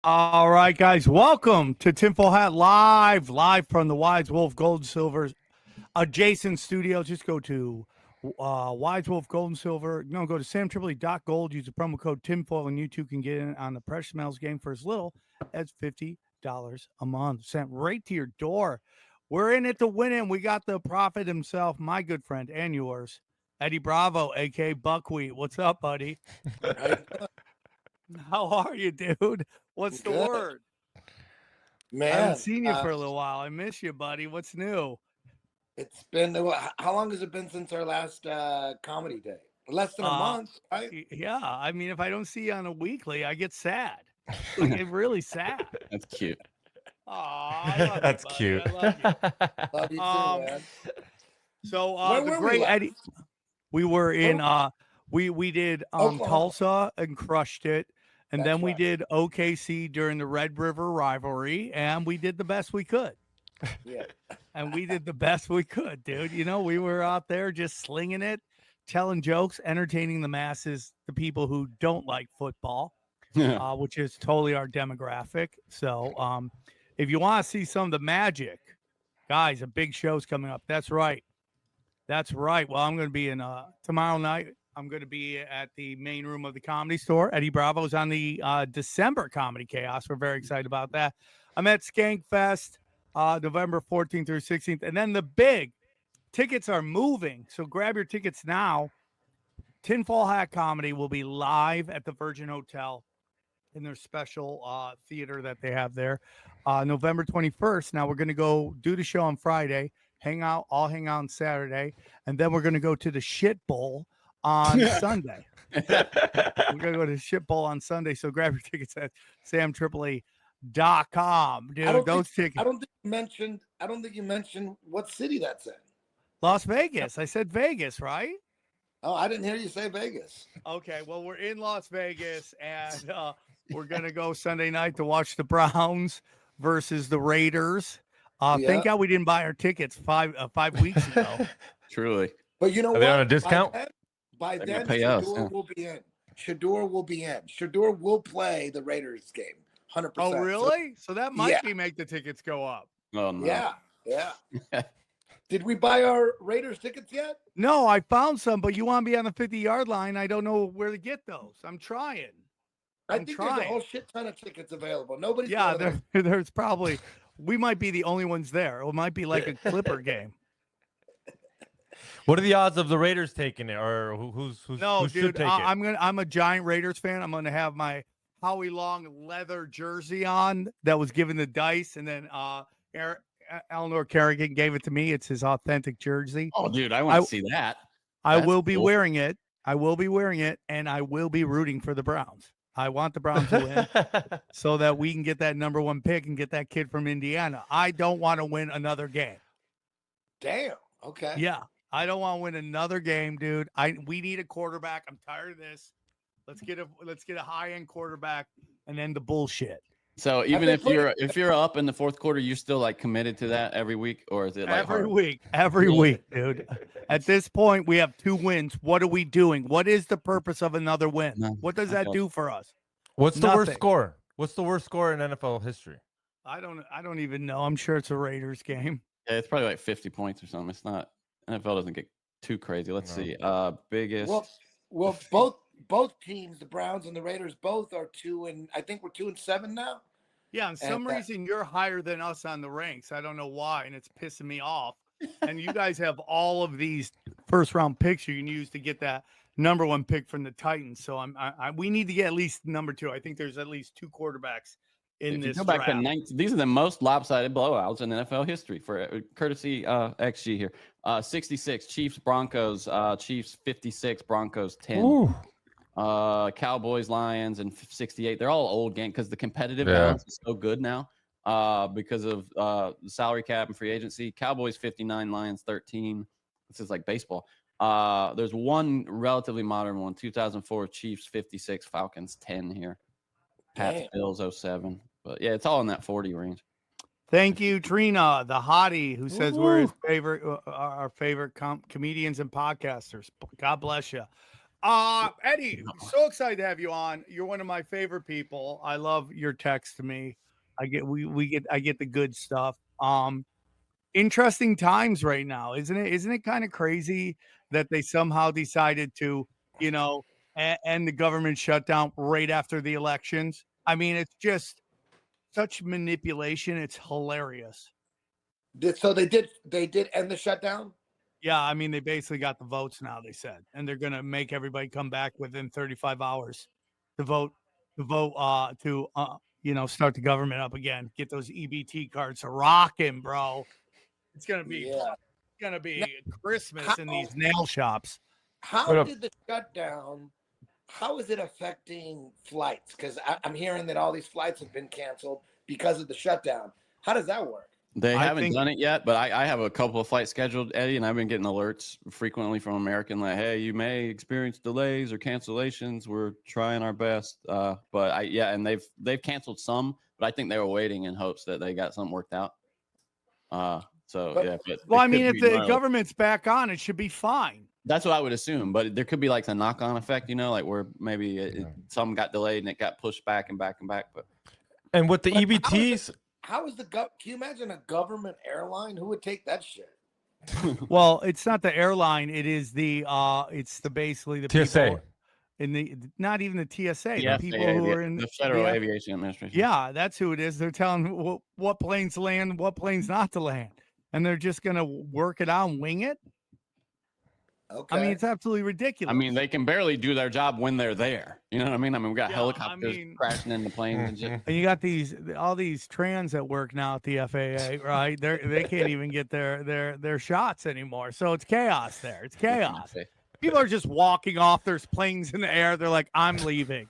All right, guys, welcome to Tinfoil Hat live from the Wise Wolf Gold and Silver adjacent studio. Just go to Wise Wolf Gold and Silver. No, go to samtripoli.gold. Use the promo code Tinfoil, and you too can get in on the Precious Metals game for as little as $50 a month, sent right to your door. We're in it to win it. We got the prophet himself, my good friend and yours, Eddie Bravo, aka Buckwheat. What's up, buddy? How are you, dude? What's the Good. word? Man, I haven't seen you for a little while. I miss you, buddy. What's new? it's been how long has it been since our last comedy day? Less than a month, right? Yeah, I mean, if I don't see you on a weekly, I get sad. I get really sad. That's cute. Oh, I love That's you, buddy. cute. I love you. Love you too, man. So Where the were we great last? Eddie, we were in we did Oklahoma. Tulsa and crushed it. And That's then we right. did OKC during the Red River rivalry, and we did the best we could. Yeah. And we did the best we could, dude. You know, we were out there just slinging it, telling jokes, entertaining the masses, the people who don't like football, which is totally our demographic. So if you want to see some of the magic, guys, a big show's coming up. That's right. That's right. Well, I'm going to be in tomorrow night. I'm going to be at the main room of the Comedy Store. Eddie Bravo's on the December Comedy Chaos. We're very excited about that. I'm at Skankfest November 14th through 16th. And then the big tickets are moving. So grab your tickets now. Tinfoil Hat Comedy will be live at the Virgin Hotel in their special theater that they have there November 21st. Now we're going to go do the show on Friday, hang out on Saturday, and then we're going to go to the Shit Bowl on Sunday. We're going to go to the Shit Bowl on Sunday. So grab your tickets at samtripoli.com. Dude, those tickets. I don't think you mentioned what city that's in. Las Vegas. I said Vegas, right? Oh, I didn't hear you say Vegas. Okay, well, we're in Las Vegas, and we're going to go Sunday night to watch the Browns versus the Raiders. Thank God we didn't buy our tickets 5 weeks ago. Truly. But you know Are what? they on a discount? By They're then, gonna pay us, Shador will be in. Shador will be in. Shador will play the Raiders game. 100%. Oh, really? So that might be make the tickets go up. Oh, no. Yeah. Did we buy our Raiders tickets yet? No, I found some, but you want to be on the 50-yard line. I don't know where to get those. I'm trying. I think there's a whole shit ton of tickets available. Nobody's there's probably we might be the only ones there. It might be like a Clipper game. What are the odds of the Raiders taking it, or who should take it? I'm a giant Raiders fan. I'm gonna have my Howie Long leather jersey on that was given to Dice, and then Eleanor Kerrigan gave it to me. It's his authentic jersey. Oh, dude, I want to see that. I will be wearing it. I will be wearing it, and I will be rooting for the Browns. I want the Browns to win so that we can get that number 1 pick and get that kid from Indiana. I don't want to win another game. Damn. Okay. Yeah. I don't want to win another game, dude. We need a quarterback. I'm tired of this. Let's get a high-end quarterback and end the bullshit. So even if you're up in the fourth quarter, you're still like committed to that every week, or is it like every week, dude? At this point, we have 2 wins. What are we doing? What is the purpose of another win? What does that do for us? What's the worst score? What's the worst score in NFL history? I don't even know. I'm sure it's a Raiders game. Yeah, it's probably like 50 points or something. It's not. NFL doesn't get too crazy. Let's see. Biggest. Well, both teams, the Browns and the Raiders, both are 2 and I think we're 2-7 now. Yeah, and some reason you're higher than us on the ranks. I don't know why, and it's pissing me off. And you guys have all of these first round picks you can use to get that number 1 pick from the Titans. So we need to get at least number 2. I think there's at least 2 quarterbacks in this go back draft. to 19, these are the most lopsided blowouts in NFL history for courtesy XG here. 66 Chiefs Broncos, Chiefs 56 Broncos 10. Ooh. Cowboys Lions and 68. They're all old games because the competitive balance is so good now because of the salary cap and free agency. Cowboys 59, Lions 13. This is like baseball. There's one relatively modern one, 2004 Chiefs 56, Falcons 10 here. Pats Bills 07. But yeah, it's all in that 40 range. Thank you, Trina, the hottie, who says we're his favorite, our favorite comedians and podcasters. God bless you. Eddie, so excited to have you on. You're one of my favorite people. I love your text to me. I get the good stuff. Interesting times right now, isn't it? Isn't it kind of crazy that they somehow decided to, end the government shutdown right after the elections? I mean, it's just such manipulation. It's hilarious. So they did end the shutdown? Yeah, I mean, they basically got the votes now, they said, and they're going to make everybody come back within 35 hours to vote start the government up again, get those EBT cards rocking, bro. It's going to be Now, Christmas in these nail shops. How did the shutdown, how is it affecting flights? Because I'm hearing that all these flights have been canceled because of the shutdown. How does that work? They haven't done it yet, but I have a couple of flights scheduled, Eddie, and I've been getting alerts frequently from American like, hey, you may experience delays or cancellations. We're trying our best. And they've canceled some, but I think they were waiting in hopes that they got something worked out. Well, I mean, if the government's back on, it should be fine. That's what I would assume, but there could be like a knock-on effect, like where maybe some got delayed and it got pushed back and back and back. And with the EBTs. How is can you imagine a government airline? Who would take that shit? Well, it's not the airline. It is basically the TSA. People in the, not even the TSA, Yeah, the people who are in the Federal Aviation Administration. Yeah, that's who it is. They're telling what planes to land, what planes not to land. And they're just going to work it out and wing it. Okay. I mean, it's absolutely ridiculous. I mean, they can barely do their job when they're there. You know what I mean? I mean, we got helicopters crashing into planes and shit. And you got all these trans that work now at the FAA, right? They can't even get their shots anymore. So it's chaos there. It's chaos. People are just walking off. There's planes in the air. They're like, I'm leaving.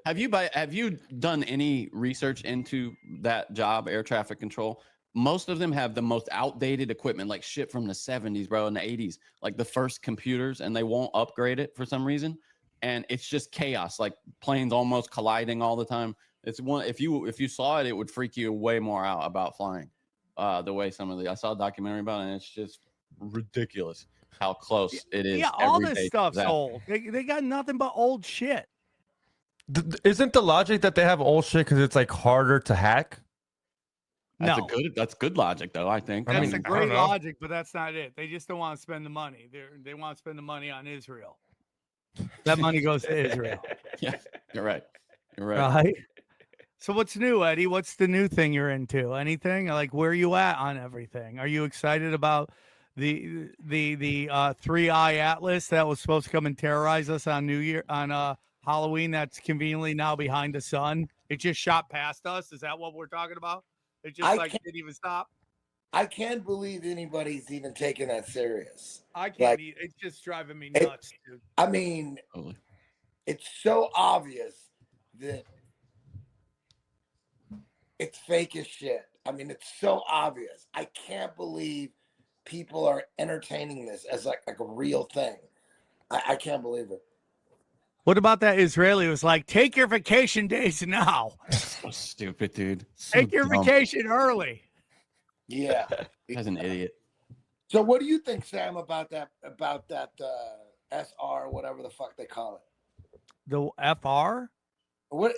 Have you done any research into that job, air traffic control? Most of them have the most outdated equipment, like shit from the 70s, bro, in the 80s, like the first computers, and they won't upgrade it for some reason. And it's just chaos, like planes almost colliding all the time. It's one, if you saw it, it would freak you way more out about flying. The way I saw a documentary about it, and it's just ridiculous how close it is. Yeah, all this stuff's old. They got nothing but old shit. Isn't the logic that they have old shit because it's like harder to hack? That's good logic, though, I think. That's a great logic, but that's not it. They just don't want to spend the money. They want to spend the money on Israel. That money goes to Israel. Yeah, you're right. Right? So what's new, Eddie? What's the new thing you're into? Anything? Like, where are you at on everything? Are you excited about the 3-eye atlas that was supposed to come and terrorize us on Halloween? That's conveniently now behind the sun. It just shot past us. Is that what we're talking about? It just didn't even stop. I can't believe anybody's even taking that serious. I can't. It's just driving me nuts, dude. I mean, it's so obvious that it's fake as shit. I mean, it's so obvious. I can't believe people are entertaining this as like a real thing. I can't believe it. What about that Israeli? It was like, take your vacation days now. So stupid, dude. Take your vacation early. Yeah. He's an idiot. So what do you think, Sam, about that SR, whatever the fuck they call it? The FR? What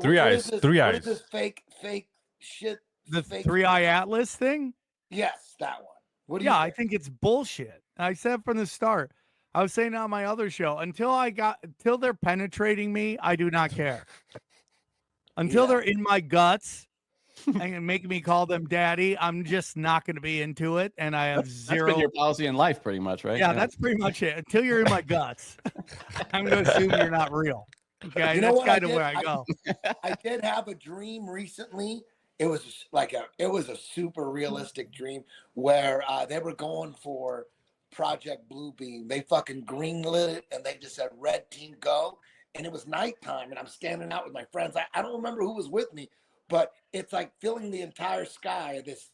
three eyes. Three eyes. What is this fake shit? The 3-eye atlas thing? Yes, that one. What do you think? I think it's bullshit. I said from the start. I was saying on my other show, until they're penetrating me, I do not care. Until they're in my guts and making me call them daddy, I'm just not going to be into it. And I have zero. That's been your policy in life, pretty much, right? Yeah, that's pretty much it. Until you're in my guts, I'm going to assume you're not real. Okay, that's kind of where I go. I did have a dream recently. It was a super realistic dream where they were going for Project Bluebeam. They fucking greenlit it and they just said red team go, and it was nighttime and I'm standing out with my friends. I don't remember who was with me, but it's like filling the entire sky of this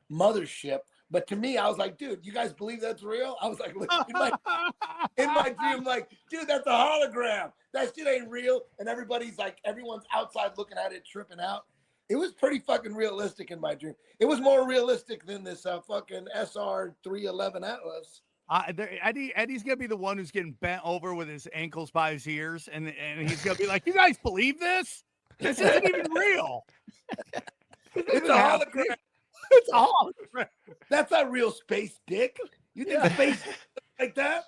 mothership. But to me, I was like, dude, you guys believe that's real? I was like, in my dream, like, dude, that's a hologram. That shit ain't real. And everyone's outside looking at it, tripping out. It was pretty fucking realistic in my dream. It was more realistic than this fucking SR 311 Atlas. Eddie's gonna be the one who's getting bent over with his ankles by his ears, and he's gonna be like, "You guys believe this? This isn't even real. It's a hologram. It's a hologram. That's not real space, Dick. You think space like that?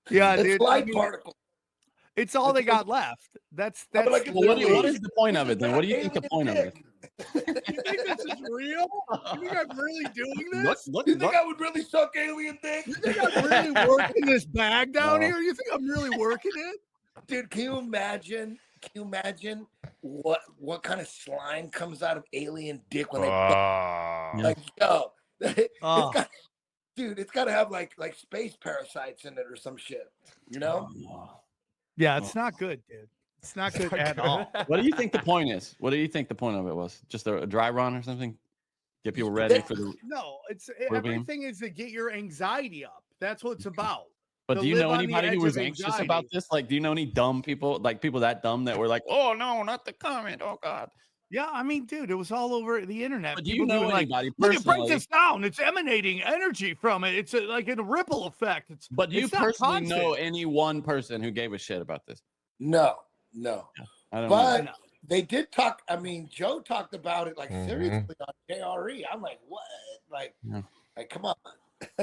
Yeah, It's dude. light particles. It's all they got left. That's. But like, Well, what is the point of it then? What do you think the point of it? You think this is real? You think I'm really doing this? You think I would really suck alien dick? You think I'm really working this bag down here? You think I'm really working it? Dude, can you imagine? Can you imagine what kind of slime comes out of alien dick when they like yo? It's got to have like space parasites in it or some shit. You know? Yeah, it's not good, dude. It's not good at all. What do you think the point is? What do you think the point of it was? Just a dry run or something? Get people ready for the. No, everything is to get your anxiety up. That's what it's about. But do you know anybody who was anxious about this? Like, do you know any dumb people, like people that dumb that were like, "Oh no, not the comment! Oh God." Yeah, I mean, dude, it was all over the internet. But do you know anybody like, look, break this down. It's emanating energy from it. It's like a ripple effect. But do you personally know any one person who gave a shit about this? No. I don't know. But they did talk. I mean, Joe talked about it like seriously on JRE. I'm like, what? Like come on.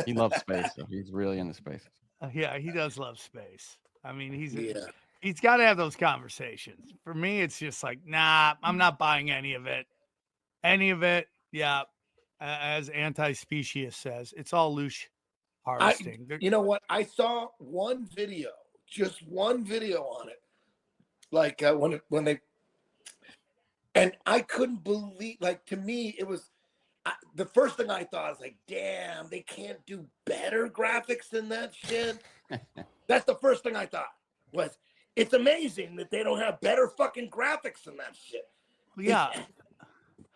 He loves space. So he's really into space. Yeah, he does love space. I mean, he's got to have those conversations. For me, it's just like, nah, I'm not buying any of it. Yeah. As anti-specious says, it's all loose harvesting. You know what? I saw just one video on it. Like when they, and I couldn't believe, like, to me, it was, the first thing I thought was like, damn, they can't do better graphics than that shit. That's the first thing I thought was, it's amazing that they don't have better fucking graphics than that shit. Yeah.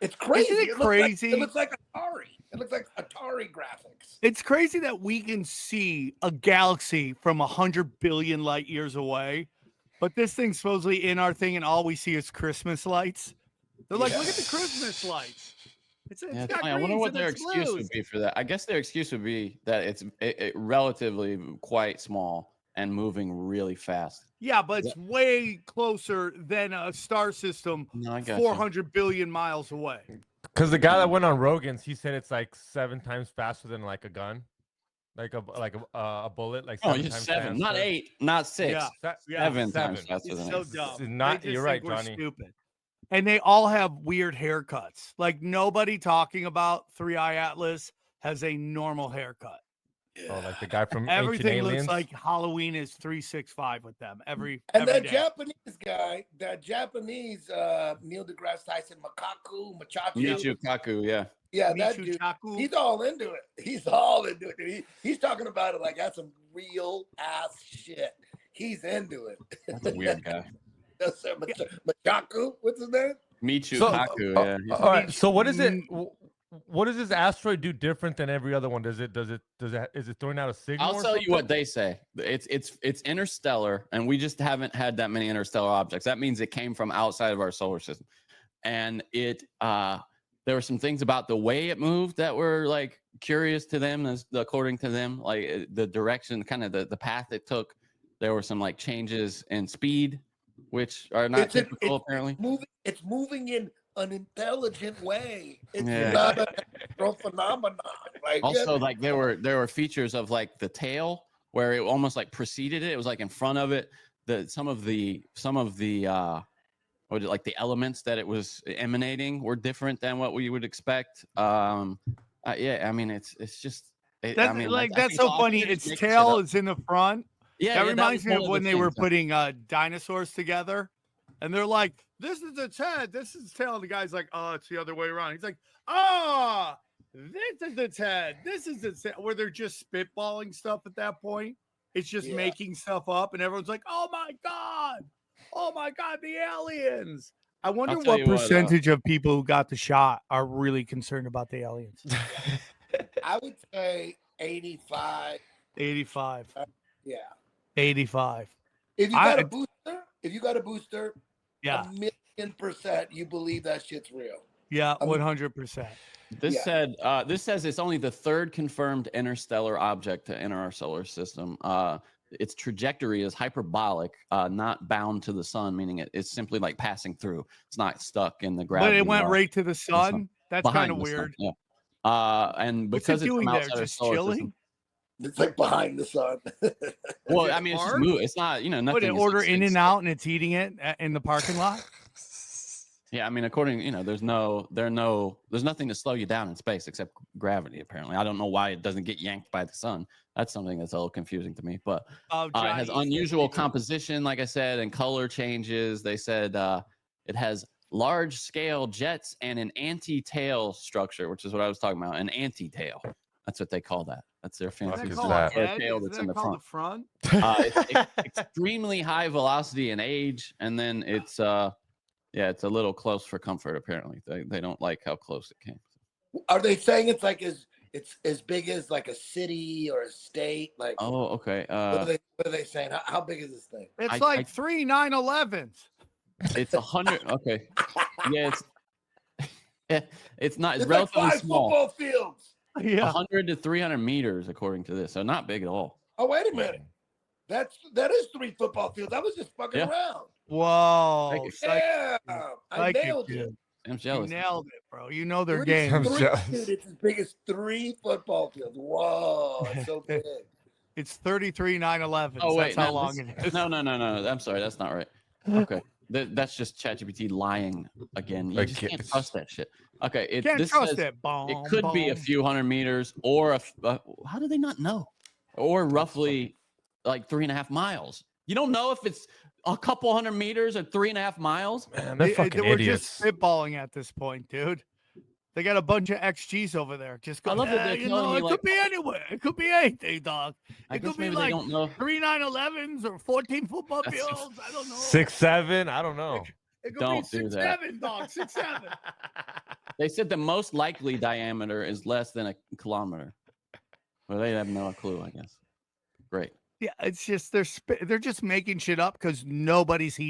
It's crazy. Isn't it crazy? It looks like Atari. It looks like Atari graphics. It's crazy that we can see a galaxy from 100 billion light years away, but this thing's supposedly in our thing, and all we see is Christmas lights. They're like, look at the Christmas lights. It's I wonder what their excuse would be for that. I guess their excuse would be that it's relatively quite small and moving really fast. Yeah, but it's way closer than a star system 400 billion miles away. Because the guy that went on Rogan's, he said it's like 7 times faster than like a gun, like a bullet. Like seven, not 8, not 6, 7 times faster than so dumb. You're right, Johnny. Stupid. And they all have weird haircuts. Like, nobody talking about 3-Eye Atlas has a normal haircut. Oh, like the guy from Everything Ancient looks Aliens? Like Halloween is 365 with them every that day. Japanese guy, Neil deGrasse Tyson, Michio Kaku, yeah, that dude, he's all into it. He's talking about it like that's some real ass shit. He's into it. That's a weird guy. Machaku, what's his name? Michio Kaku. Yeah. All right. So what is it? What does this asteroid do different than every other one? Is it throwing out a signal? I'll tell you what they say. It's interstellar, and we just haven't had that many interstellar objects. That means it came from outside of our solar system, and there were some things about the way it moved that were like curious to them, according to them, like the direction, kind of the path it took. There were some like changes in speed, which are not typical apparently. It's moving in an intelligent way. It's not a natural phenomenon. Like, like there were features of like the tail where it almost like preceded it. It was like in front of it. Some of the like the elements that it was emanating were different than what we would expect. I mean it's just. That's so funny. Its tail is in the front. Yeah, that reminds me of when they were putting dinosaurs together, and they're like, "This is its head, this is its tail." And the guy's like, "Oh, it's the other way around." He's like, this is its head, this is its head. Where they're just spitballing stuff at that point. It's just making stuff up, and everyone's like, "Oh my god, the aliens!" I wonder what percentage of people who got the shot are really concerned about the aliens. I would say 85. 85. 85. If you got a booster, 1,000,000% you believe that shit's real. Yeah, 100%. This Yeah. said, this says it's only the third confirmed interstellar object to enter our solar system. Its trajectory is hyperbolic, not bound to the sun, meaning it's simply like passing through. It's not stuck in the But gravity. it went right to the sun. sun. That's kind of Behind the sun, weird. yeah. And What's it because it's doing from there? outside our Just solar chilling? system. It's like behind the sun. Well, I mean, it's just Hard? move. It's not, you know, Put nothing. it is order like in and fixed. out, and it's eating it in the parking lot. Yeah, I mean, according, you know, there's nothing to slow you down in space except gravity. Apparently, I don't know why it doesn't get yanked by the sun. That's something that's a little confusing to me. But Oh, it Johnny, has you said unusual maybe- composition, like I said, and color changes. They said it has large-scale jets and an anti-tail structure, which is what I was talking about. An anti-tail. That's what they call that. That's their Fuck fancy is word that? for a tail that's in the front. It's extremely high velocity and age, and then it's it's a little close for comfort. Apparently, they don't like how close it came. Are they saying it's like it's as big as like a city or a state? Like, Oh, okay. what are they saying? How big is this thing? It's like 3 9/11s. It's 100. Okay, yeah, it's not. It's It's like relatively 5 small. football fields. Yeah. 100 to 300 meters, according to this. So not big at all. Oh, wait a minute. That is 3 football fields. I was just fucking Yeah. around. Whoa. Yeah, I Psychic, nailed it. dude. I'm You jealous. nailed it, bro. You know their 3 game. Dude, it's as big as 3 football fields. Whoa, it's so big. It's 33 9/11s. Oh wait, That's how no, long it is. no. I'm sorry, that's not right. Okay, that's just ChatGPT lying again. You just can't trust that shit. Okay, Can't this trust says it. Boom, it could be a boom. few hundred meters, or how do they not know? Or roughly like 3.5 miles. You don't know if it's a couple hundred meters or 3.5 miles. Man, they're fucking We're idiots. just spitballing at this point, dude. They got a bunch of XGs over there. Just go. I love that they're telling me, it like, could be anywhere. It could be anything, dog. I It guess could be maybe they like don't know. 3 9/11s or 14 football That's just- fields. I don't know. 6, 7. I don't know. It could Don't be do 6 that. 7, dog. 6 7. They said the most likely diameter is less than a kilometer. Well, they have no clue, I guess. Great. Yeah, it's just they're just making shit up because nobody's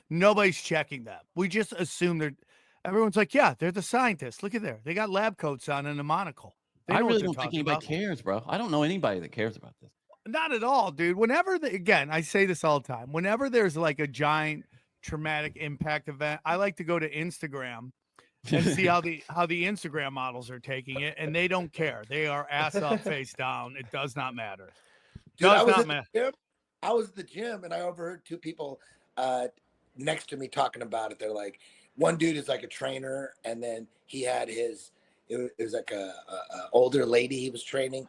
nobody's checking them. We just assume everyone's like, yeah, they're the scientists. Look at there, they got lab coats on and a monocle. They I know what really they're don't think talking anybody about. cares, bro. I don't know anybody that cares about this. Not at all, dude. Whenever again, I say this all the time. Whenever there's like a giant traumatic impact event, I like to go to Instagram and see how the Instagram models are taking it, and they don't care. They are ass up, face down. It does not matter. Dude, I was not at the gym. I was at the gym and I overheard 2 people next to me talking about it. They're like, one dude is like a trainer, and then he had it was like a older lady he was training,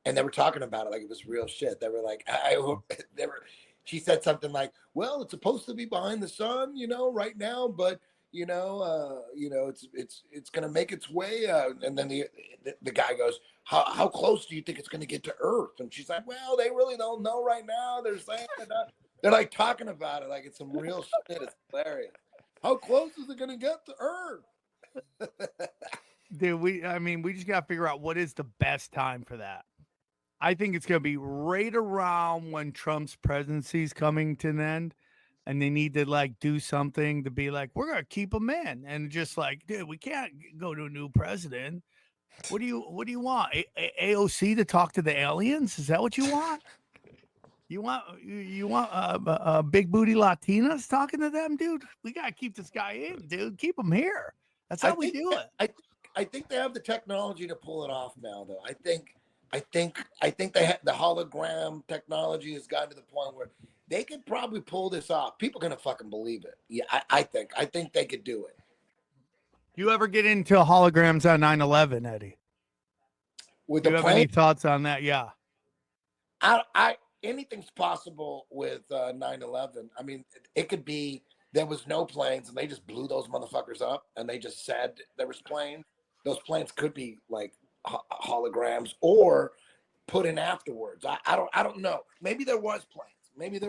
and they were talking about it like it was real shit. They were like, she said something like, well, it's supposed to be behind the sun, right now, but it's gonna make its way. And then the guy goes, how close do you think it's gonna get to Earth? And she's like, well, they really don't know right now. They're saying they're like talking about it like it's some real shit. It's hilarious. How close is it gonna get to Earth? Dude, we just gotta figure out what is the best time for that. I think it's gonna be right around when Trump's presidency is coming to an end. And they need to like do something to be like, we're gonna keep him in, and just like, dude, we can't go to a new president. What do you want? AOC to talk to the aliens? Is that what you want? You want big booty Latinas talking to them, dude? We gotta keep this guy in, dude. Keep him here. That's how we do it. I think they have the technology to pull it off now, though. I think they have the hologram technology has gotten to the point where they could probably pull this off. People are gonna fucking believe it. Yeah, I think they could do it. You ever get into holograms on 9/11, Eddie? With Do the you have any plane, thoughts on that? Yeah. anything's possible with 9/11. I mean, it could be there was no planes and they just blew those motherfuckers up, and they just said there was planes. Those planes could be like holograms or put in afterwards. I don't know. Maybe there was planes. Maybe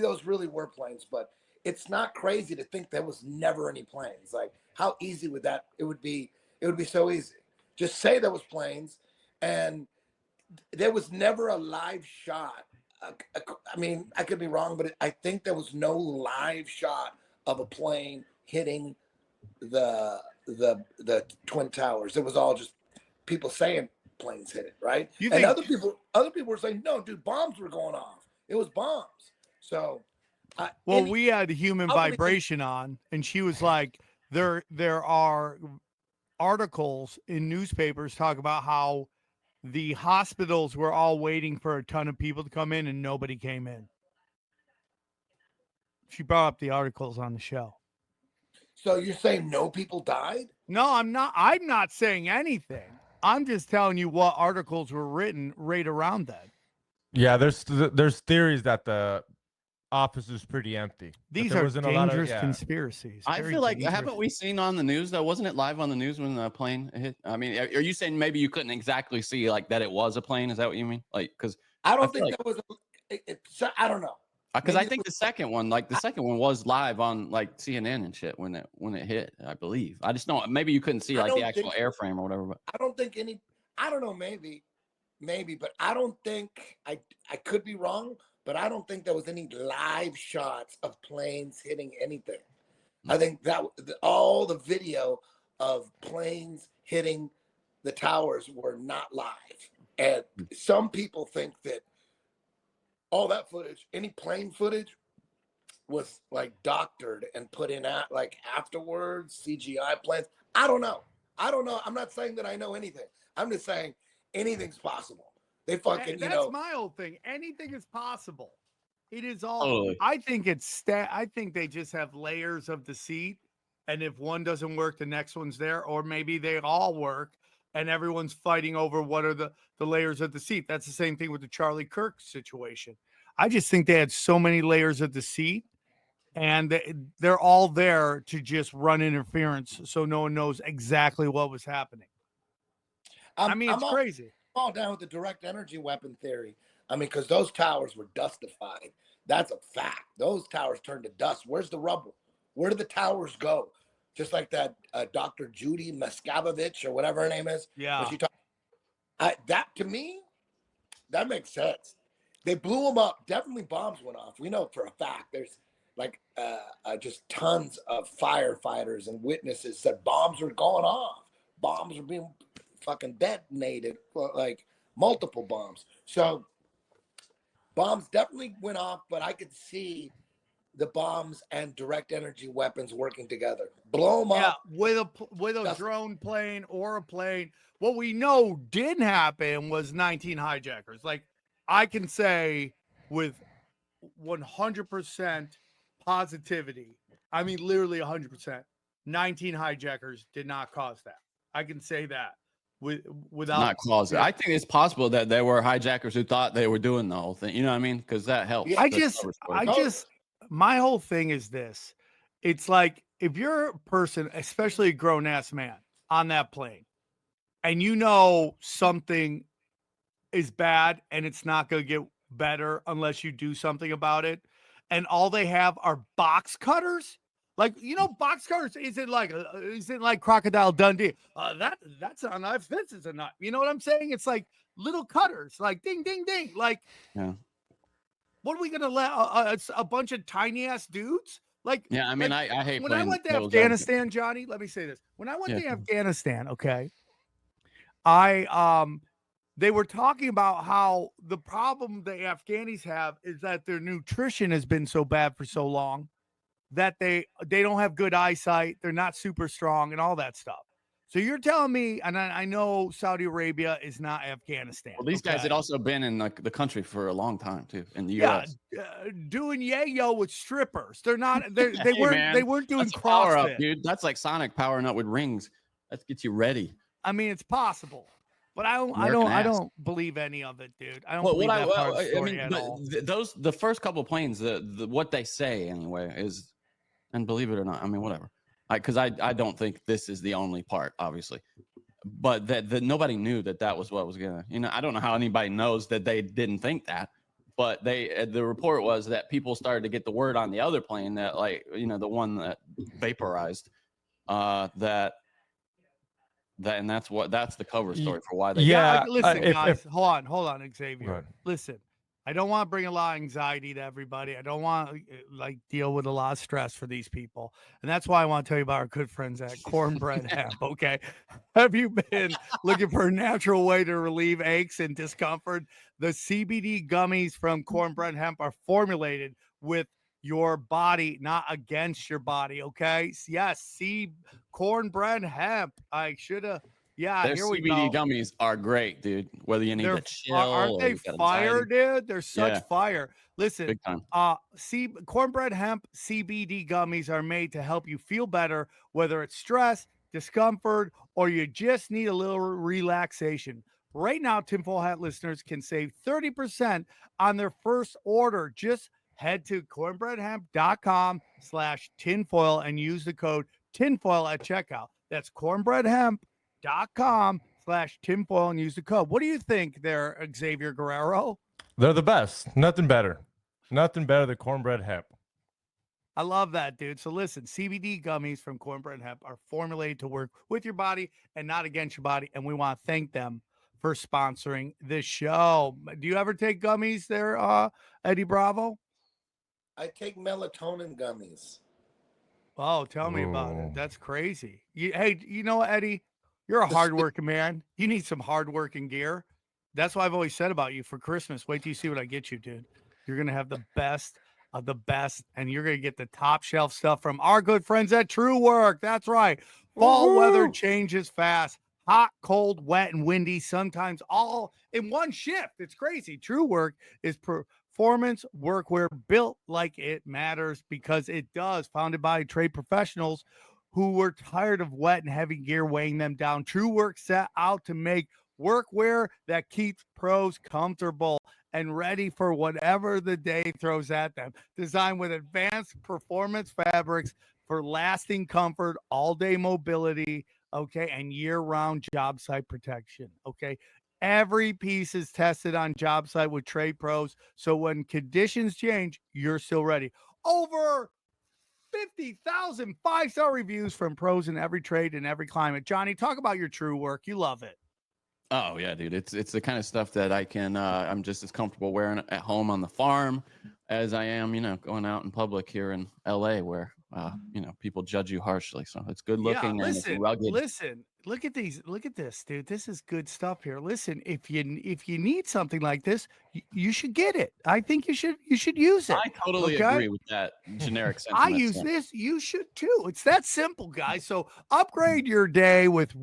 those really were planes, but it's not crazy to think there was never any planes. Like, how easy would that? It would be so easy. Just say there was planes, and there was never a live shot. I mean, I could be wrong, but I think there was no live shot of a plane hitting the the Twin Towers. It was all just people saying planes hit it, right? You And think- other people were saying, no, dude, bombs were going off. It was bombs. So, Well, we had human how many- vibration on, and she was like, there are articles in newspapers talk about how the hospitals were all waiting for a ton of people to come in and nobody came in. She brought up the articles on the show. So you're saying no people died? No, I'm not. I'm not saying anything. I'm just telling you what articles were written right around that. Yeah, there's theories that the office is pretty empty. that These there are wasn't a lot of- dangerous yeah. conspiracies. I Very feel like dangerous. haven't we seen on the news though? Wasn't it live on the news when the plane hit? I mean, are you saying maybe you couldn't exactly see like that it was a plane? Is that what you mean? Like, because I don't I feel think that was. I don't know. because I Maybe it think the second one, like the second one, was live on like CNN and shit when it hit. I believe. I just don't. Maybe you couldn't see I like the don't actual think- airframe or whatever. But I don't think any. I don't know. Maybe, but I don't think I could be wrong. But I don't think there was any live shots of planes hitting anything. I think that all the video of planes hitting the towers were not live. And some people think that all that footage, any plane footage, was like doctored and put in at like afterwards, CGI planes. I don't know. I'm not saying that I know anything. I'm just saying anything's possible. They fucking, That's my whole thing. Anything is possible. It is all. Totally. I think I think they just have layers of deceit, and if one doesn't work, the next one's there, or maybe they all work, and everyone's fighting over what are the layers of deceit. That's the same thing with the Charlie Kirk situation. I just think they had so many layers of deceit, and they're all there to just run interference, so no one knows exactly what was happening. I mean, it's crazy. All down with the direct energy weapon theory. I mean, because those towers were dustified. That's a fact. Those towers turned to dust. Where's the rubble? Where did the towers go? Just like that Dr. Judy Miscavige or whatever her name is. Yeah. That to me, that makes sense. They blew them up. Definitely bombs went off. We know for a fact. There's like just tons of firefighters and witnesses said bombs were going off. Bombs were being fucking detonated, like multiple bombs. So bombs definitely went off, but I could see the bombs and direct energy weapons working together. Blow them up. with a drone plane or a plane. What we know did happen was 19 hijackers. Like I can say with 100% positivity, I mean literally 100%, 19 hijackers did not cause that. I can say that without Not cause it. I think it's possible that there were hijackers who thought they were doing the whole thing. You know what I mean? Because that helps. Yeah, My whole thing is this. It's like if you're a person, especially a grown ass man on that plane, and you know something is bad and it's not going to get better unless you do something about it, and all they have are box cutters. Like, box cutters isn't like Crocodile Dundee. That's a knife. This is a knife. You know what I'm saying? It's like little cutters, like ding, ding, ding. Like, Yeah. What are we gonna let a bunch of tiny ass dudes? Like, Yeah, I mean, I hate when I went to devil's Afghanistan, Johnny. Let me say this: when I went Yeah. to Afghanistan, okay, they were talking about how the problem the Afghanis have is that their nutrition has been so bad for so long that they don't have good eyesight, they're not super strong, and all that stuff. So you're telling me, and I know Saudi Arabia is not Afghanistan. Well, these guys had also been in the country for a long time too, in the Yeah, U.S. Doing yayo with strippers. They're not. They Hey, weren't. man, They weren't doing That's power up, CrossFit. dude. That's like Sonic powering up with rings. That gets you ready. I mean, it's possible, but I American ass. don't believe any of it, dude. I don't Well, believe what that part of the I story mean, at but all. the first couple planes, what they say anyway is, and believe it or not, I mean, whatever. Because I don't think this is the only part, obviously, but that nobody knew that was what was gonna. I don't know how anybody knows that they didn't think that, but the report was that people started to get the word on the other plane that the one that vaporized, that and that's the cover story for why they. Listen, guys, hold on, Xavier. Right. Listen, I don't want to bring a lot of anxiety to everybody. I don't want to like deal with a lot of stress for these people. And that's why I want to tell you about our good friends at Cornbread Hemp. Okay. Have you been looking for a natural way to relieve aches and discomfort? The CBD gummies from Cornbread Hemp are formulated with your body, not against your body. Okay. Yes. See, Cornbread Hemp. I should have. Yeah. Their Here we CBD go. gummies are great, dude. Whether you need They're to chill aren't or they you got fire, anxiety. dude? They're such Yeah, fire. Listen, big time. cornbread hemp CBD gummies are made to help you feel better, whether it's stress, discomfort, or you just need a little relaxation. Right now, Tinfoil Hat listeners can save 30% on their first order. Just head to cornbreadhemp.com/tinfoil and use the code tinfoil at checkout. That's cornbreadhemp.com/tinfoil and use the code. What do you think there, Xavier Guerrero? They're the best. Nothing better. Nothing better than cornbread hemp. I love that, dude. So listen, CBD gummies from Cornbread Hemp are formulated to work with your body and not against your body. And we want to thank them for sponsoring this show. Do you ever take gummies there, Eddie Bravo? I take melatonin gummies. Oh, tell me about it. Ooh. That's crazy. Hey, you know what, Eddie? You're a hardworking man. You need some hardworking gear. That's what I've always said about you for Christmas. Wait till you see what I get you, dude. You're gonna have the best of the best, and you're gonna get the top shelf stuff from our good friends at True Work. That's right. Fall weather changes fast. Hot, cold, wet, and windy, sometimes all in one shift. It's crazy. True Work is performance workwear built like it matters because it does. Founded by trade professionals who were tired of wet and heavy gear weighing them down. True Work set out to make workwear that keeps pros comfortable and ready for whatever the day throws at them. Designed with advanced performance fabrics for lasting comfort, all day mobility, okay, and year round job site protection, okay. Every piece is tested on job site with trade pros. So when conditions change, you're still ready. Over 50,000 5-star reviews from pros in every trade and every climate. Johnny, talk about your True Work. You love it. Oh yeah, dude. It's the kind of stuff that I can I'm just as comfortable wearing at home on the farm as I am, going out in public here in LA where people judge you harshly. So it's good Yeah, looking and it's listen, rugged. listen. Look at these. Look at this, dude. This is good stuff here. Listen, if you need something like this, you should get it. I think you should use it. I totally Okay? agree with that generic I sentiment. use Sam. this. You should too. It's that simple, guys. So upgrade your day with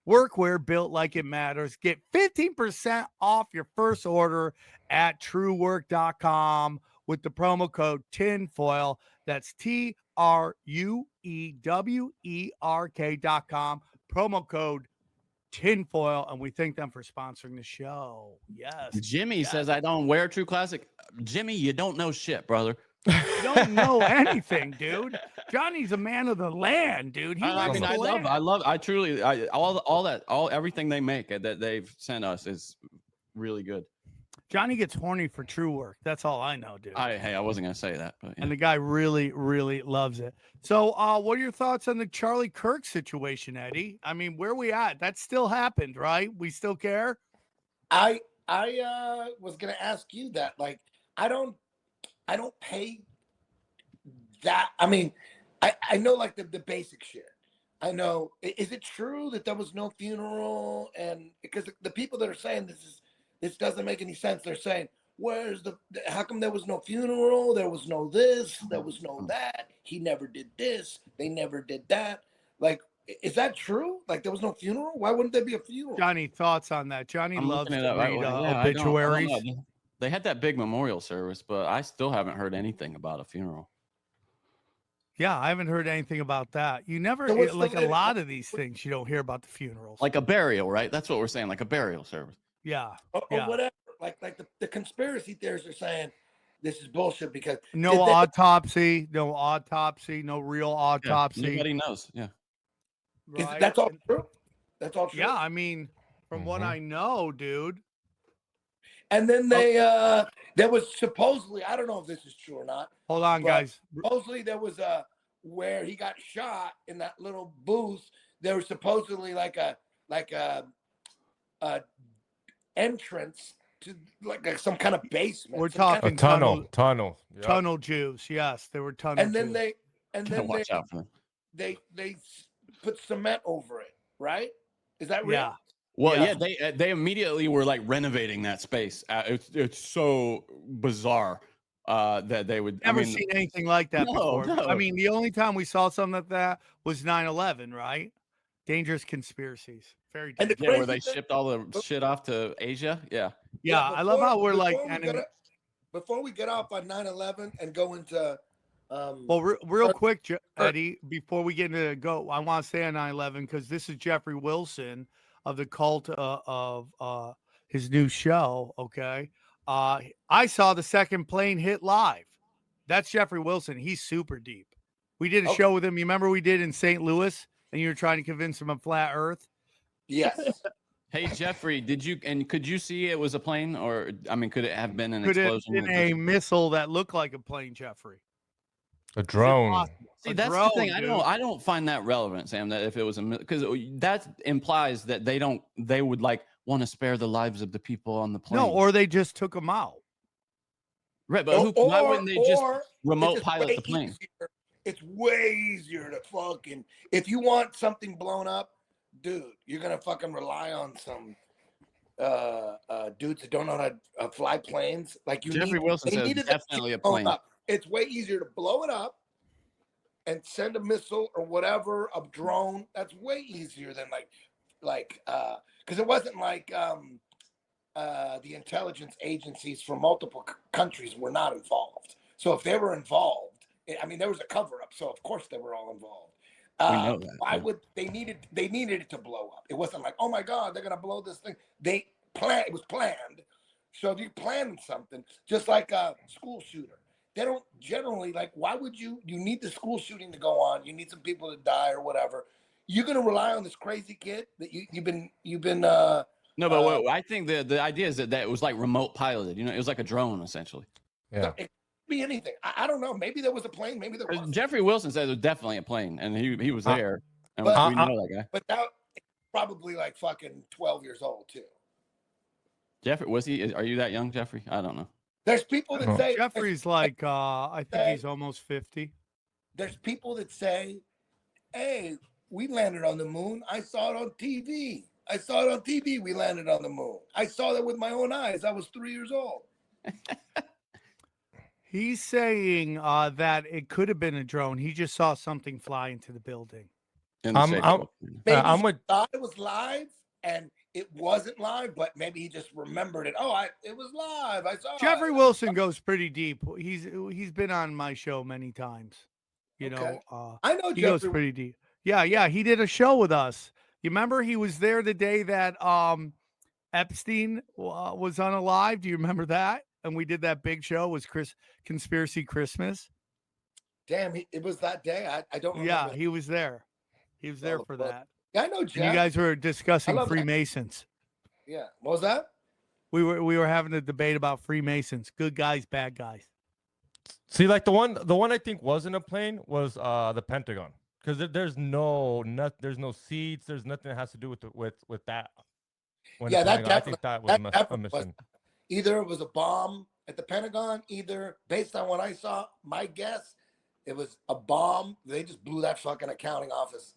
workwear built like it matters. Get 15% off your first order at truework.com with the promo code tinfoil. That's TRUEWERK.com. Promo code tinfoil. And we thank them for sponsoring the show. Yes. Jimmy yes. says I don't wear True Classic. Jimmy, you don't know shit, brother. You don't know anything, dude. Johnny's a man of the land, dude. He likes the land. Everything they make that they've sent us is really good. Johnny gets horny for True Work. That's all I know, dude. I wasn't gonna say that, but yeah. And the guy really, really loves it. So, what are your thoughts on the Charlie Kirk situation, Eddie? I mean, where we at? That still happened, right? We still care. I was gonna ask you that. Like, I don't pay that. I mean, I know like the basic shit. I know. Is it true that there was no funeral? And because the people that are saying this doesn't make any sense. They're saying, where's how come there was no funeral? There was no this, there was no that. He never did this. They never did that. Like, is that true? Like, there was no funeral? Why wouldn't there be a funeral? Johnny, thoughts on that? Johnny I'm loves looking to it up. read I don't obituaries. know. They had that big memorial service, but I still haven't heard anything about a funeral. Yeah, I haven't heard anything about that. You never So what's like the a lot of these things. You don't hear about the funerals. Like a burial, right? That's what we're saying, like a burial service. Yeah, or yeah. whatever. Like the conspiracy theorists are saying this is bullshit because No autopsy, no real autopsy. Yeah, nobody knows. Yeah. Right? That's all true. That's all true. Yeah, I mean, from what I know, dude. And then there was supposedly, I don't know if this is true or not. Hold on, guys. Supposedly there was where he got shot in that little booth. There was supposedly like a entrance to like some kind of basement. We're some kind talking of, Tunnel. Yep. tunnel juice. Yes, there were tunnel and then juice. they and Gotta then watch out for them. they put cement over it, right? Is that real? Yeah. Well, Yeah. yeah, they immediately were like renovating that space. It's so bizarre that they would. Never I mean, seen anything like that no, before. no. I mean, the only time we saw something like that was 9/11, right? Dangerous conspiracies. Very And the dangerous. Where they crazy thing- shipped all the shit off to Asia. Yeah. Yeah, I love how we're like, before we get off on 9/11 and go into well, real quick, Eddie, before we get into go, I want to say on 9/11 because this is Jeffrey Wilson of the cult of his new show. Okay, I saw the second plane hit live. That's Jeffrey Wilson. He's super deep. We did a show with him. You remember we did in St. Louis, and you were trying to convince him of flat Earth. Yes. Hey Jeffrey, could you see it was a plane, or I mean, could it have been an explosion? Could have been a missile that looked like a plane, Jeffrey. A drone. See, that's the thing. I don't find that relevant, Sam. That if it was because that implies that they would like want to spare the lives of the people on the plane. No, or they just took them out. Right, but why wouldn't they just remote pilot the plane? It's way easier to fucking, if you want something blown up, dude, you're gonna fucking rely on some dudes that don't know how to fly planes. Like Jeffrey Wilson says definitely a plane. It's way easier to blow it up and send a missile or whatever, a drone. That's way easier than because it wasn't like the intelligence agencies from multiple countries were not involved. So if they were involved, I mean, there was a cover up. So of course they were all involved. We know that. Why would they needed it to blow up? It wasn't like, oh my God, they're gonna blow this thing. It was planned. So if you plan something, just like a school shooter, they don't generally like. Why would you need the school shooting to go on? You need some people to die or whatever. You're gonna rely on this crazy kid that you've been. No, but I think the idea is that it was like remote piloted. You know, it was like a drone essentially. Yeah. It could be anything. I don't know. Maybe there was a plane. Maybe there was. Jeffrey Wilson says it was definitely a plane, and he was there. And we know that guy. But now probably like fucking 12 years old too. Jeffrey, was he? Are you that young, Jeffrey? I don't know. There's people that say Jeffrey's like I think he's almost 50. There's people that say, "Hey, we landed on the moon. I saw it on TV. We landed on the moon. I saw that with my own eyes. I was 3 years old." He's saying that it could have been a drone. He just saw something fly into the building. Maybe he thought it was live and it wasn't live, but maybe he just remembered it. Oh, it was live. I saw Jeffrey Wilson goes pretty deep. He's been on my show many times. You know, I know he goes pretty deep. Yeah. He did a show with us. You remember he was there the day that Epstein was unalive. Do you remember that? And we did that big show. It was Conspiracy Christmas. Damn, it was that day. I don't remember. Yeah, he was there. He was there for that. Yeah, I know, Jeff. And you guys were discussing Freemasons. Yeah. What was that? We were having a debate about Freemasons. Good guys, bad guys. See, like the one I think wasn't a plane was the Pentagon, because there's no seats. There's nothing that has to do with that. Yeah, that definitely, I think that was a mission. Either it was a bomb at the Pentagon, either based on what I saw, my guess, it was a bomb. They just blew that fucking accounting office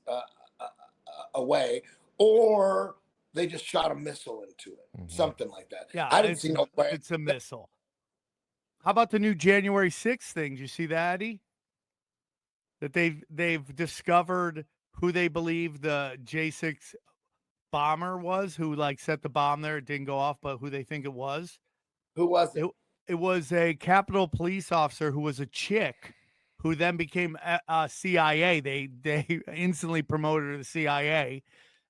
away, or they just shot a missile into it, something like that. Yeah, I didn't see no plane. It's a missile. How about the new January 6th thing? Did you see that, Eddie? That they've discovered who they believe the J6 bomber was, who like set the bomb there. It didn't go off, but who they think it was. Who was it? It was a Capitol police officer who was a chick, who then became a CIA. They instantly promoted her to the CIA,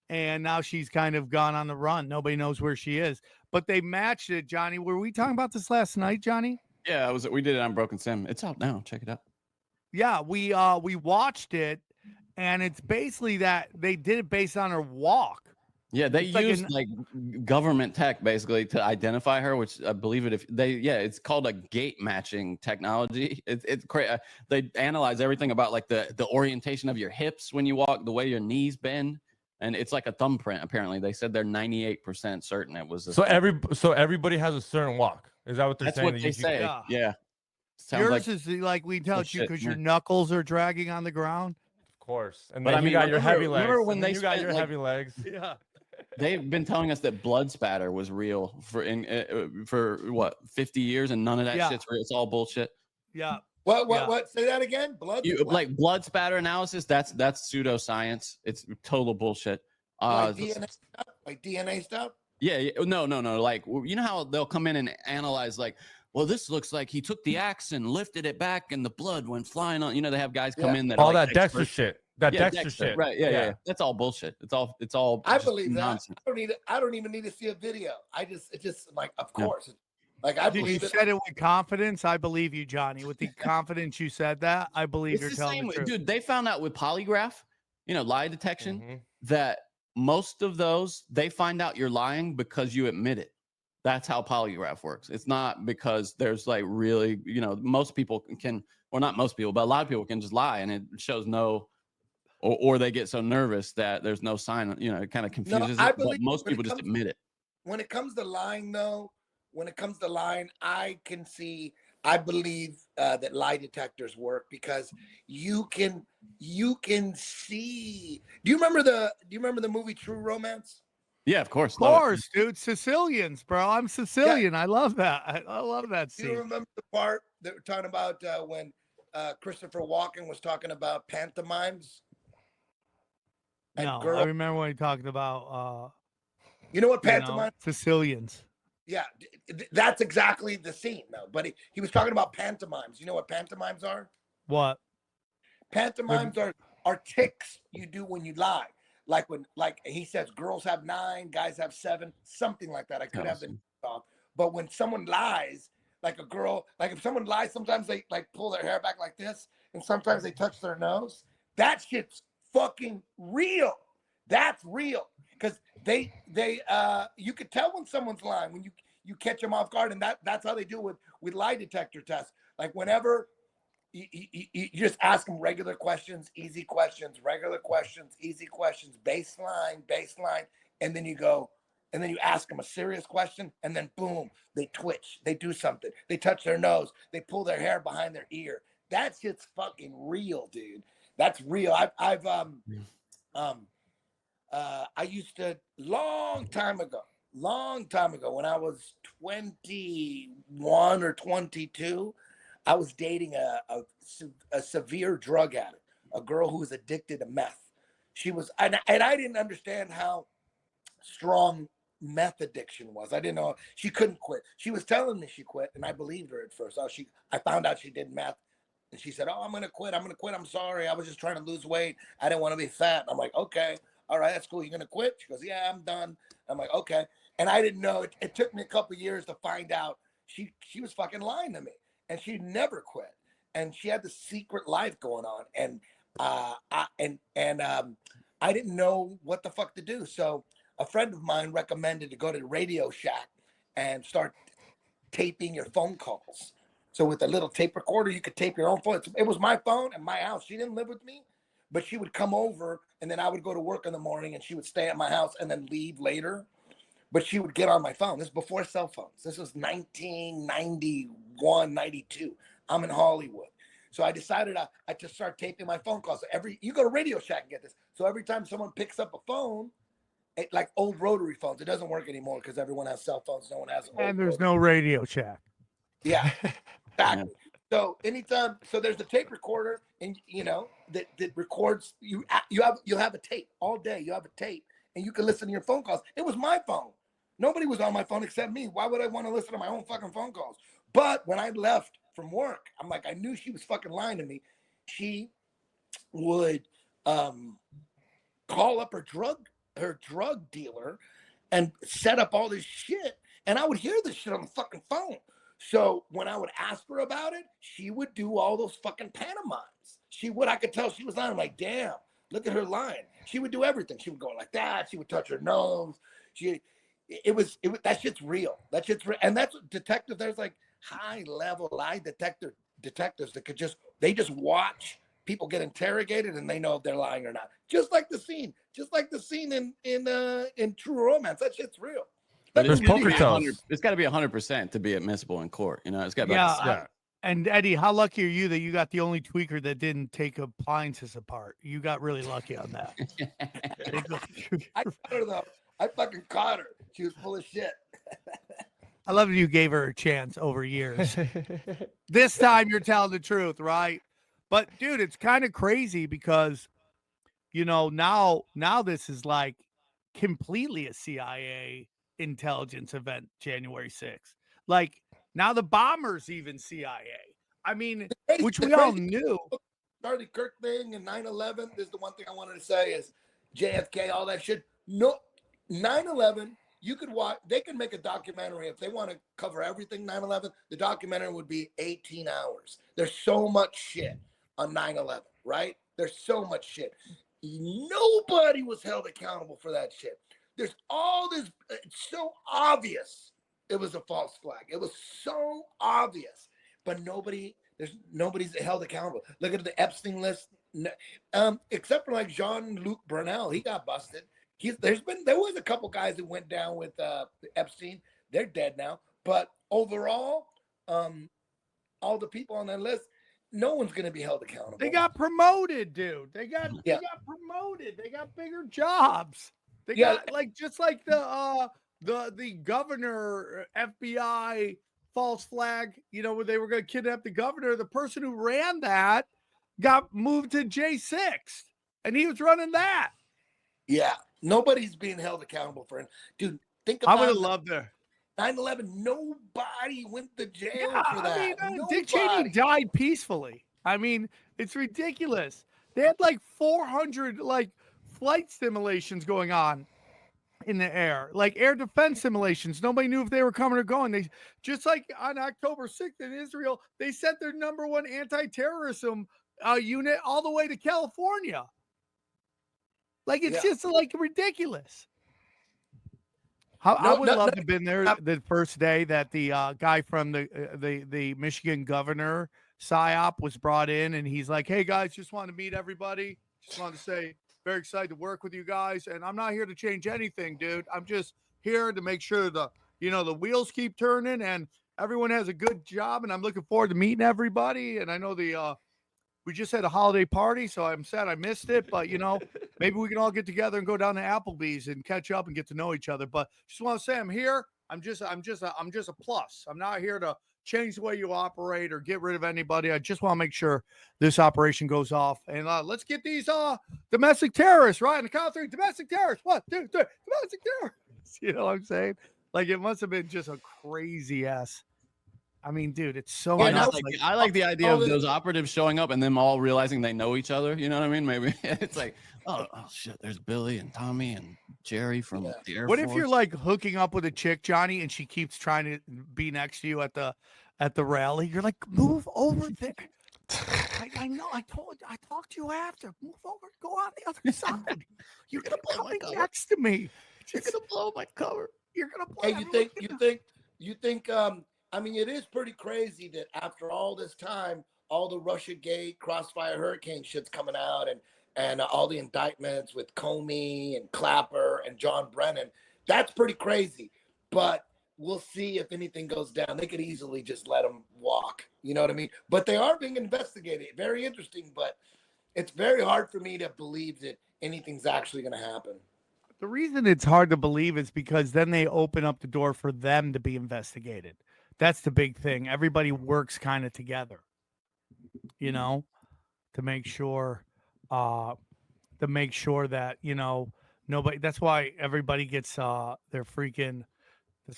and now she's kind of gone on the run. Nobody knows where she is. But they matched it, Johnny. Were we talking about this last night, Johnny? Yeah, we did it on Broken Sim. It's out now. Check it out. Yeah, we watched it, and it's basically that they did it based on her walk. Yeah, they used like government tech basically to identify her, which I believe it's called a gait matching technology. It's crazy. They analyze everything about like the orientation of your hips when you walk, the way your knees bend, And it's like a thumbprint. Apparently, they said they're 98% certain it was. So everybody has a certain walk. Is that what they're That's saying? what they say. Yeah. Yeah. Sounds Yours like, is like we tell you bullshit because to your me. knuckles are dragging on the ground. Of course. And But then I you mean, got your heavy legs. remember when and then they you got spent, your like- heavy legs. Yeah. They've been telling us that blood spatter was real for what 50 years, and none of that Yeah. shit's real. It's all bullshit. Yeah. What? Say that again. Blood. You what? like blood spatter analysis? That's pseudoscience. It's total bullshit. Like DNA stuff. Like DNA stuff. Yeah. No. Like, you know how they'll come in and analyze, like, well, this looks like he took the axe and lifted it back, and the blood went flying on. You know, they have guys come in that all are like that Dexter experts. shit. That Yeah, Dexter shit. Right. Yeah. That's all bullshit. It's all. I just believe that. nonsense. I don't even need to see a video. It's just like, of Yeah. course. Like I Did you believe it. said it with confidence? I believe you, Johnny. With the confidence you said that, I believe It's you're the telling same, the truth. dude. They found out with polygraph, lie detection, Mhm. that most of those they find out you're lying because you admit it. That's how polygraph works. It's not because there's like really, most people can, or not most people, but a lot of people can just lie, and it shows no, or they get so nervous that there's no sign. It kind of confuses I it. But believe most when it people just comes- admit it. When it comes to lying, though, I believe that lie detectors work because you can see. Do you remember the movie True Romance? Yeah, of course. Of course, dude. Sicilians, bro. I'm Sicilian. I love that. I love that Do you scene. remember the part that we're talking about when Christopher Walken was talking about pantomimes? And No, girl, I remember when he talked about you know what pantomime? Sicilians. Yeah, that's exactly the scene, though. But he was talking about pantomimes. You know what pantomimes are? What? Pantomimes are ticks you do when you lie. Like he says, girls have 9, guys have 7, something like that. I could have the off. But when someone lies, like a girl, like if someone lies, sometimes they like pull their hair back like this, and sometimes they touch their nose. That shit's fucking real. That's real. Because you could tell when someone's lying when you catch them off guard, and that's how they do it with lie detector tests. Like whenever you just ask them regular questions, easy questions, regular questions, easy questions, baseline, and then you ask them a serious question, and then boom, they twitch, they do something, they touch their nose, they pull their hair behind their ear. That shit's fucking real, dude. That's real. I used to long time ago when I was 21 or 22, I was dating a severe drug addict, a girl who was addicted to meth. She was, and I didn't understand how strong meth addiction was. I didn't know she couldn't quit. She was telling me she quit, and I believed her at first. I found out she did meth, and she said, "Oh, I'm gonna quit. I'm sorry. I was just trying to lose weight. I didn't want to be fat." I'm like, "Okay, all right, that's cool. You're gonna quit?" She goes, "Yeah, I'm done." I'm like, "Okay." And I didn't know. It took me a couple of years to find out she was fucking lying to me, and she never quit, and she had this secret life going on, and I didn't know what the fuck to do. So a friend of mine recommended to go to Radio Shack and start taping your phone calls. So with a little tape recorder, you could tape your own phone. It was my phone in my house. She didn't live with me, but she would come over, and then I would go to work in the morning, and she would stay at my house and then leave later. But she would get on my phone. This is before cell phones. This was 1991, 92. I'm in Hollywood. So I decided I just start taping my phone calls. You go to Radio Shack and get this. So every time someone picks up a phone, like old rotary phones, it doesn't work anymore because everyone has cell phones. No one has. And there's no Radio Shack. Yeah, exactly. So anytime, there's a tape recorder, and that records you. You'll have a tape all day. You have a tape, and you can listen to your phone calls. It was my phone. Nobody was on my phone except me. Why would I want to listen to my own fucking phone calls? But when I left from work, I'm like, I knew she was fucking lying to me. She would call up her drug dealer and set up all this shit, and I would hear this shit on the fucking phone. So when I would ask her about it, she would do all those fucking pantomimes. I could tell she was lying. I'm like, damn, look at her lying. She would do everything. She would go like that. She would touch her nose. That shit's real. That shit's real. And that's there's like high level lie detectives that they just watch people get interrogated and they know if they're lying or not. Just like the scene in True Romance. That shit's real. But There's poker tells. It's got to be 100% to be admissible in court. You know, it's got to be Yeah, like, and Eddie, how lucky are you that you got the only tweaker that didn't take appliances apart? You got really lucky on that. I caught her though. I fucking caught her. She was full of shit. I love that you gave her a chance over years. This time you're telling the truth, right? But dude, it's kind of crazy because, you know, now this is like completely a CIA intelligence event, January 6th. Like now the bombers even CIA. I mean, which we all knew. Charlie Kirk thing and 9/11. This is the one thing I wanted to say is JFK, all that shit. No, 9/11. You could watch. They can make a documentary if they want to cover everything. 9/11. The documentary would be 18 hours. There's so much shit on 9/11, right? There's so much shit. Nobody was held accountable for that shit. There's all this. It's so obvious it was a false flag. It was so obvious, but nobody's held accountable. Look at the Epstein list. Except for like Jean-Luc Brunel, he got busted. There was a couple guys that went down with Epstein. They're dead now. But overall, all the people on that list, no one's going to be held accountable. They got promoted, dude. They got promoted. They got bigger jobs. They got like just like the governor FBI false flag. You know, where they were going to kidnap the governor. The person who ran that got moved to J6, and he was running that. Yeah. Nobody's being held accountable for it. Dude, think about it. I would have loved to. 9/11, nobody went to jail for that. I mean, Dick Cheney died peacefully. I mean, it's ridiculous. They had like 400 like flight simulations going on in the air, like air defense simulations. Nobody knew if they were coming or going. They just like on October 6th in Israel, they sent their #1 anti-terrorism unit all the way to California. Like it's just like ridiculous. I would love to have been there the first day that the guy from the Michigan governor PSYOP was brought in, and he's like, "Hey guys, just want to meet everybody. Just wanted to say, very excited to work with you guys, and I'm not here to change anything, dude. I'm just here to make sure the wheels keep turning and everyone has a good job, and I'm looking forward to meeting everybody. And I know we just had a holiday party, so I'm sad I missed it. But, maybe we can all get together and go down to Applebee's and catch up and get to know each other. But just want to say I'm here. I'm just a plus. I'm not here to change the way you operate or get rid of anybody. I just want to make sure this operation goes off. And let's get these domestic terrorists, right? On the count of 3, domestic terrorists. 1, 2, 3, domestic terrorists. You know what I'm saying? Like, it must have been just a crazy ass. I mean, dude, it's so nuts. I like the idea of those operatives showing up and them all realizing they know each other. You know what I mean? Maybe it's like, oh shit, there's Billy and Tommy and Jerry from the Air Force. What if you're like hooking up with a chick, Johnny, and she keeps trying to be next to you at the rally? You're like, move over there. I know. I talked to you after. Move over. Go on the other side. You're gonna blow my cover next to me. You're gonna blow my cover. You're gonna blow. Hey, you think? I mean, it is pretty crazy that after all this time, all the Russiagate, Crossfire Hurricane shit's coming out, and all the indictments with Comey and Clapper and John Brennan. That's pretty crazy. But we'll see if anything goes down. They could easily just let them walk. You know what I mean? But they are being investigated. Very interesting, but it's very hard for me to believe that anything's actually going to happen. The reason it's hard to believe is because then they open up the door for them to be investigated. That's the big thing. Everybody works kind of together, to make sure that, nobody, that's why everybody gets that's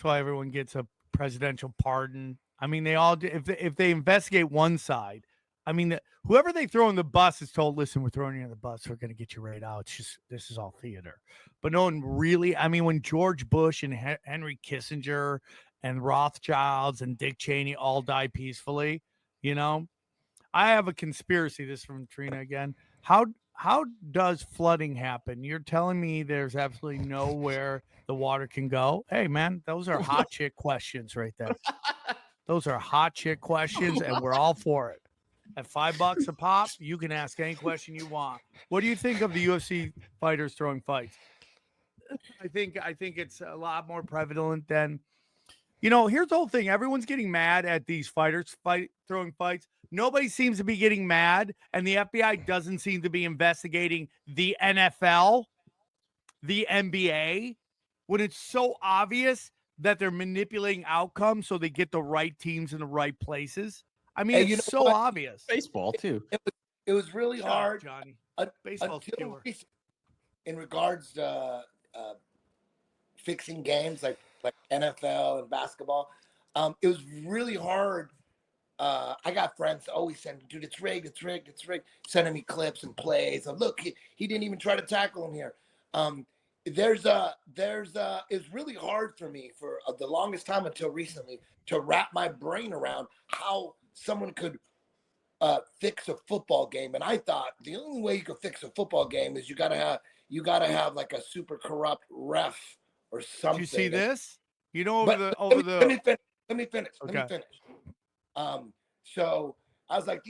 why everyone gets a presidential pardon. I mean, they all do. If they investigate one side, I mean, whoever they throw in the bus is told, listen, we're throwing you in the bus. We're going to get you right out. It's just, this is all theater. But no one really, I mean, when George Bush and Henry Kissinger and Rothschilds and Dick Cheney all died peacefully, I have a conspiracy. This is from Trina again. How does flooding happen? You're telling me there's absolutely nowhere the water can go? Hey, man, those are hot chick questions right there. Those are hot chick questions, and we're all for it. At $5 a pop, you can ask any question you want. What do you think of the UFC fighters throwing fights? I think it's a lot more prevalent than, here's the whole thing. Everyone's getting mad at these fighters throwing fights. Nobody seems to be getting mad, and the FBI doesn't seem to be investigating the NFL, the NBA, when it's so obvious that they're manipulating outcomes so they get the right teams in the right places. I mean, it's so obvious. Baseball too. It was really hard, Johnny. Baseball's until in regards to fixing games like NFL and basketball. It was really hard. I got friends always saying, dude, it's rigged, sending me clips and plays. Look, he didn't even try to tackle him here. It's really hard for me for the longest time until recently to wrap my brain around how someone could fix a football game. And I thought the only way you could fix a football game is you gotta have like a super corrupt ref or something. Did you see this? Let me finish. Okay. So I was like,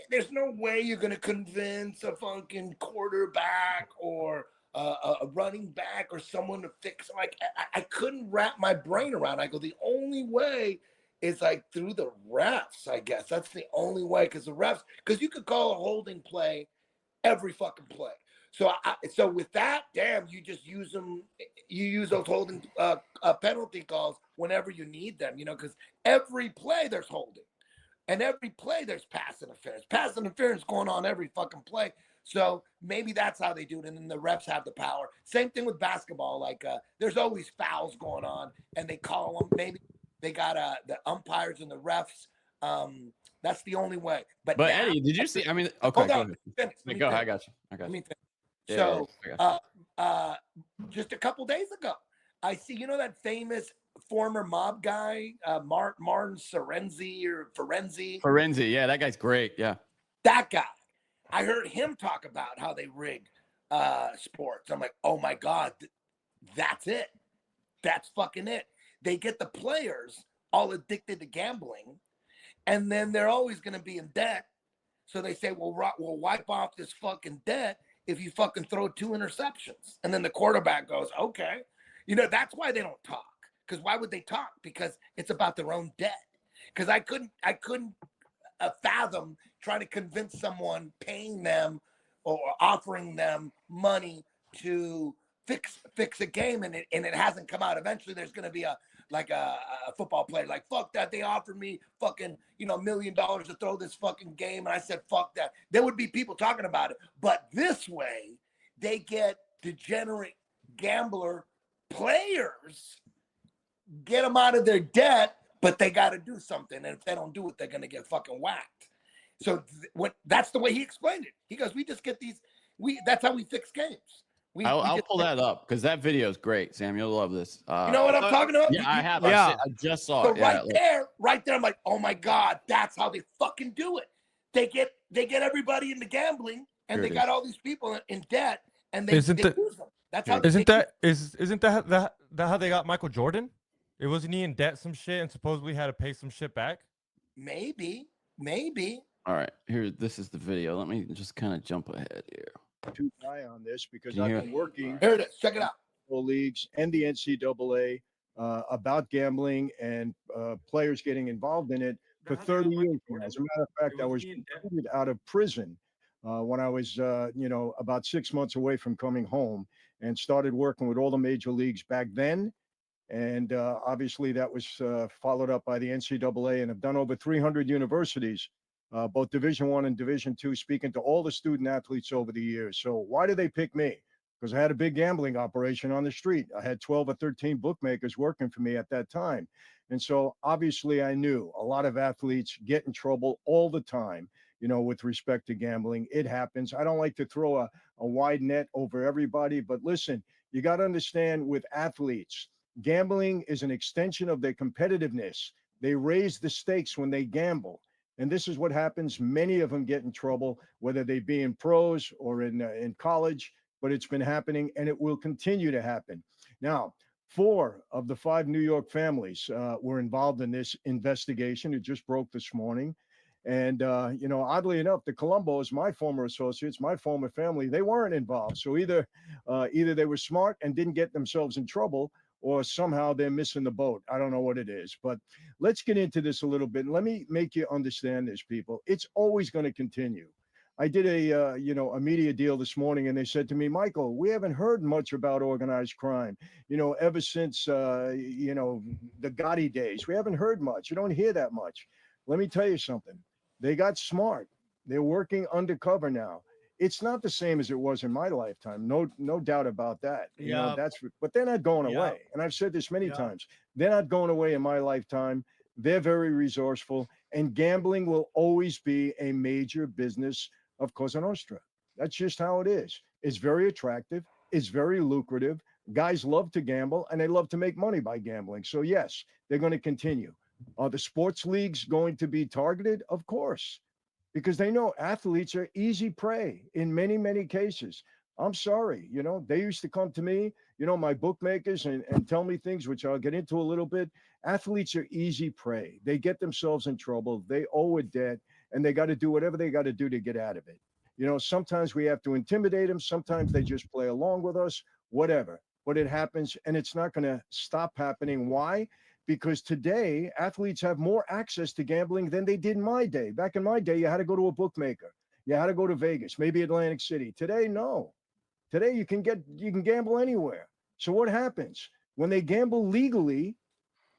there's no way you're gonna convince a fucking quarterback or a running back or someone to fix. Like I couldn't wrap my brain around. I go, the only way is like through the refs. I guess that's the only way, because you could call a holding play every fucking play. So with that, damn, you just use them. You use those holding penalty calls whenever you need them. Because every play there's holding, and every play there's pass interference. Pass interference going on every fucking play. So maybe that's how they do it, and then the refs have the power. Same thing with basketball. Like there's always fouls going on, and they call them. Maybe they got the umpires and the refs. That's the only way. But now, Eddie, did you see? I mean, okay, hold on. Go ahead. I got you. Let me finish. Yeah, Just a couple days ago, I see, that famous former mob guy, Martin Ferenzi. Yeah, that guy's great. Yeah. That guy. I heard him talk about how they rig sports. I'm like, oh my God, that's it. That's fucking it. They get the players all addicted to gambling, and then they're always going to be in debt. So they say, well, we'll wipe off this fucking debt if you fucking throw 2 interceptions. And then the quarterback goes, okay. That's why they don't talk. Because why would they talk? Because it's about their own debt. Because I couldn't fathom trying to convince someone, paying them or offering them money to fix a game, and it hasn't come out. Eventually there's going to be a football player like, fuck that, they offered me fucking $1 million to throw this fucking game, and I said fuck that. There would be people talking about it. But this way they get degenerate gambler players, get them out of their debt, but they got to do something, and if they don't do it, they're going to get fucking whacked. So that's the way he explained it. He goes, we just get these, that's how we fix games. I'll pull that up, because that video is great, Sam. You'll love this. You know what I'm talking about? Yeah, I have. Yeah. I just saw So it. Yeah, right there, I'm like, oh my God, that's how they fucking do it. They get everybody into gambling, and they got all these people in debt, and they use them. That's how. Isn't that how they got Michael Jordan? It wasn't he in debt some shit and supposedly had to pay some shit back? Maybe. All right, here. This is the video. Let me just kind of jump ahead here. Too high on this because Can you I've been working Here it is. Check it out. leagues and the NCAA about gambling and players getting involved in it for 30 years. As a matter of fact, I was recruited out of prison when I was, about 6 months away from coming home, and started working with all the major leagues back then. And obviously that was followed up by the NCAA, and have done over 300 universities, both Division I and Division II, speaking to all the student athletes over the years. So why did they pick me? Because I had a big gambling operation on the street. I had 12 or 13 bookmakers working for me at that time. And so obviously I knew a lot of athletes get in trouble all the time, with respect to gambling. It happens. I don't like to throw a wide net over everybody, but listen, you got to understand, with athletes, gambling is an extension of their competitiveness. They raise the stakes when they gamble. And this is what happens. Many of them get in trouble, whether they be in pros or in college, but it's been happening, and it will continue to happen. Now, 4 of the 5 New York families were involved in this investigation. It just broke this morning. And oddly enough, the Colombos, my former associates, my former family, they weren't involved. So either they were smart and didn't get themselves in trouble, or somehow they're missing the boat. I don't know what it is. But let's get into this a little bit. Let me make you understand this, people. It's always going to continue. I did a media deal this morning, and they said to me, Michael, we haven't heard much about organized crime, ever since the Gotti days. We haven't heard much. You don't hear that much. Let me tell you something. They got smart. They're working undercover now. It's not the same as it was in my lifetime. No doubt about that. But they're not going away. And I've said this many times. They're not going away in my lifetime. They're very resourceful, and gambling will always be a major business of Cosa Nostra. That's just how it is. It's very attractive. It's very lucrative. Guys love to gamble, and they love to make money by gambling. So yes, they're going to continue. Are the sports leagues going to be targeted? Of course, because they know athletes are easy prey in many, many cases. I'm sorry, they used to come to me, my bookmakers, and tell me things, which I'll get into a little bit. Athletes are easy prey. They get themselves in trouble. They owe a debt, and they got to do whatever they got to do to get out of it. Sometimes we have to intimidate them. Sometimes they just play along with us, whatever. But it happens, and it's not going to stop happening. Why? Because today, athletes have more access to gambling than they did in my day. Back in my day, you had to go to a bookmaker. You had to go to Vegas, maybe Atlantic City. Today, no. Today, you can gamble anywhere. So what happens? When they gamble legally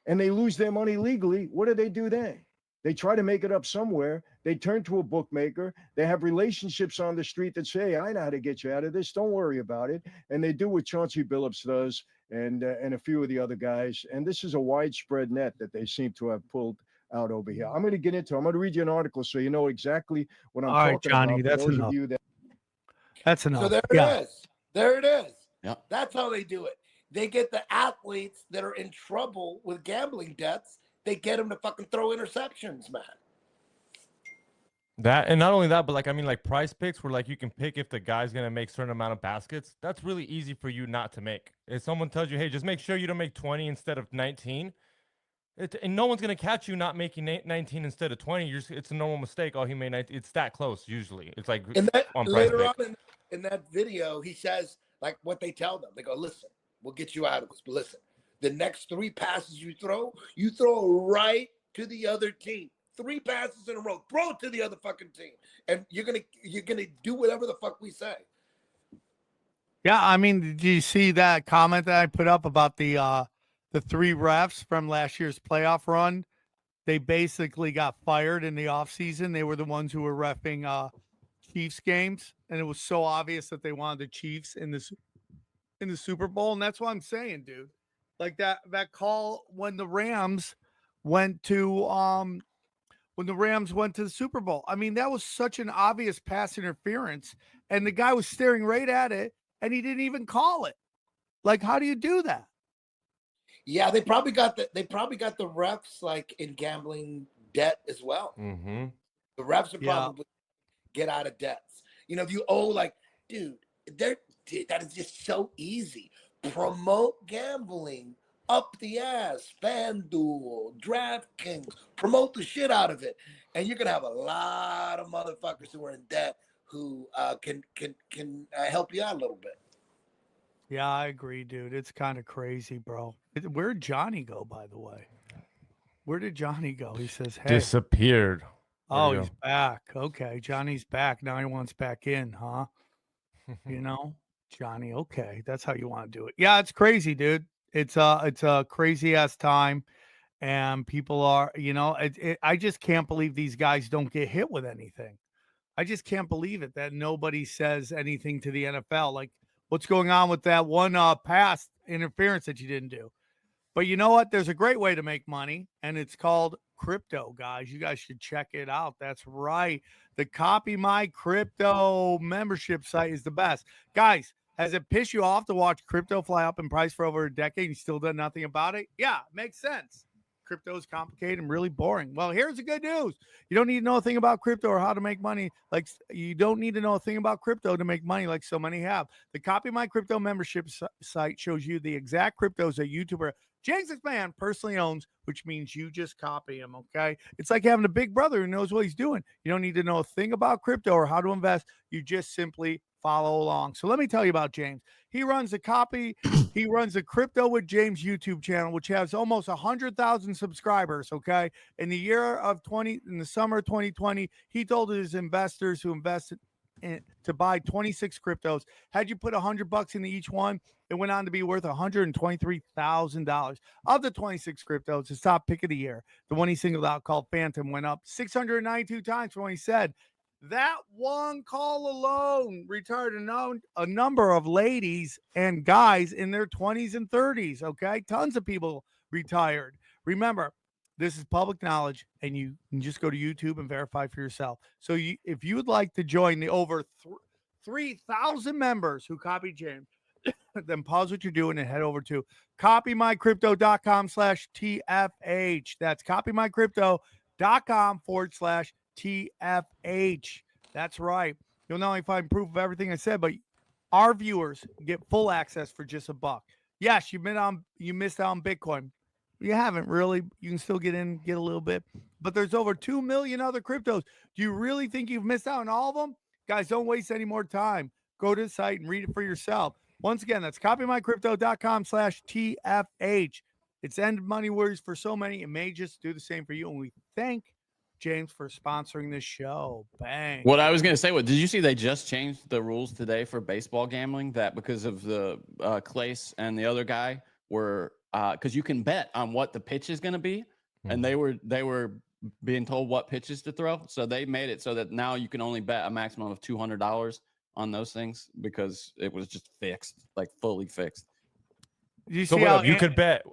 and they lose their money legally, what do then? They try to make it up somewhere. They turn to a bookmaker. They have relationships on the street that say, I know how to get you out of this. Don't worry about it. And they do what Chauncey Billups does and a few of the other guys. And this is a widespread net that they seem to have pulled out over here. I'm going to read you an article so you know exactly what I'm talking Johnny, about. that's enough. That's enough. So there it is. There it is. Yep. That's how they do it. They get the athletes that are in trouble with gambling debts. They get them to fucking throw interceptions, man. That, and not only that, but like Price Picks, where like you can pick if the guy's gonna make certain amount of baskets. That's really easy for you not to make. If someone tells you, hey, just make sure you don't make 20 instead of 19, and no one's gonna catch you not making 19 instead of 20. It's a normal mistake. Oh, he made 19. It's that close usually. It's like and that, on later Price on in that video, he says like what they tell them. They go, listen, we'll get you out of this, but listen, the next 3 passes you throw right to the other team. 3 passes in a row, throw it to the other fucking team, and you're gonna do whatever the fuck we say. Yeah, I mean, did you see that comment that I put up about the 3 refs from last year's playoff run? They basically got fired in the offseason. They were the ones who were reffing Chiefs games, and it was so obvious that they wanted the Chiefs in the Super Bowl, and that's what I'm saying, dude. Like that call when the Rams went to the Super Bowl. I mean, that was such an obvious pass interference, and the guy was staring right at it, and he didn't even call it. Like, how do you do that? Yeah, they probably got the refs like in gambling debt as well. Mm-hmm. The refs are probably get out of debts. If you owe dude, that is just so easy. Promote gambling up the ass, FanDuel, DraftKings, promote the shit out of it, and you're gonna have a lot of motherfuckers who are in debt who can help you out a little bit. Yeah, I agree, dude. It's kind of crazy, bro. Where'd Johnny go, by the way? Where did Johnny go? He says, hey. Disappeared. Oh, he's back. Okay, Johnny's back. Now he wants back in, huh? Johnny, okay. That's how you want to do it. Yeah, it's crazy, dude. It's a crazy ass time, and people are, I just can't believe these guys don't get hit with anything. I just can't believe it that nobody says anything to the NFL. Like, what's going on with that one pass interference that you didn't do? But you know what? There's a great way to make money, and it's called crypto, guys. You guys should check it out. That's right. The Copy My Crypto membership site is the best. Guys, has it pissed you off to watch crypto fly up in price for over a decade and you still done nothing about it? Yeah, makes sense. Crypto is complicated and really boring. Well, here's the good news. You don't need to know a thing about crypto or how to make money. Like, you don't need to know a thing about crypto to make money like so many have. The Copy My Crypto membership site shows you the exact cryptos that YouTuber James McMahon personally owns, which means you just copy him, okay? It's like having a big brother who knows what he's doing. You don't need to know a thing about crypto or how to invest. You just simply follow along. So let me tell you about James. He runs the Crypto with James YouTube channel, which has almost 100,000 subscribers, okay? In the summer of 2020, he told his investors who invested to buy 26 cryptos. Had you put $100 into each one, it went on to be worth $123,000. Of the 26 cryptos, his top pick of the year, the one he singled out called Phantom, went up 692 times from what he said. That one call alone retired a number of ladies and guys in their 20s and 30s. Okay. Tons of people retired. Remember, this is public knowledge, and you can just go to YouTube and verify for yourself. So if you would like to join the over 3,000 members who copy James, then pause what you're doing and head over to copymycrypto.com/TFH. That's copymycrypto.com/TFH. That's right. You'll not only find proof of everything I said, but our viewers get full access for just $1. Yes, you missed out on Bitcoin. You haven't really. You can still get in, get a little bit. But there's over 2 million other cryptos. Do you really think you've missed out on all of them? Guys, don't waste any more time. Go to the site and read it for yourself. Once again, that's copymycrypto.com/TFH. It's ended money worries for so many. It may just do the same for you. And we thank James for sponsoring this show. Bang. What I was going to say, did you see they just changed the rules today for baseball gambling? That because of the Clace and the other guy were because you can bet on what the pitch is going to be, and they were being told what pitches to throw. So they made it so that now you can only bet a maximum of $200 on those things because it was just fixed, like fully fixed. So wait up, you could bet.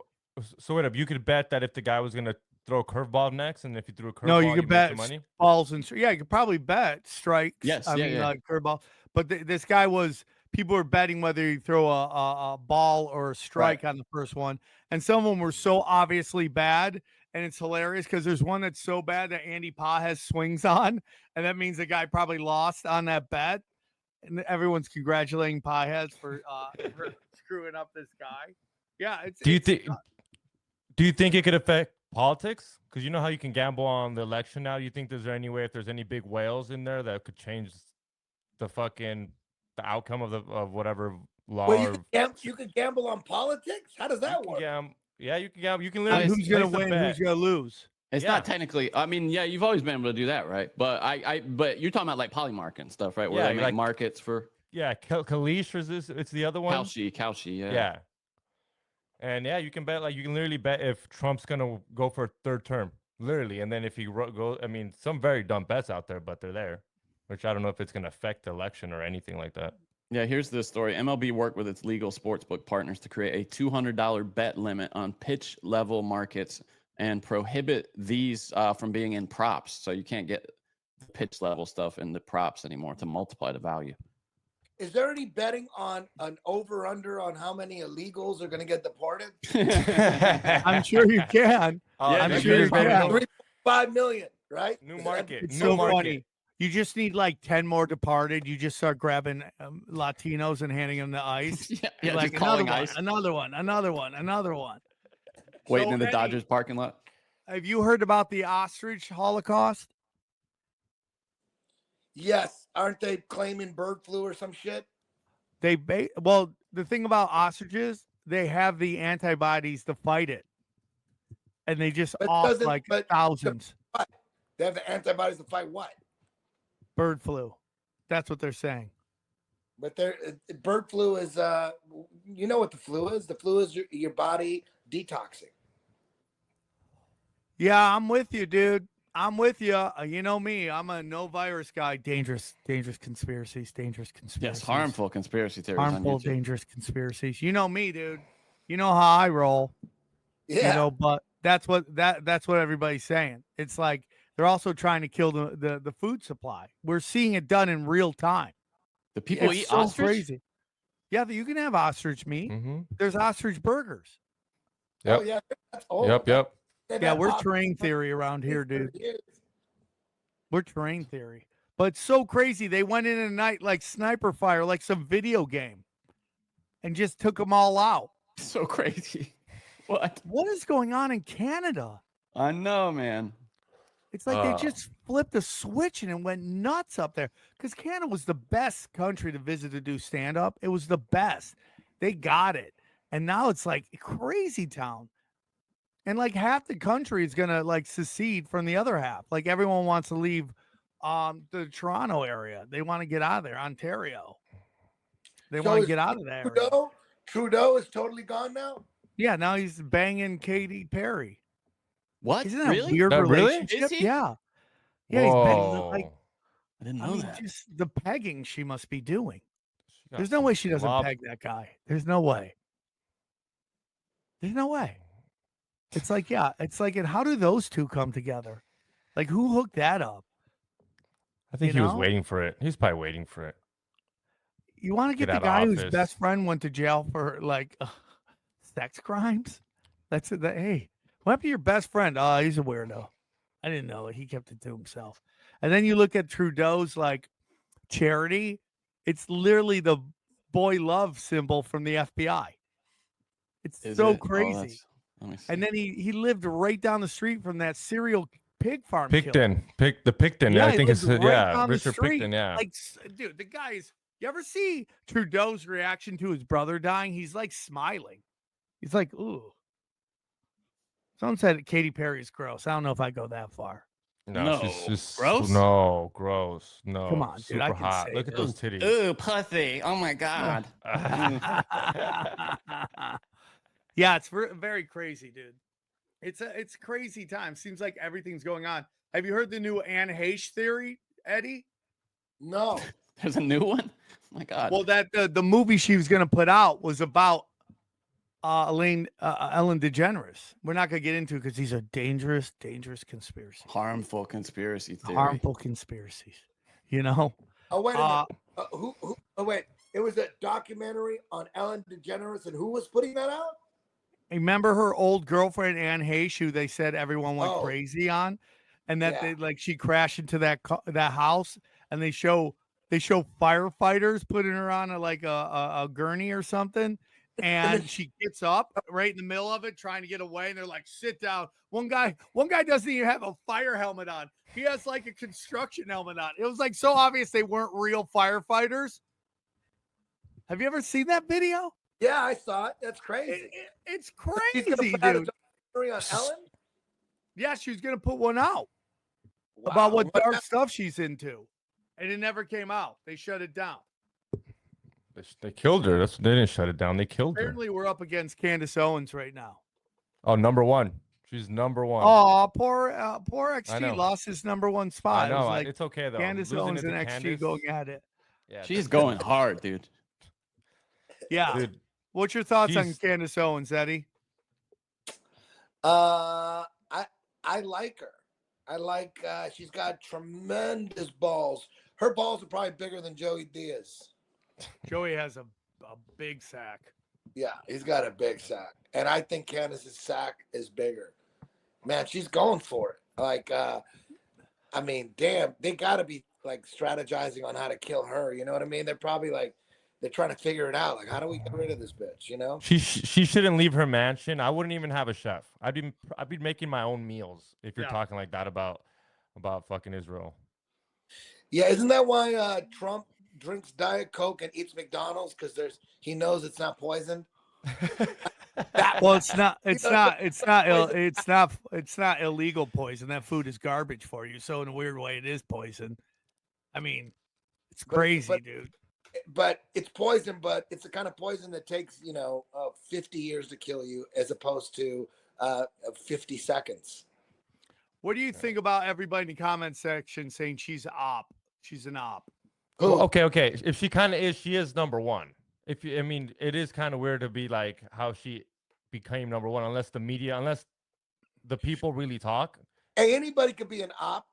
So wait up, you could bet that if the guy was going to throw a curveball next, and if you threw a curveball, you could bet money. Balls and you could probably bet strikes. Yes, curveball. But this guy people were betting whether you throw a ball or a strike on the first one, and some of them were so obviously bad, and it's hilarious because there's one that's so bad that Andy Pajes swings on, and that means the guy probably lost on that bet, and everyone's congratulating Pajes for screwing up this guy. Yeah, do you think it could affect politics? Because you know how you can gamble on the election now. You think there's any way, if there's any big whales in there, that could change the outcome of whatever law? Well, you could gamble on politics. How does that work? Yeah, you can gamble. You can literally. Who's gonna win? Who's gonna lose? It's not technically. I mean, yeah, you've always been able to do that, right? But but you're talking about like Polymarket and stuff, right? Where they make markets for. Yeah, Kalish is this? It's the other one. Kalshi, yeah. Yeah. And yeah, you can bet, you can literally bet if Trump's gonna go for a third term, literally. And then if he goes, I mean, some very dumb bets out there, but they're there, which I don't know if it's gonna affect the election or anything like that. Yeah, here's the story. MLB worked with its legal sportsbook partners to create a $200 bet limit on pitch level markets and prohibit these from being in props. So you can't get the pitch level stuff in the props anymore to multiply the value. Is there any betting on an over-under on how many illegals are going to get deported? I'm sure you can. I'm sure you can. 3.5 million, right? New market. It's so funny. You just need like 10 more departed. You just start grabbing Latinos and handing them the ice. yeah, like another one. Waiting in the Dodgers parking lot. Have you heard about the ostrich Holocaust? Yes. Aren't they claiming bird flu or some shit? Well, the thing about ostriches, they have the antibodies to fight it. And they just thousands. They have the antibodies to fight what? Bird flu. That's what they're saying. But bird flu is, you know what the flu is? The flu is your body detoxing. Yeah, I'm with you, dude. I'm with you. You know me. I'm a no virus guy. Dangerous conspiracies. Yes, harmful conspiracy theories. Harmful, dangerous conspiracies. You know me, dude. You know how I roll. Yeah. You know, but that's what everybody's saying. It's like they're also trying to kill the food supply. We're seeing it done in real time. The people eat so ostrich? Crazy. Yeah, you can have ostrich meat. Mm-hmm. There's ostrich burgers. Yep. Oh yeah. That's old. Yep. Yeah, we're terrain theory around here, dude. We're terrain theory. But it's so crazy. They went in at night like sniper fire, like some video game, and just took them all out. So crazy. What is going on in Canada? I know, man. It's like they just flipped a switch and it went nuts up there. Because Canada was the best country to visit to do stand-up. It was the best. They got it. And now it's like crazy town. And like half the country is gonna like secede from the other half. Like everyone wants to leave the Toronto area. They want to get out of there, Ontario. They So want to is get out of there. Trudeau is totally gone now? Yeah, now he's banging Katy Perry. What? Isn't that Really? a weird Really? relationship? Is he? Yeah. Yeah, he's banging Whoa. like I didn't know I mean, that. just the pegging she must be doing. She got There's no some way she doesn't slob. peg that guy. There's no way. There's no way. It's like, yeah, it's like, and how do those two come together? Like, who hooked that up? I think You he was know? waiting for it. He's probably waiting for it. You want to get Get the out of guy whose office. best friend went to jail for like sex crimes? That's it. Hey, what happened to your best friend? Oh, he's a weirdo. I didn't know it. He kept it to himself. And then you look at Trudeau's like charity. It's literally the boy love symbol from the FBI. It's Is so it? Oh, crazy. that's- let me see. And then he lived right down the street from that serial pig farm killer. Picton. The Picton. Yeah, I he think it's lived right down the Richard street. Picton. Yeah. Like, dude, the guy's. You ever see Trudeau's reaction to his brother dying? He's like smiling. He's like, ooh. Someone said Katy Perry is gross. I don't know if I go that far. No, she's No. just Gross? No, gross. No, Come on, dude, super I can hot. say Look at it. those titties. Ooh, pussy. Oh my god. Yeah, it's very crazy, dude. It's crazy time. Seems like everything's going on. Have you heard the new Anne Heche theory, Eddie? No. There's a new one. Oh my god. Well, that the movie she was going to put out was about Ellen DeGeneres. We're not going to get into it because these are dangerous conspiracies. Harmful conspiracy theory. Harmful conspiracies. You know? Oh, wait a minute. Who? Oh, wait. It was a documentary on Ellen DeGeneres, and who was putting that out? Remember her old girlfriend Anne Heche, who they said everyone went crazy on, and that they like she crashed into that house, and they show firefighters putting her on a gurney or something, and she gets up right in the middle of it trying to get away, and they're like, "Sit down." One guy doesn't even have a fire helmet on. He has like a construction helmet on. It was like so obvious they weren't real firefighters. Have you ever seen that video? Yeah, I saw it. That's crazy. It's He's crazy, gonna put out a dude. documentary on Ellen? Yeah, she was gonna put one out Wow. about what dark stuff she's into, and it never came out. They shut it down. They killed her. They didn't shut it down. They killed her. Apparently, we're up against Candace Owens right now. Oh, number one. She's number one. Oh, poor XG lost his number one spot. I know. It was like it's okay though. Candace Losing Owens it and to XG Candace, going at it. Yeah, She's going hard, dude. Yeah. Dude, What's your thoughts on she's- Candace Owens, Eddie? I like her. I like she's got tremendous balls. Her balls are probably bigger than Joey Diaz. Joey has a big sack. Yeah, he's got a big sack. And I think Candace's sack is bigger. Man, she's going for it. Like I mean, damn, they gotta be like strategizing on how to kill her. You know what I mean? They're probably like they're trying to figure it out. Like, how do we get rid of this bitch? You know? She shouldn't leave her mansion. I wouldn't even have a chef. I'd be making my own meals if you're talking like that about fucking Israel. Yeah, isn't that why Trump drinks Diet Coke and eats McDonald's? Because he knows it's not poisoned. Well, it's not illegal poison. That food is garbage for you. So in a weird way, it is poison. I mean, it's crazy, dude. But it's poison, but it's the kind of poison that takes 50 years to kill you, as opposed to 50 seconds. What do you think about everybody in the comment section saying she's an op? She's an op. Well, okay. If she kind of is, she is number one. It is kind of weird to be like how she became number one, unless the people really talk. Hey, anybody could be an op,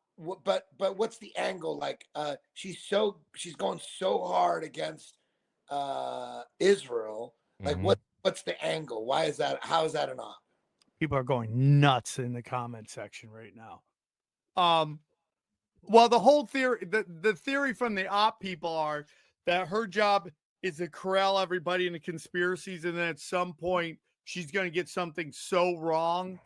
but what's the angle? Like, she's going so hard against Israel. Like, what's the angle? Why is that? How is that an op? People are going nuts in the comment section right now. Well, the whole theory, the theory from the op people are that her job is to corral everybody into conspiracies, and then at some point she's going to get something so wrong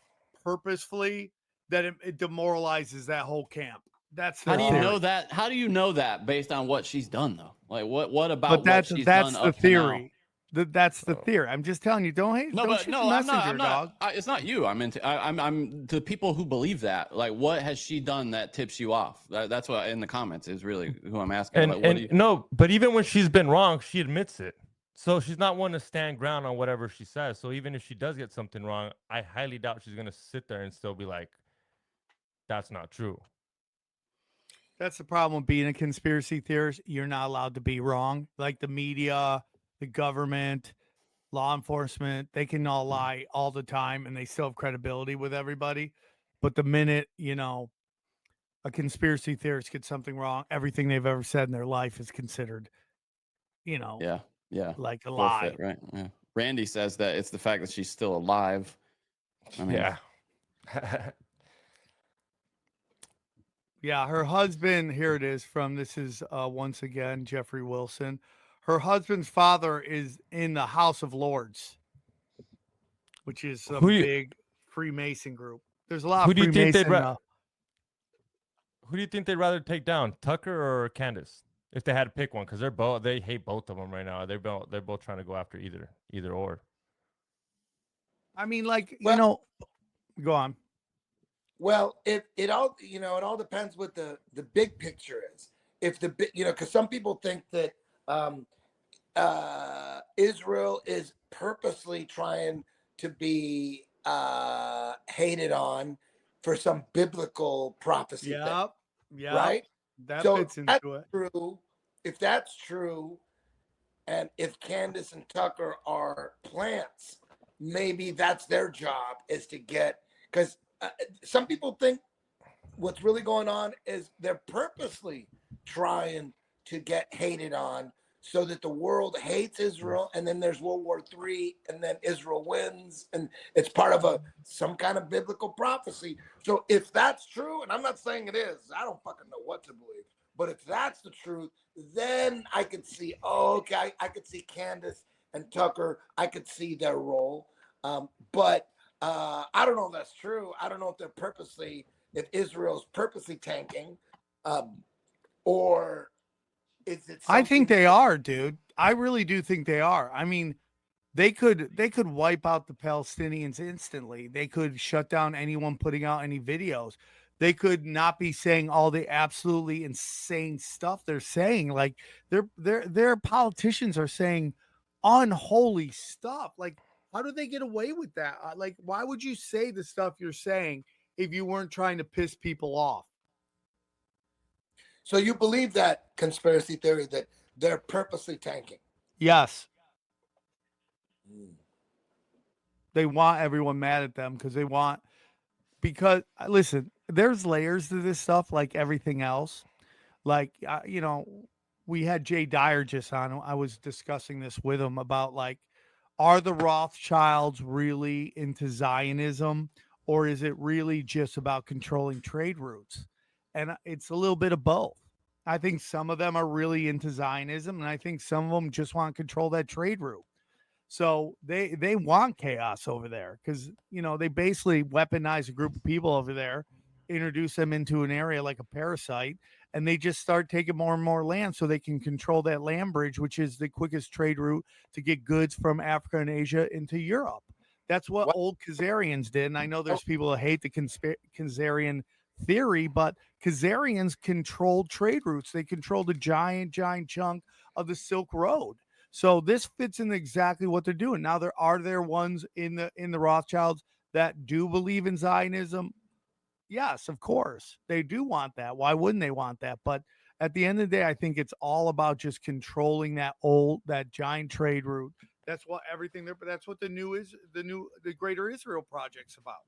purposefully that it demoralizes that whole camp. That's How do you theory. know that? How do you know that based on what she's done though? Like what about But what she's done the up to now? theory. That's the theory. I'm just telling you, don't hate. No, Don't but shoot no, the I'm messenger, not. dog. It's not you. I'm to people who believe that. Like, what has she done that tips you off? That's what in the comments is really who I'm asking. Like, what do you? No, but even when she's been wrong, she admits it. So she's not one to stand ground on whatever she says. So even if she does get something wrong, I highly doubt she's gonna sit there and still be like, "That's not true." That's the problem with being a conspiracy theorist. You're not allowed to be wrong. Like the media, the government, law enforcement, they can all lie all the time and they still have credibility with everybody. But the minute, a conspiracy theorist gets something wrong, everything they've ever said in their life is considered, Yeah, like a forfeit, lie. right? Yeah. Randy says that it's the fact that she's still alive. I mean, Yeah. Yeah, her husband, here it is from this is once again Jeffrey Wilson. Her husband's father is in the House of Lords, which is some big Freemason group. There's a lot of Freemason. Who do you think they'd rather take down, Tucker or Candace, if they had to pick one? Because they hate both of them right now. They're both trying to go after either or. I mean, go on. Well, it all depends what the big picture is. If because some people think that Israel is purposely trying to be hated on for some biblical prophecy. Yeah, right. That fits into it. True. If that's true, and if Candace and Tucker are plants, maybe that's their job is to get because. Some people think what's really going on is they're purposely trying to get hated on so that the world hates Israel, and then there's World War III, and then Israel wins, and it's part of some kind of biblical prophecy. So if that's true, and I'm not saying it is, I don't fucking know what to believe, but if that's the truth, then I could see, I could see Candace and Tucker, I could see their role, but I don't know if that's true. I don't know if Israel's purposely tanking, or is it? I think they are, dude. I really do think they are. I mean, they could wipe out the Palestinians instantly. They could shut down anyone putting out any videos. They could not be saying all the absolutely insane stuff they're saying. Like their politicians are saying unholy stuff. Like, how do they get away with that? Like, why would you say the stuff you're saying if you weren't trying to piss people off? So you believe that conspiracy theory that they're purposely tanking? Yes. They want everyone mad at them because listen, there's layers to this stuff like everything else. Like, we had Jay Dyer just on. I was discussing this with him about are the Rothschilds really into Zionism, or is it really just about controlling trade routes? And it's a little bit of both. I think some of them are really into Zionism, and I think some of them just want to control that trade route. So they want chaos over there because, they basically weaponize a group of people over there, introduce them into an area like a parasite, and they just start taking more and more land so they can control that land bridge, which is the quickest trade route to get goods from Africa and Asia into Europe. That's what old Khazarians did. And I know there's people that hate the Khazarian theory, but Khazarians controlled trade routes. They controlled a giant chunk of the Silk Road. So this fits in exactly what they're doing. Now, there ones in the Rothschilds that do believe in Zionism. Yes, of course. They do want that. Why wouldn't they want that? But at the end of the day, I think it's all about just controlling that giant trade route. That's what everything there, but that's what the Greater Israel Project's about.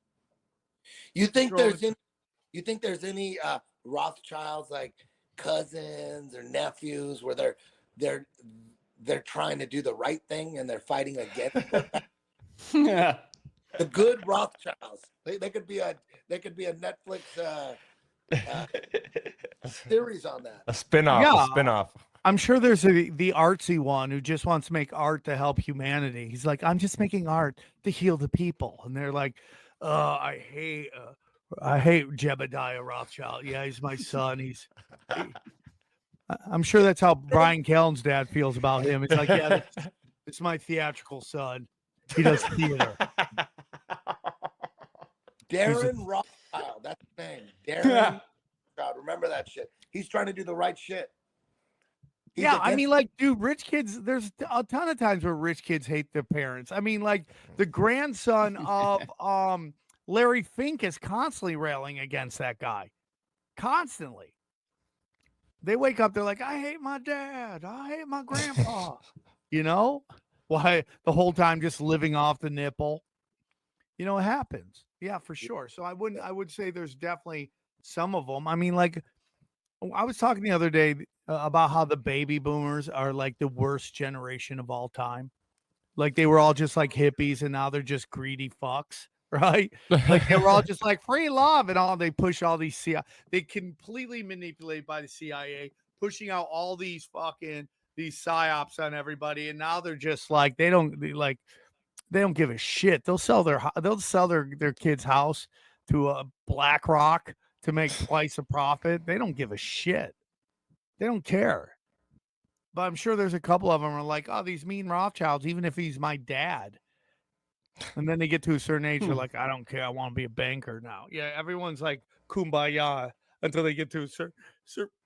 You think there's any Rothschilds like cousins or nephews where they're trying to do the right thing and they're fighting against it? Yeah. The good Rothschilds. They could be a Netflix series on that. A spinoff. I'm sure there's the artsy one who just wants to make art to help humanity. He's like, I'm just making art to heal the people, and they're like, I hate Jebediah Rothschild. Yeah, he's my son. I'm sure that's how Brian Callen's dad feels about him. It's like, yeah, it's my theatrical son. He does theater. Darren Rothschild, that's the name. Darren Rothschild. Remember that shit. He's trying to do the right shit. Yeah, I mean, like, dude, rich kids, there's a ton of times where rich kids hate their parents. I mean, like, the grandson of Larry Fink is constantly railing against that guy. Constantly. They wake up, they're like, I hate my dad. I hate my grandpa. You know? Why the whole time just living off the nipple. You know, it happens. Yeah, for sure. So I would say there's definitely some of them. I mean, like, I was talking the other day about how the baby boomers are like the worst generation of all time. Like they were all just like hippies and now they're just greedy fucks, right? Like they were all just like free love and all. They push all these they completely manipulated by the CIA, pushing out all these psyops on everybody. And now they're just like, they don't give a shit. They'll sell their kid's house to a BlackRock to make twice a profit. They don't give a shit. They don't care. But I'm sure there's a couple of them are like, oh, these mean Rothschilds, even if he's my dad. And then they get to a certain age, they're like, I don't care. I want to be a banker now. Yeah, everyone's like kumbaya until they get to a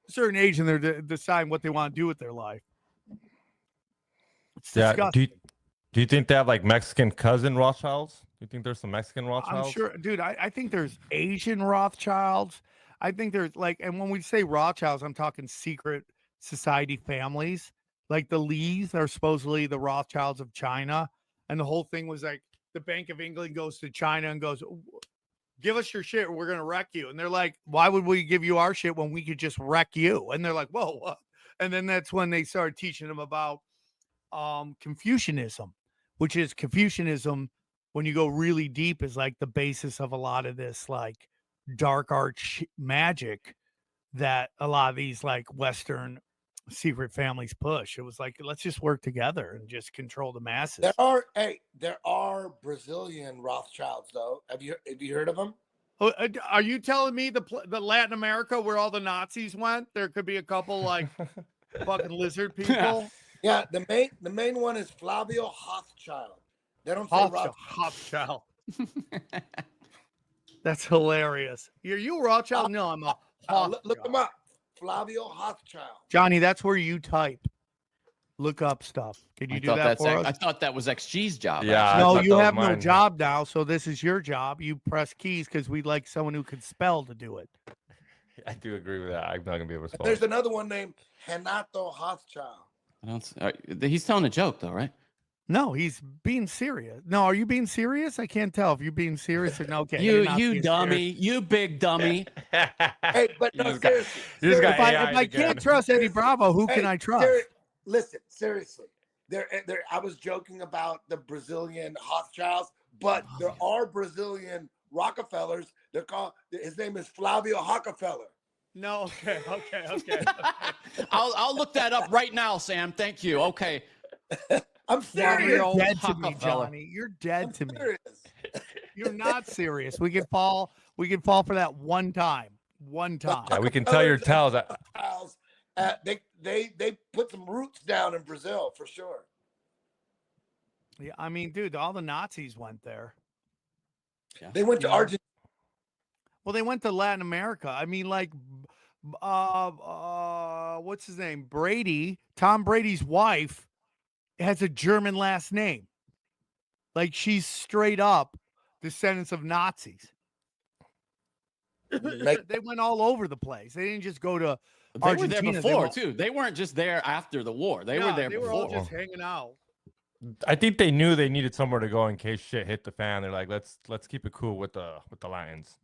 certain age and they're deciding what they want to do with their life. It's disgusting. Do you think they have like Mexican cousin Rothschilds? Do you think there's some Mexican Rothschilds? I'm sure, dude. I think there's Asian Rothschilds. I think there's like, and when we say Rothschilds, I'm talking secret society families. Like the Lees are supposedly the Rothschilds of China. And the whole thing was like the Bank of England goes to China and goes, give us your shit or we're going to wreck you. And they're like, why would we give you our shit when we could just wreck you? And they're like, whoa. And then that's when they started teaching them about Confucianism, which is Confucianism, when you go really deep, is like the basis of a lot of this like dark art magic that a lot of these like Western secret families push. It was like, let's just work together and just control the masses. There are Brazilian Rothschilds though. Have you heard of them? Oh, are you telling me the Latin America where all the Nazis went? There could be a couple like fucking lizard people. Yeah, the main one is Flavio Rothschild. They don't say Rothschild. That's hilarious. Are you a Rothschild? No, I'm a look him up. Flavio Rothschild. Johnny, that's where you type. Look up stuff. Can you do that for us? I thought that was XG's job. Yeah. No, you have no job now, so this is your job. You press keys because we'd like someone who can spell to do it. I do agree with that. I'm not gonna be able to spell. There's another one named Renato Rothschild. He's telling a joke though, right? No, he's being serious. No, are you being serious? I can't tell if you're being serious or no. Okay, you dummy, you big dummy. Hey, but no, seriously. If I can't trust Eddie Bravo, who can I trust? Listen, seriously. I was joking about the Brazilian Rothschilds, but there are Brazilian Rockefellers. His name is Flavio Rockefeller. No, okay. I'll look that up right now, Sam. Thank you. Okay. I'm serious. You're dead to me, Johnny. You're dead to me. You're not serious. We can fall for that one time. Yeah, we can tell your tales. They put some roots down in Brazil for sure. Yeah, I mean, dude, all the Nazis went there. Yeah. They went to Argentina. Well, they went to Latin America. I mean, like, what's his name? Tom Brady's wife has a German last name. Like, she's straight up descendants of Nazis. They went all over the place. They didn't just go to Argentina. They were there before, too. They weren't just there after the war. They were there before. They were all just hanging out. I think they knew they needed somewhere to go in case shit hit the fan. They're like, let's keep it cool with the Lions.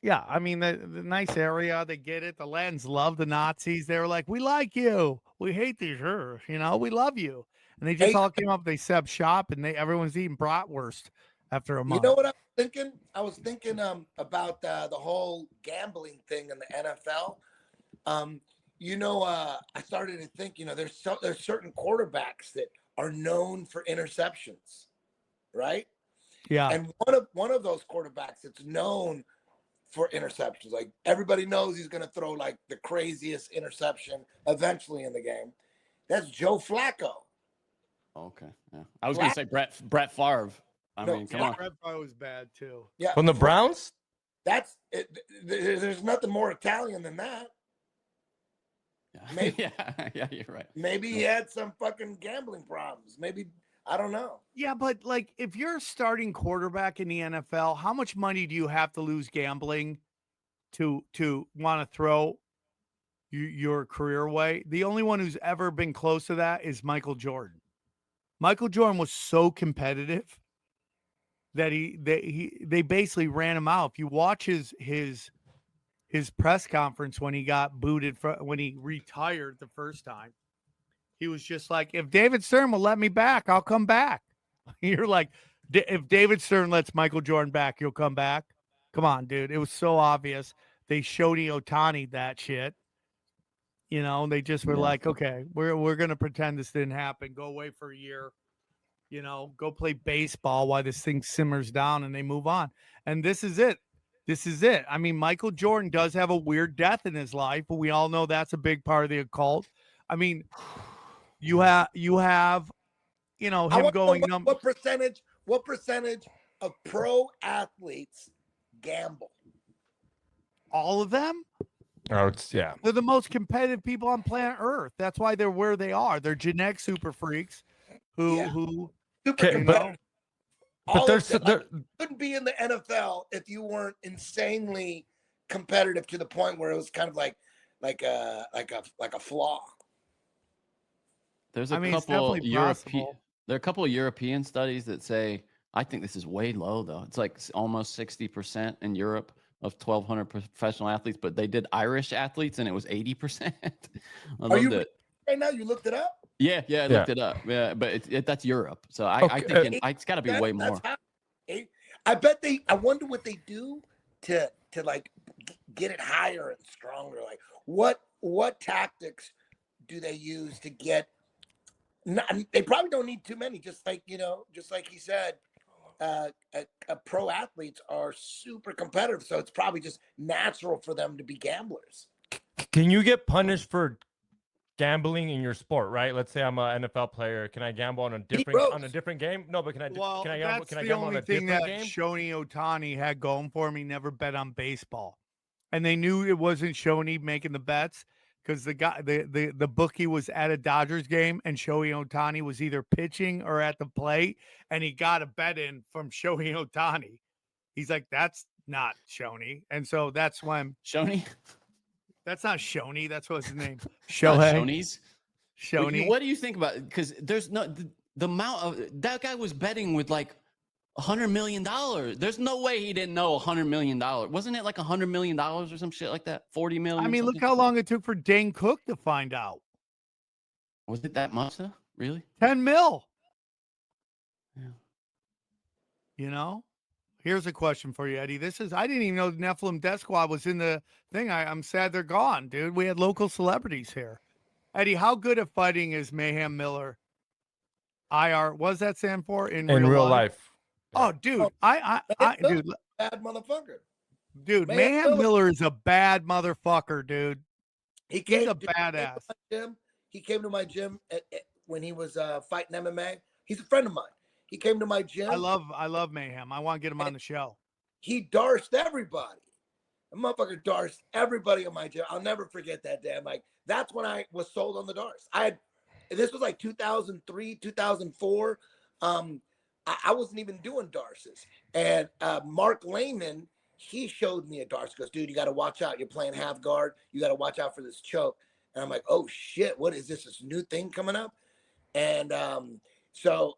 Yeah, I mean, the nice area, they get it. The Latins love the Nazis. They were like, we like you. We hate these, we love you. And they just all came up, they set up shop, and everyone's eating bratwurst after a month. You know what I was thinking? I was thinking about the whole gambling thing in the NFL. I started to think, there's certain quarterbacks that are known for interceptions, right? Yeah. And one of those quarterbacks that's known for interceptions, like everybody knows he's going to throw like the craziest interception eventually in the game. That's Joe Flacco. Okay. Yeah. I was going to say Brett Favre. I mean, come on. Brett Favre was bad too. Yeah. From the Browns? That's it. There's nothing more Italian than that. Maybe, yeah, you're right. Maybe he had some fucking gambling problems. Maybe, I don't know. Yeah, but like if you're a starting quarterback in the NFL, how much money do you have to lose gambling to want to throw your career away? The only one who's ever been close to that is Michael Jordan. Michael Jordan was so competitive that they basically ran him out. If you watch his press conference when he got booted when he retired the first time, he was just like, if David Stern will let me back, I'll come back. You're like, if David Stern lets Michael Jordan back, you'll come back. Come on, dude. It was so obvious. They showed Otani that shit. They just were like, okay, we're gonna pretend this didn't happen. Go away for a year. Go play baseball while this thing simmers down, and they move on. And this is it. This is it. I mean, Michael Jordan does have a weird death in his life, but we all know that's a big part of the occult. I mean, you have him going. What percentage of pro athletes gamble? All of them? Oh, yeah. They're the most competitive people on planet Earth. That's why they're where they are. They're genetic super freaks who Okay, but couldn't be in the NFL if you weren't insanely competitive to the point where it was kind of like a flaw. There's a couple of European studies that say, I think this is way low though. It's like almost 60% in Europe of 1,200 professional athletes, but they did Irish athletes and it was 80%. I loved it. Right now, you looked it up? Yeah, I looked it up. Yeah, but that's Europe, so I think it's got to be way more. I wonder what they do to like get it higher and stronger. Like what tactics do they use to get? They probably don't need too many. Just like he said, pro athletes are super competitive, so it's probably just natural for them to be gamblers. Can you get punished for gambling in your sport, right? Let's say I'm an NFL player. Can I gamble on a different game? No, but can I gamble on a different game? The only thing that Shohei Ohtani had going for him. He never bet on baseball, and they knew it wasn't Shohei making the bets because the bookie was at a Dodgers game and Shohei Ohtani was either pitching or at the plate, and he got a bet in from Shohei Ohtani. He's like, that's not Shohei, and so that's when Shohei. That's not Shoney. That's what's his name. Shoney's. Shoney. What do you think about it? Because there's no the amount of that guy was betting with like $100 million. There's no way he didn't know $100 million. Wasn't it like $100 million or some shit like that? 40 million. I mean, look how long it took for Dane Cook to find out. Was it that much though? Really? 10 mil. Yeah. Here's a question for you, Eddie. I didn't even know the Nephilim Death Squad was in the thing. I'm sad they're gone, dude. We had local celebrities here. Eddie, how good at fighting is Mayhem Miller? IR, what does that stand for in real life? Oh, dude. Dude, bad motherfucker. Dude, Mayhem Miller is a bad motherfucker, dude. He's a badass. He came to my gym when he was fighting MMA. He's a friend of mine. He came to my gym. I love Mayhem. I want to get him on the show. He darsed everybody. The motherfucker darsed everybody in my gym. I'll never forget that day. Like, that's when I was sold on the darts. This was like 2003, 2004. I wasn't even doing darces. And Mark Lehman, he showed me a darts. He goes, dude, you got to watch out. You're playing half guard. You got to watch out for this choke. And I'm like, oh shit, what is this new thing coming up? And so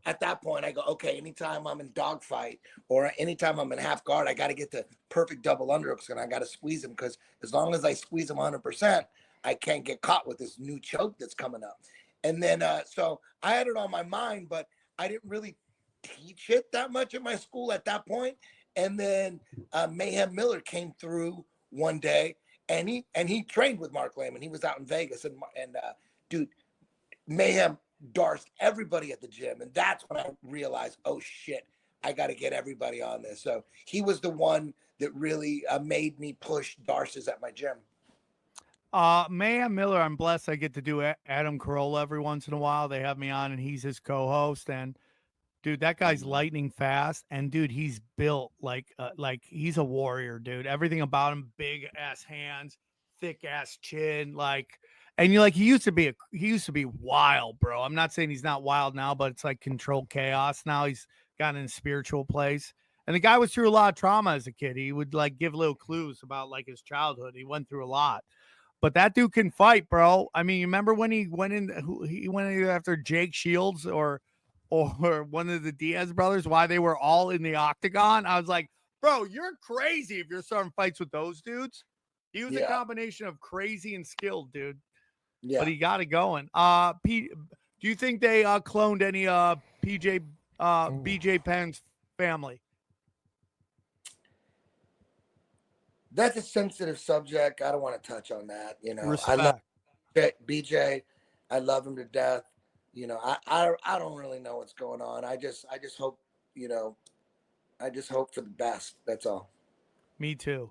at that point I go, okay, anytime I'm in dogfight or anytime I'm in half guard, I got to get the perfect double underhooks and I got to squeeze them, because as long as I squeeze them 100%, I can't get caught with this new choke that's coming up. And then so I had it on my mind, but I didn't really teach it that much at my school at that point. And then Mayhem Miller came through one day and he trained with Mark Lehman. He was out in Vegas, and dude, Mayhem darsed everybody at the gym, and that's when I realized, oh shit, I got to get everybody on this. So he was the one that really made me push Darces at my gym. Mayhem Miller, I'm blessed I get to do Adam Carolla every once in a while. They have me on, and he's his co-host. And dude, that guy's lightning fast, and dude, he's built like he's a warrior, dude. Everything about him, big ass hands, thick ass chin, like. And you like he used to be wild, bro. I'm not saying he's not wild now, but it's like controlled chaos now. He's gotten in a spiritual place. And the guy was through a lot of trauma as a kid. He would like give little clues about like his childhood. He went through a lot. But that dude can fight, bro. I mean, you remember when he went in after Jake Shields or one of the Diaz brothers, why they were all in the octagon? I was like, bro, you're crazy if you're starting fights with those dudes. He was a combination of crazy and skilled, dude. Yeah. But he got it going. Pete, do you think they cloned any BJ Penn's family? That's a sensitive subject. I don't want to touch on that. You know, Respect. I love BJ. I love him to death. You know, I don't really know what's going on. I just hope, you know, I just hope for the best. That's all. Me too.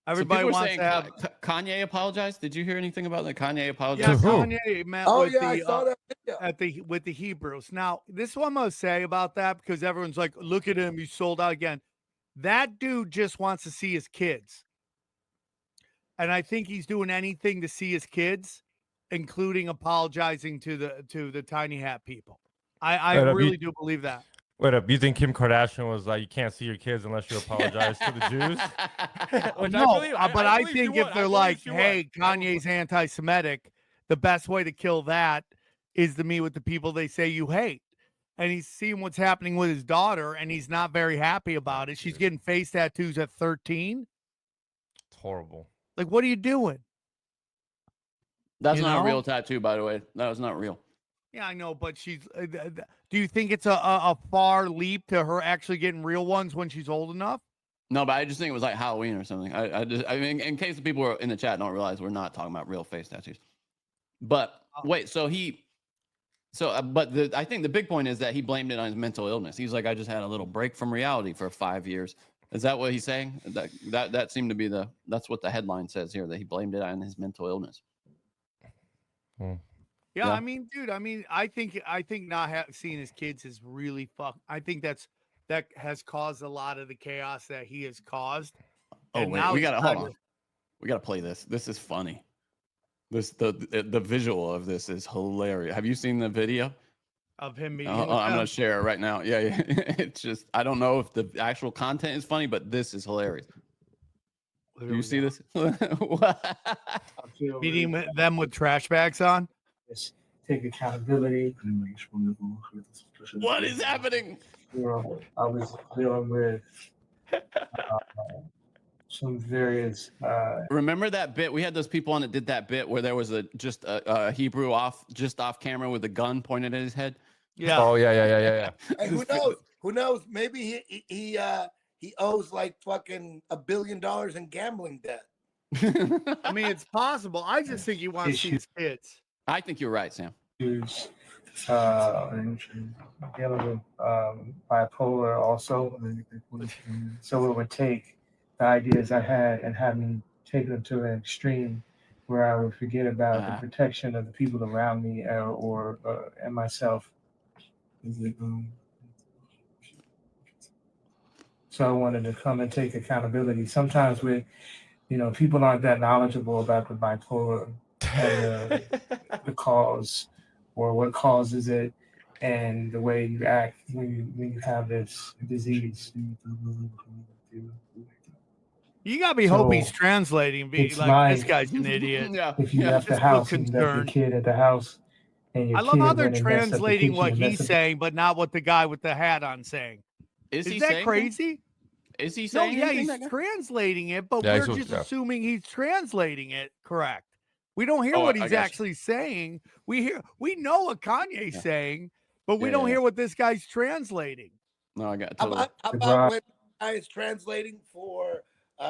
Everybody wants to have Kanye apologized. Did you hear anything about that? Kanye apologized. Yeah, Kanye met with I saw that video. with the Hebrews. Now, this is what I'm gonna say about that, because everyone's like, look at him, he's sold out again. That dude just wants to see his kids. And I think he's doing anything to see his kids, including apologizing to the tiny hat people. I really do believe that. Wait up, you think Kim Kardashian was like, you can't see your kids unless you apologize to the Jews? I think if they're like, hey, Kanye's anti-Semitic, the best way to kill that is to meet with the people they say you hate. And he's seeing what's happening with his daughter, and he's not very happy about it. She's getting face tattoos at 13. It's horrible. Like, what are you doing? That's not a real tattoo, by the way. That was not real. Yeah, I know, but she's. Do you think it's a far leap to her actually getting real ones when she's old enough? No, but I just think it was like Halloween or something. I mean, in case the people who are in the chat don't realize, we're not talking about real face tattoos. But wait, I think the big point is that he blamed it on his mental illness. He's like, I just had a little break from reality for 5 years. Is that what he's saying? That seemed to be that's what the headline says here, that he blamed it on his mental illness. Yeah, I mean, dude, I think not seeing his kids is really I think that has caused a lot of the chaos that he has caused. Oh, and wait, now we gotta hold on. We gotta play this. This is funny. The visual of this is hilarious. Have you seen the video of him being? I'm gonna share it right now. Yeah. It's just, I don't know if the actual content is funny, but this is hilarious. Do you see this? Meeting them with trash bags on. Take accountability. What is happening? You know, I was dealing with some various. Remember that bit? We had those people on that did that bit where there was just a Hebrew off camera with a gun pointed at his head. Yeah. Oh yeah. Hey, who knows? Maybe he owes like fucking $1 billion in gambling debt. I mean, it's possible. I just think he wants to see his kids. I think you're right, Sam. And dealing with bipolar also. So it would take the ideas I had and have me take them to an extreme where I would forget about the protection of the people around me and myself. So I wanted to come and take accountability. Sometimes people aren't that knowledgeable about the bipolar and the cause or what causes it and the way you act when you have this disease. You gotta be hoping he's translating. This guy's an idiot. If you left the house and you left your kid at the house, and your I love how they're translating what he's saying, but not what the guy with the hat on saying. Is that crazy? Is he saying? No, yeah, he's translating it, but we're just assuming he's translating it correct. We don't hear what he's actually saying. We know what Kanye's saying, but we don't hear what this guy's translating. No, I got totally. How about when the guy is translating for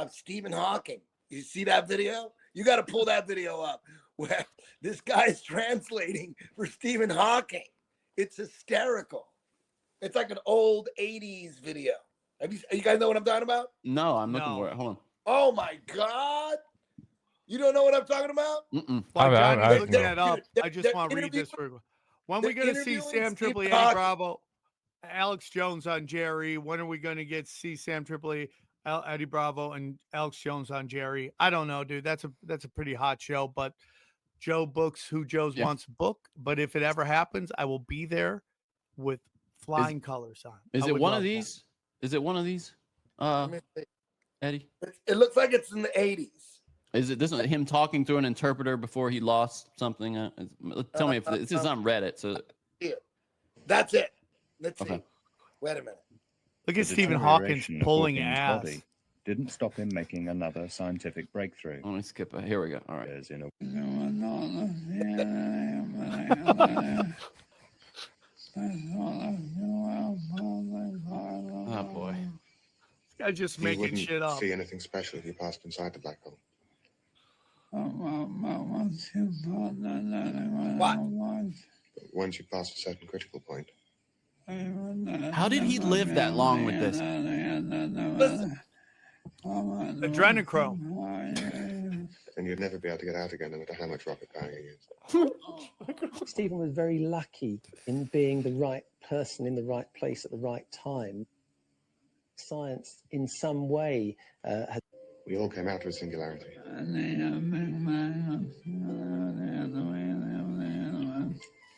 Stephen Hawking? You see that video? You got to pull that video up where this guy is translating for Stephen Hawking. It's hysterical. It's like an old 80s video. You guys know what I'm talking about? No, I'm looking No. for it. Hold on. Oh my God. You don't know what I'm talking about? While Johnny's I- looking that up, dude, I just they're want to read this interviewing- for when they're we going to see interviewing Sam Stephen Tripoli, Eddie Hawking. Bravo, Alex Jones on Jerry? When are we going to get to see Sam Tripoli, Eddie Bravo, and Alex Jones on Jerry? I don't know, dude. That's a pretty hot show, but Joe books who Joe's wants to book. But if it ever happens, I will be there with flying colors on. Is I it would one love of that. these? Is it one of these? Let me see. Eddie? It looks like it's in the 80s. Is it this one, him talking through an interpreter before he lost something? Tell me if this is on Reddit. So Here. That's it. Let's Okay. see. Wait a minute. Look The at Stephen Hawkins deterioration of pulling Hawking's ass. body didn't stop him making another scientific breakthrough. let me skip it. Here we go. All right. There's in a Oh boy. This guy's just You making wouldn't shit up. see anything special if you passed inside the black hole. What? But once you pass a certain critical point, How did he live that long with this? Listen. Adrenochrome. then you'd never be able to get out again, no matter how much rocket power you use. Stephen was very lucky in being the right person in the right place at the right time. Science, in some way, has. We all came out of a singularity.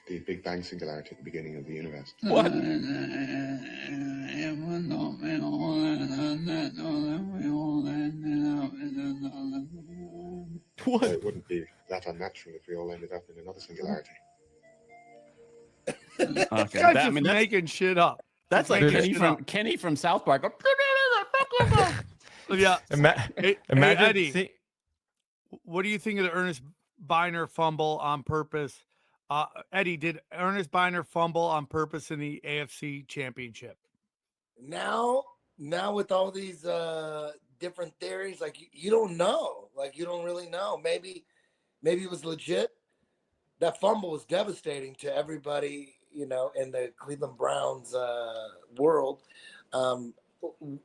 The Big Bang singularity at the beginning of the universe. What? So it wouldn't be that unnatural if we all ended up in another singularity. Okay. This guy's That, I just mean, making shit up. that's like making Kenny shit from up. South Park. Yeah. Hey, Imagine Eddie, what do you think of the Ernest Biner fumble on purpose? Eddie, did Ernest Biner fumble on purpose in the AFC Championship? Now with all these different theories, like you don't know. Like you don't really know. Maybe it was legit. That fumble was devastating to everybody, in the Cleveland Browns world.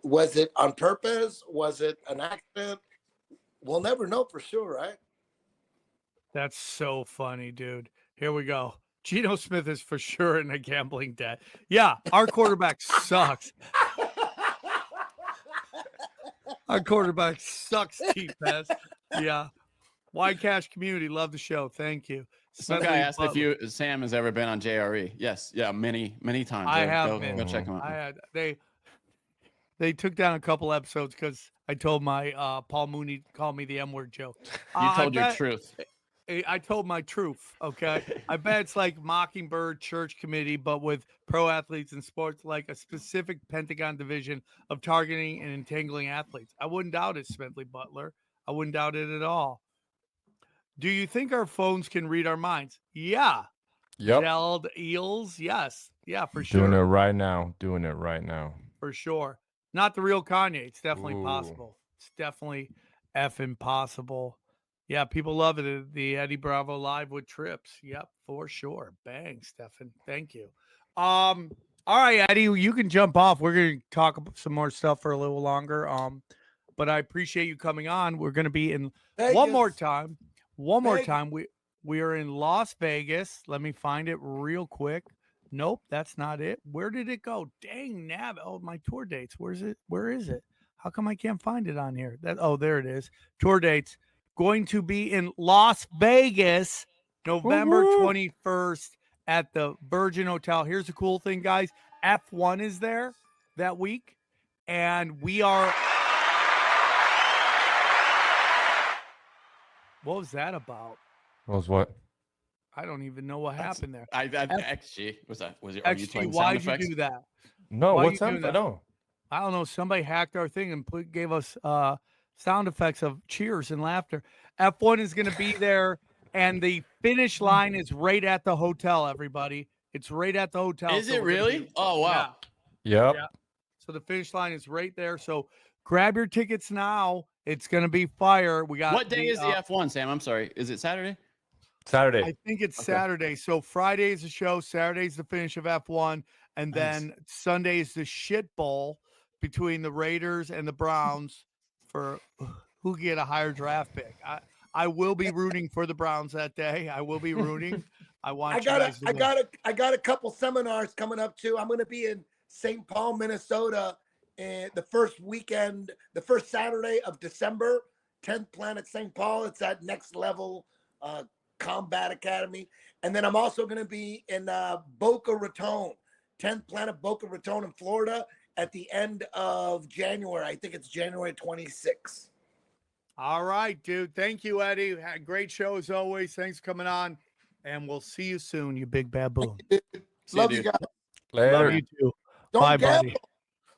Was it on purpose? Was it an accident? We'll never know for sure, right? That's so funny, dude. Here we go. Geno Smith is for sure in a gambling debt. Yeah, our quarterback sucks. Our quarterback sucks, T-Pass. Yeah. Wide Cash community, love the show. Thank you. Some guy asked if Sam has ever been on JRE. Yes, yeah, many times. I have go, been. Go check him out. I had they took down a couple episodes because I told my Paul Mooney called me the M-word joke. You told your truth. I told my truth. Okay. I bet it's like Mockingbird Church Committee, but with pro athletes in sports, like a specific Pentagon division of targeting and entangling athletes. I wouldn't doubt it, Smedley Butler. I wouldn't doubt it at all. Do you think our phones can read our minds? Yeah. Yep. Gelled eels. Yes. Yeah, for sure. Doing it right now. For sure. Not the real Kanye. It's definitely Ooh. possible. It's definitely effing possible. Yeah, people love it. The Eddie Bravo live with trips. Yep, for sure. Bang, Stefan. Thank you. All right, Eddie, you can jump off. We're going to talk about some more stuff for a little longer. But I appreciate you coming on. We're going to be in one more time. We are in Las Vegas. Let me find it real quick. Nope, that's not it. Where did it go? Dang, Nav. Oh, my tour dates. Where is it? How come I can't find it on here? There it is. Tour dates. Going to be in Las Vegas, November 21st at the Virgin Hotel. Here's the cool thing, guys. F1 is there that week, and we are. What was that about? Was what? I don't even know what happened there. XG was that? Was it? Are you XG, playing why'd sound you effects? do that? No, Why what's you up? doing that? No. I don't know. Somebody hacked our thing and gave us sound effects of cheers and laughter. F1 is going to be there, and the finish line is right at the hotel, everybody. It's right at the hotel. Is it really? Oh, wow. Yep. Yeah. So the finish line is right there. So grab your tickets now It's gonna be fire. We got What day is the F1, Sam? I'm sorry. Is it Saturday? Saturday. I think it's Okay. Saturday. So Friday is the show. Saturday's the finish of F1, and Nice. then Sunday is the shit bowl between the Raiders and the Browns for who get a higher draft pick. I will be rooting for the Browns that day. I will be rooting. I want I got you guys to win. I got a couple seminars coming up too. I'm going to be in St. Paul, Minnesota, and the first Saturday of December. 10th Planet St. Paul. It's at Next Level Combat Academy, and then I'm also going to be in Boca Raton, 10th Planet Boca Raton in Florida at the end of January. I think it's January 26th. All right, dude. Thank you, Eddie. Had a great show as always. Thanks for coming on, and we'll see you soon, you big baboon. Love you guys. Later. Love you too. Don't Bye, gamble. buddy.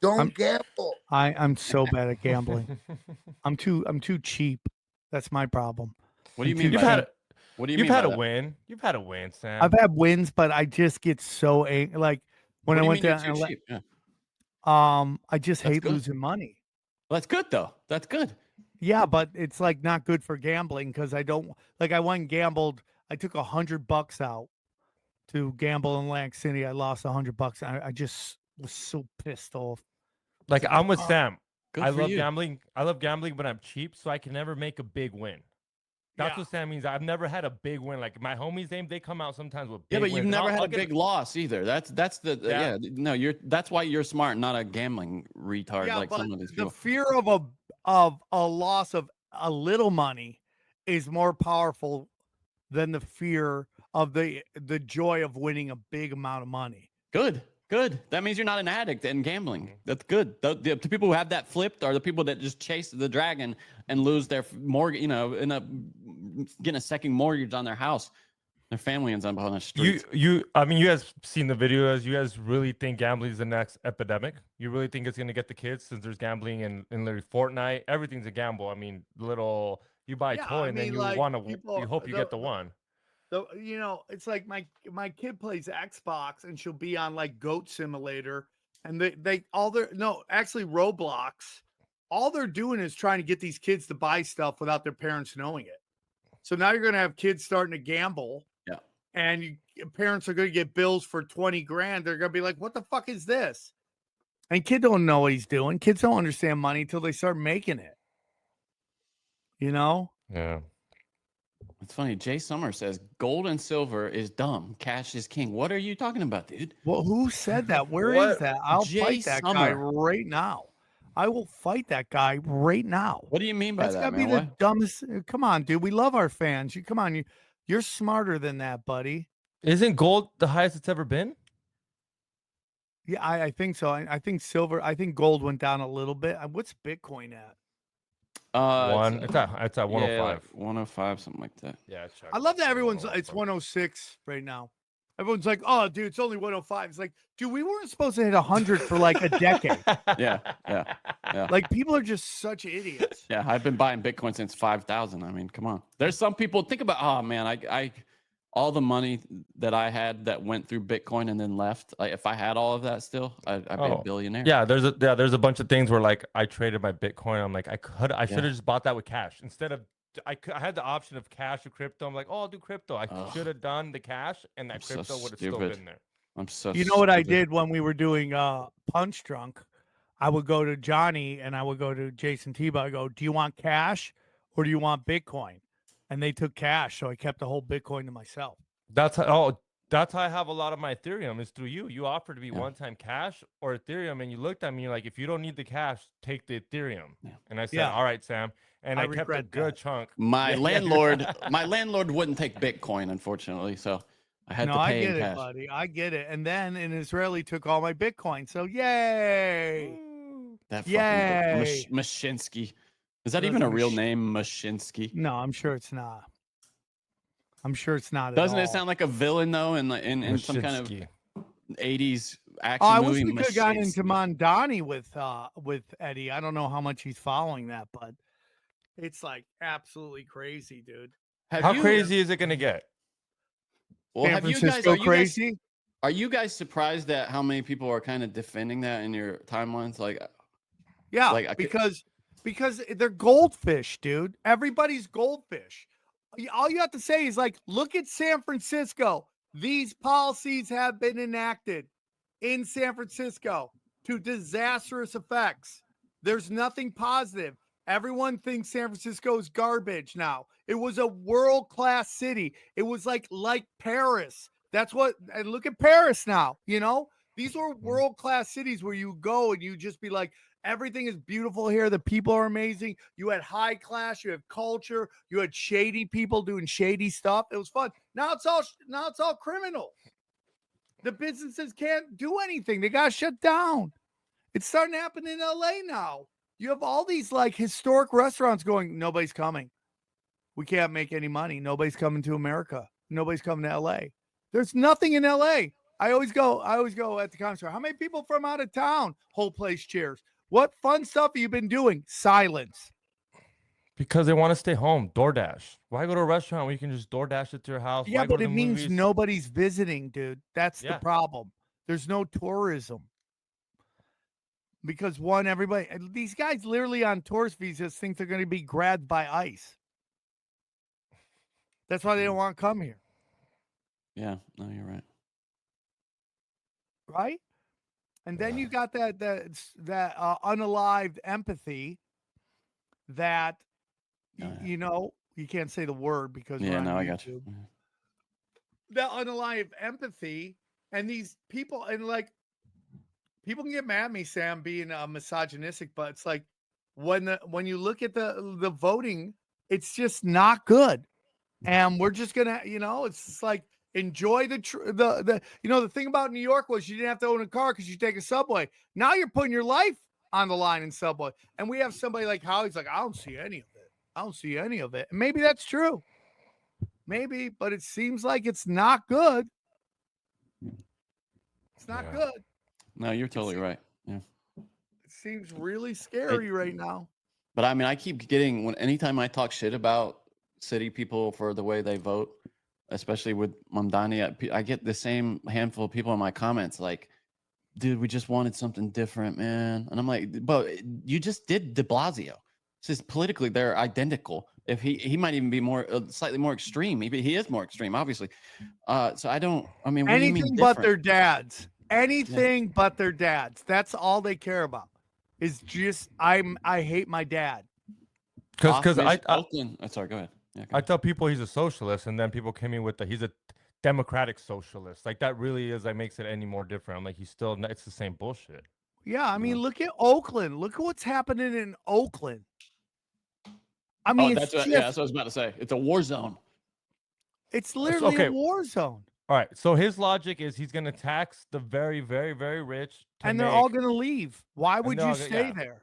Don't gamble. I'm so bad at gambling. I'm too cheap. That's my problem. What do you mean? You've by had that? What do you You've mean? had by a that? win. You've had a win, Sam. I've had wins, but I just get so angry. Like when What I do you went mean to you're too cheap? Yeah. I just That's hate good. losing money. Well, that's good though. That's good. Yeah, but it's like not good for gambling because I don't like. I went and gambled. I took $100 out to gamble in Atlantic City. I lost $100. I just was so pissed off. Like I'm with Sam. Good I for love you. gambling. I love gambling, but I'm cheap, so I can never make a big win. That's Yeah. what Sam means. I've never had a big win. Like my homies, they come out sometimes with big Yeah, but you've wins, and never had I'll a get big loss either. That's the Yeah. No, that's why you're smart, not a gambling retard like but some of these the people. fear of a loss of a little money is more powerful than the fear of the joy of winning a big amount of money. Good. That means you're not an addict in gambling. That's good. The people who have that flipped are the people that just chase the dragon and lose their mortgage. End up getting a second mortgage on their house. Their family ends up on the street. I mean, you guys seen the videos. You guys really think gambling is the next epidemic? You really think it's gonna get the kids since there's gambling in literally Fortnite? Everything's a gamble. I mean, you buy a Yeah, toy I and then mean, you like, want to, people- you hope you get the one. It's like my kid plays Xbox and she'll be on like Goat Simulator and actually Roblox. All they're doing is trying to get these kids to buy stuff without their parents knowing it. So now you're going to have kids starting to gamble. Yeah. And parents are going to get bills for 20 grand. They're going to be like, what the fuck is this? And kid don't know what he's doing. Kids don't understand money until they start making it. Yeah. It's funny. Jay Summer says gold and silver is dumb. Cash is king. What are you talking about, dude? Well, who said that? Where is What? that? I'll Jay fight that guy Summer. right now. I will fight that guy right now. What do you mean by That's that, gotta be man? the What? dumbest. Come on, dude. We love our fans. Come on. You're smarter than that, buddy. Isn't gold the highest it's ever been? Yeah, I think so. I think silver. I think gold went down a little bit. What's Bitcoin at? It's at 105. Yeah, like 105, something like that. Yeah, I love that it's 106 right now. Everyone's like, oh, dude, it's only 105. It's like, dude, we weren't supposed to hit 100 for like a decade. Yeah. Like, people are just such idiots. Yeah, I've been buying Bitcoin since 5,000. I mean, come on. There's some people think about, oh man, I all the money that I had that went through Bitcoin and then left. Like, if I had all of that still, I'd be a billionaire. Yeah, there's a bunch of things where like I traded my Bitcoin. I'm like, I should have just bought that with cash instead of. I had the option of cash or crypto. I'm like, oh, I'll do crypto. I should have done the cash, and that crypto would have still been there. I'm so. You know what I did when we were doing Punch Drunk? I would go to Johnny and I would go to Jason Tebow. I go, do you want cash or do you want Bitcoin? And they took cash, so I kept the whole Bitcoin to myself. That's how I have a lot of my Ethereum is through you. You offered to be one-time cash or Ethereum, and you looked at me you're like, if you don't need the cash, take the Ethereum. Yeah. And I said, all right, Sam. And I kept a good chunk. My landlord wouldn't take Bitcoin, unfortunately, so I had to pay I get in it, cash. buddy. I get it. And then an Israeli took all my Bitcoin. So yay! That fucking Mashinsky. Is that even a real name, Mashinsky? No, I'm sure it's not. I'm sure it's not. Doesn't it sound like a villain though, in some kind of 80s action I movie? wish we could have gotten into Mondani with Eddie. I don't know how much he's following that, but it's like absolutely crazy, dude. How crazy is it gonna get? Well, San Francisco crazy? Are you guys surprised at how many people are kind of defending that in your timelines? Like, yeah, because Because they're goldfish, dude. Everybody's goldfish. All you have to say is like, look at San Francisco. These policies have been enacted in San Francisco to disastrous effects. There's nothing positive. Everyone thinks San Francisco is garbage now. It was a world-class city. It was like Paris. That's what, and look at Paris now, you know? These were world-class cities where you go and you just be like, everything is beautiful here. The people are amazing. You had high class, you had culture, you had shady people doing shady stuff. It was fun. Now it's all criminal. The businesses can't do anything. They got shut down. It's starting to happen in LA now. You have all these like historic restaurants going, nobody's coming. We can't make any money. Nobody's coming to America. Nobody's coming to LA. There's nothing in LA. I always go at the concert. How many people from out of town? Whole place cheers. What fun stuff have you been doing? Silence. Because they want to stay home. DoorDash. Why go to a restaurant where you can just DoorDash it to your house? Yeah, Why go but to it the means movies? nobody's visiting, dude. That's the Yeah. problem. There's no tourism. Because these guys literally on tourist visas think they're going to be grabbed by ICE. That's why they don't want to come here. Yeah, no, you're right. Right? And then you got that unalived empathy that you know, you can't say the word because we're on I YouTube. got you. That unalived empathy, and these people, and like people can get mad at me, Sam, being misogynistic, but it's like when you look at the voting, it's just not good, and we're just gonna, you know, it's just like enjoy the you know, the thing about New York was you didn't have to own a car because you take a subway. Now you're putting your life on the line in subway, and we have somebody like Howie's like, I don't see any of it. I don't see any of it. And maybe that's true. Maybe, but it seems like it's not good. It's not good. No, you're totally right. Yeah. It seems really scary right now. But I mean, I keep getting anytime I talk shit about city people for the way they vote, especially with Mamdani, I get the same handful of people in my comments like, dude, we just wanted something different, man. And I'm like, but you just did de Blasio. It's just politically, they're identical. If he might even be slightly more extreme. He is more extreme, obviously. So I mean, what anything do you mean but different? their dads. Anything but their dads. That's all they care about. Is just I hate my dad. Because Oakland. Sorry, go ahead. Yeah, go I tell people he's a socialist, and then people came in with he's a democratic socialist. Like that really is makes it any more different. I'm like, it's the same bullshit. Yeah, I mean, look at Oakland. Look at what's happening in Oakland. I mean, that's what I was about to say. It's a war zone. It's literally a war zone. All right. So his logic is he's going to tax the very, very, very rich. And they're all going to leave. Why would you stay there?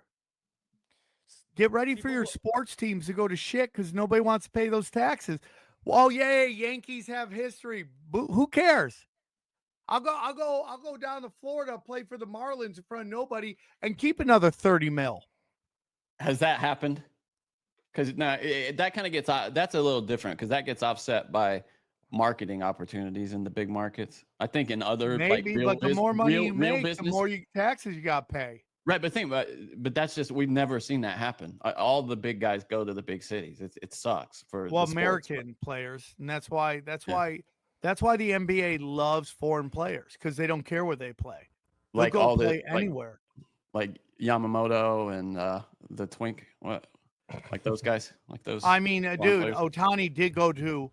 Get ready for your sports teams to go to shit because nobody wants to pay those taxes. Well, yay, Yankees have history. Who cares? I'll go down to Florida, play for the Marlins in front of nobody, and keep another 30 mil. Has that happened? Because now that kind of gets that's a little different because that gets offset by marketing opportunities in the big markets. I think in other but the more money you make, business, the more taxes you got to pay. Right, but that's just we've never seen that happen. All the big guys go to the big cities. It sucks for American players, and that's why the NBA loves foreign players because they don't care where they play. They'll like go all play the anywhere. Like Yamamoto and the Twink, like those guys, like those. I mean, dude, Ohtani did go to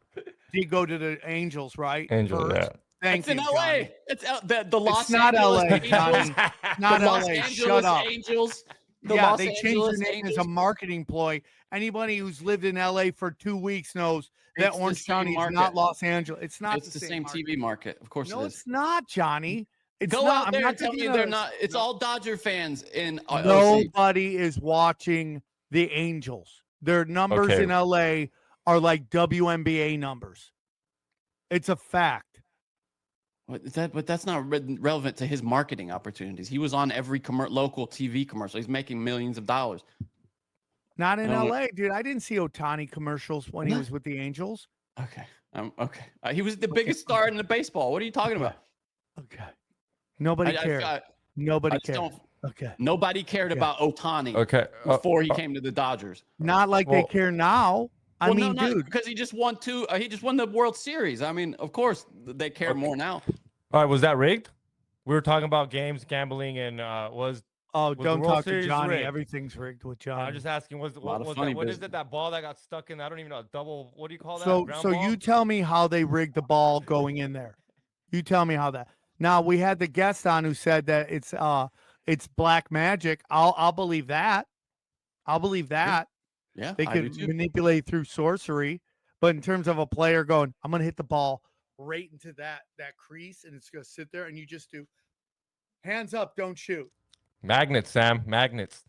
the Angels, right? Angels, yeah. Thank you, in LA. Johnny. It's the Los It's not Angeles LA, Angels. Johnny. Not the LA. Los Angeles Shut up. Angels. They changed their name as a marketing ploy. Anybody who's lived in LA for 2 weeks knows that Orange County is not Los Angeles. It's not. It's the same TV market, of course. No, it is. it's not, Johnny. It's Go not. out there I'm not and tell me they're not. It's all Dodger fans in. Nobody is watching the Angels. Their numbers in LA are like WNBA numbers. It's a fact. But that's not relevant to his marketing opportunities. He was on every local TV commercial. He's making millions of dollars. Not in LA, dude. I didn't see Ohtani commercials when he was with the Angels. Okay. Okay. He was the biggest star in the baseball. What are you talking about? Okay. Nobody cares. Nobody cares. Okay. Nobody cared about Otani Okay. before he came to the Dodgers. Not like they care now. I mean, dude, because he just won he just won the World Series. I mean, of course they care more now. All right, was that rigged? We were talking about games, gambling, and was the don't World talk to Series Johnny. rigged? Everything's rigged with Johnny. I'm just asking, what is it? That ball that got stuck in? I don't even know. Double. What do you call that? So you tell me how they rigged the ball going in there. You tell me how that. Now we had the guest on who said that it's black magic. I'll believe that. I'll believe that. Yeah, they I could do too. manipulate through sorcery, but in terms of a player going, I'm gonna hit the ball right into that crease and it's gonna sit there, and you just do hands up, don't shoot. Magnets, Sam. Magnets.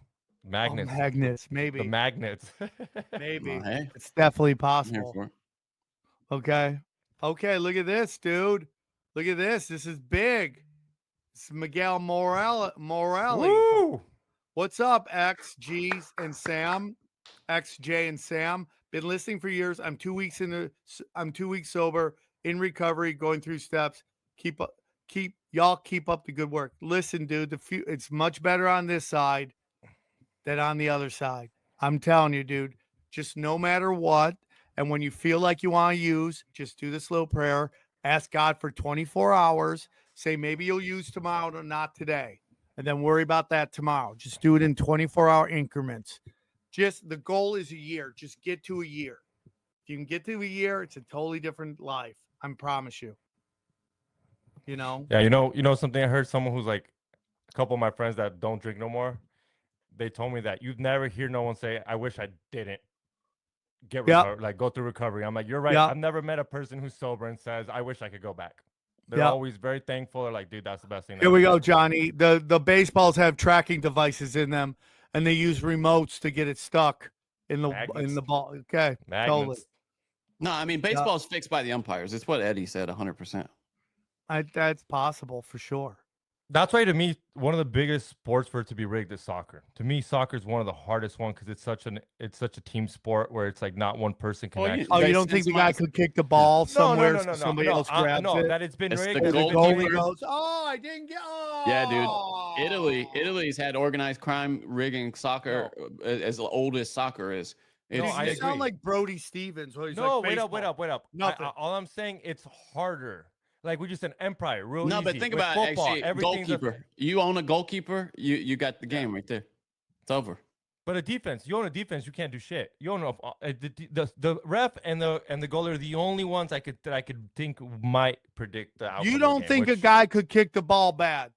Oh, magnets, maybe. The magnets. Maybe. Hey, it's definitely I'm here possible. for it. Okay, look at this, dude. Look at this. This is big. It's Miguel Morelli. Woo! What's up, XG and Sam? XJ and Sam. Been listening for years. I'm 2 weeks sober, in recovery, going through steps. Keep up the good work. Listen, dude, it's much better on this side than on the other side. I'm telling you, dude. Just no matter what, and when you feel like you want to use, just do this little prayer. Ask God for 24 hours. Say maybe you'll use tomorrow or not today. And then worry about that tomorrow. Just do it in 24-hour increments. Just the goal is a year. Just get to a year. If you can get to a year, it's a totally different life. I promise you. You know? Yeah, you know something. I heard someone who's like a couple of my friends that don't drink no more. They told me that you'd never hear no one say, "I wish I didn't get recovered, like go through recovery." I'm like, you're right. I've never met a person who's sober and says, "I wish I could go back." They're always very thankful. They're like, dude, that's the best thing. Here we go, Johnny. The baseballs have tracking devices in them, and they use remotes to get it stuck in the ball. Okay, totally. No, I mean baseball's fixed by the umpires. It's what Eddie said, 100%. That's possible for sure. That's why, to me, one of the biggest sports for it to be rigged is soccer. To me, soccer is one of the hardest ones because it's such a team sport where it's like not one person can. You don't think the guy could kick the ball somewhere? No, somebody else grabs it. That it's been rigged. The goalie goes, "Oh, I didn't get." Yeah, dude. Italy's had organized crime rigging soccer as old as soccer is. You sound like Brody Stevens. Wait up. Nothing. All I'm saying, it's harder. Like we just an empire, real easy. But think With about football, it. Actually, goalkeeper. You own a goalkeeper, you got the game right there. It's over. But a defense, you own a defense, you can't do shit. You own the ref and the goalie are the only ones I could think might predict the outcome. You don't think a guy could kick the ball bad?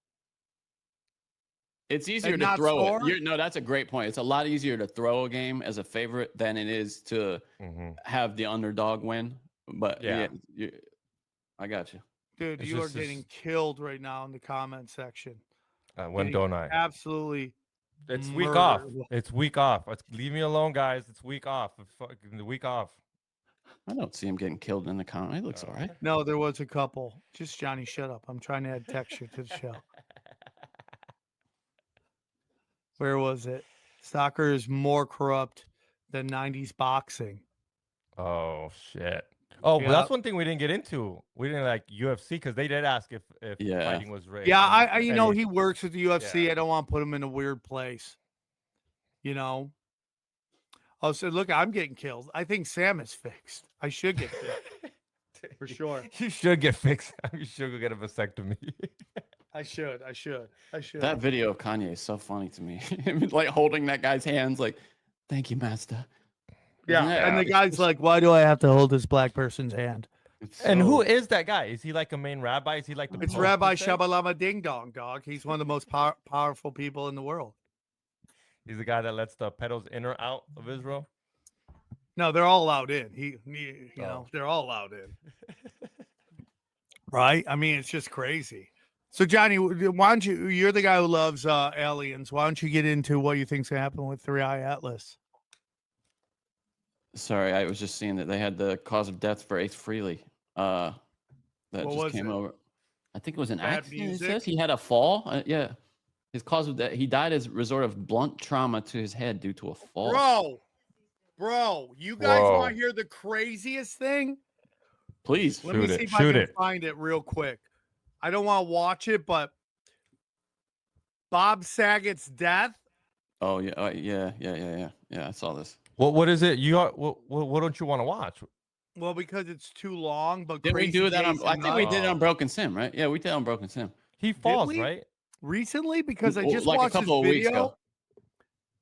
It's easier to throw it. No, that's a great point. It's a lot easier to throw a game as a favorite than it is to have the underdog win. But yeah I got you. Dude, you are getting killed right now in the comment section. When don't I? Absolutely. It's week off. It's week off. Leave me alone, guys. It's week off. The week off. I don't see him getting killed in the comment. He looks all right. No, there was a couple. Just Johnny, shut up. I'm trying to add texture to the show. Where was it? Soccer is more corrupt than 90s boxing. Oh, shit. Oh, well, that's one thing we didn't get into. We didn't like UFC because they did ask if fighting was rigged. Yeah, I he works with the UFC. Yeah. I don't want to put him in a weird place. You know. Oh, so look, I'm getting killed. I think Sam is fixed. I should get killed. For sure. You should get fixed. You should go get a vasectomy. I should. That video of Kanye is so funny to me. Like holding that guy's hands, like, "Thank you, master." Yeah, and the guy's like, "Why do I have to hold this black person's hand?" And who is that guy? Is he like a main rabbi? Is he like the? It's Rabbi Shabalama Ding Dong, dog. He's one of the most powerful people in the world. He's the guy that lets the pedals in or out of Israel. No, they're all allowed in. You know, they're all allowed in. Right? I mean, it's just crazy. So, Johnny, why don't you're the guy who loves aliens. Why don't you get into what you think's going to happen with 3i Atlas? Sorry, I was just seeing that they had the cause of death for Ace Frehley. That just came over. I think it was an accident. It says he had a fall. Yeah. His cause of death, he died as a result of blunt trauma to his head due to a fall. Bro, you guys want to hear the craziest thing? Please. Let me see if I can find it real quick. I don't want to watch it, but Bob Saget's death. Oh yeah, yeah. I saw this. What is it? You got what don't you want to watch? Well, because it's too long, but Did we Crazy do that on? Days I and think we Nights. did it on Broken Sim, right? Yeah, we did it on Broken Sim. He Did falls, we? right? Recently, because I Well, just like a watched this couple of weeks video. ago.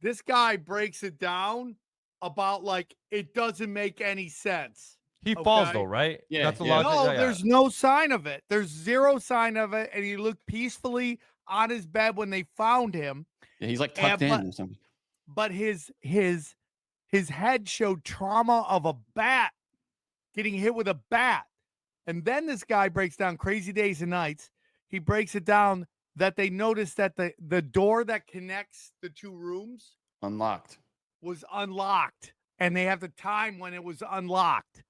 This guy breaks it down about like it doesn't make any sense. He falls Okay? though, right? Yeah, That's a yeah. logic. No, yeah. there's no sign of it. There's zero sign of it, and he looked peacefully on his bed when they found him. Yeah, he's like tucked in or something. But his head showed trauma of a bat, getting hit with a bat. And then this guy breaks down Crazy Days and Nights. He breaks it down that they noticed that the door that connects the two rooms Unlocked. was unlocked, and they have the time when it was unlocked.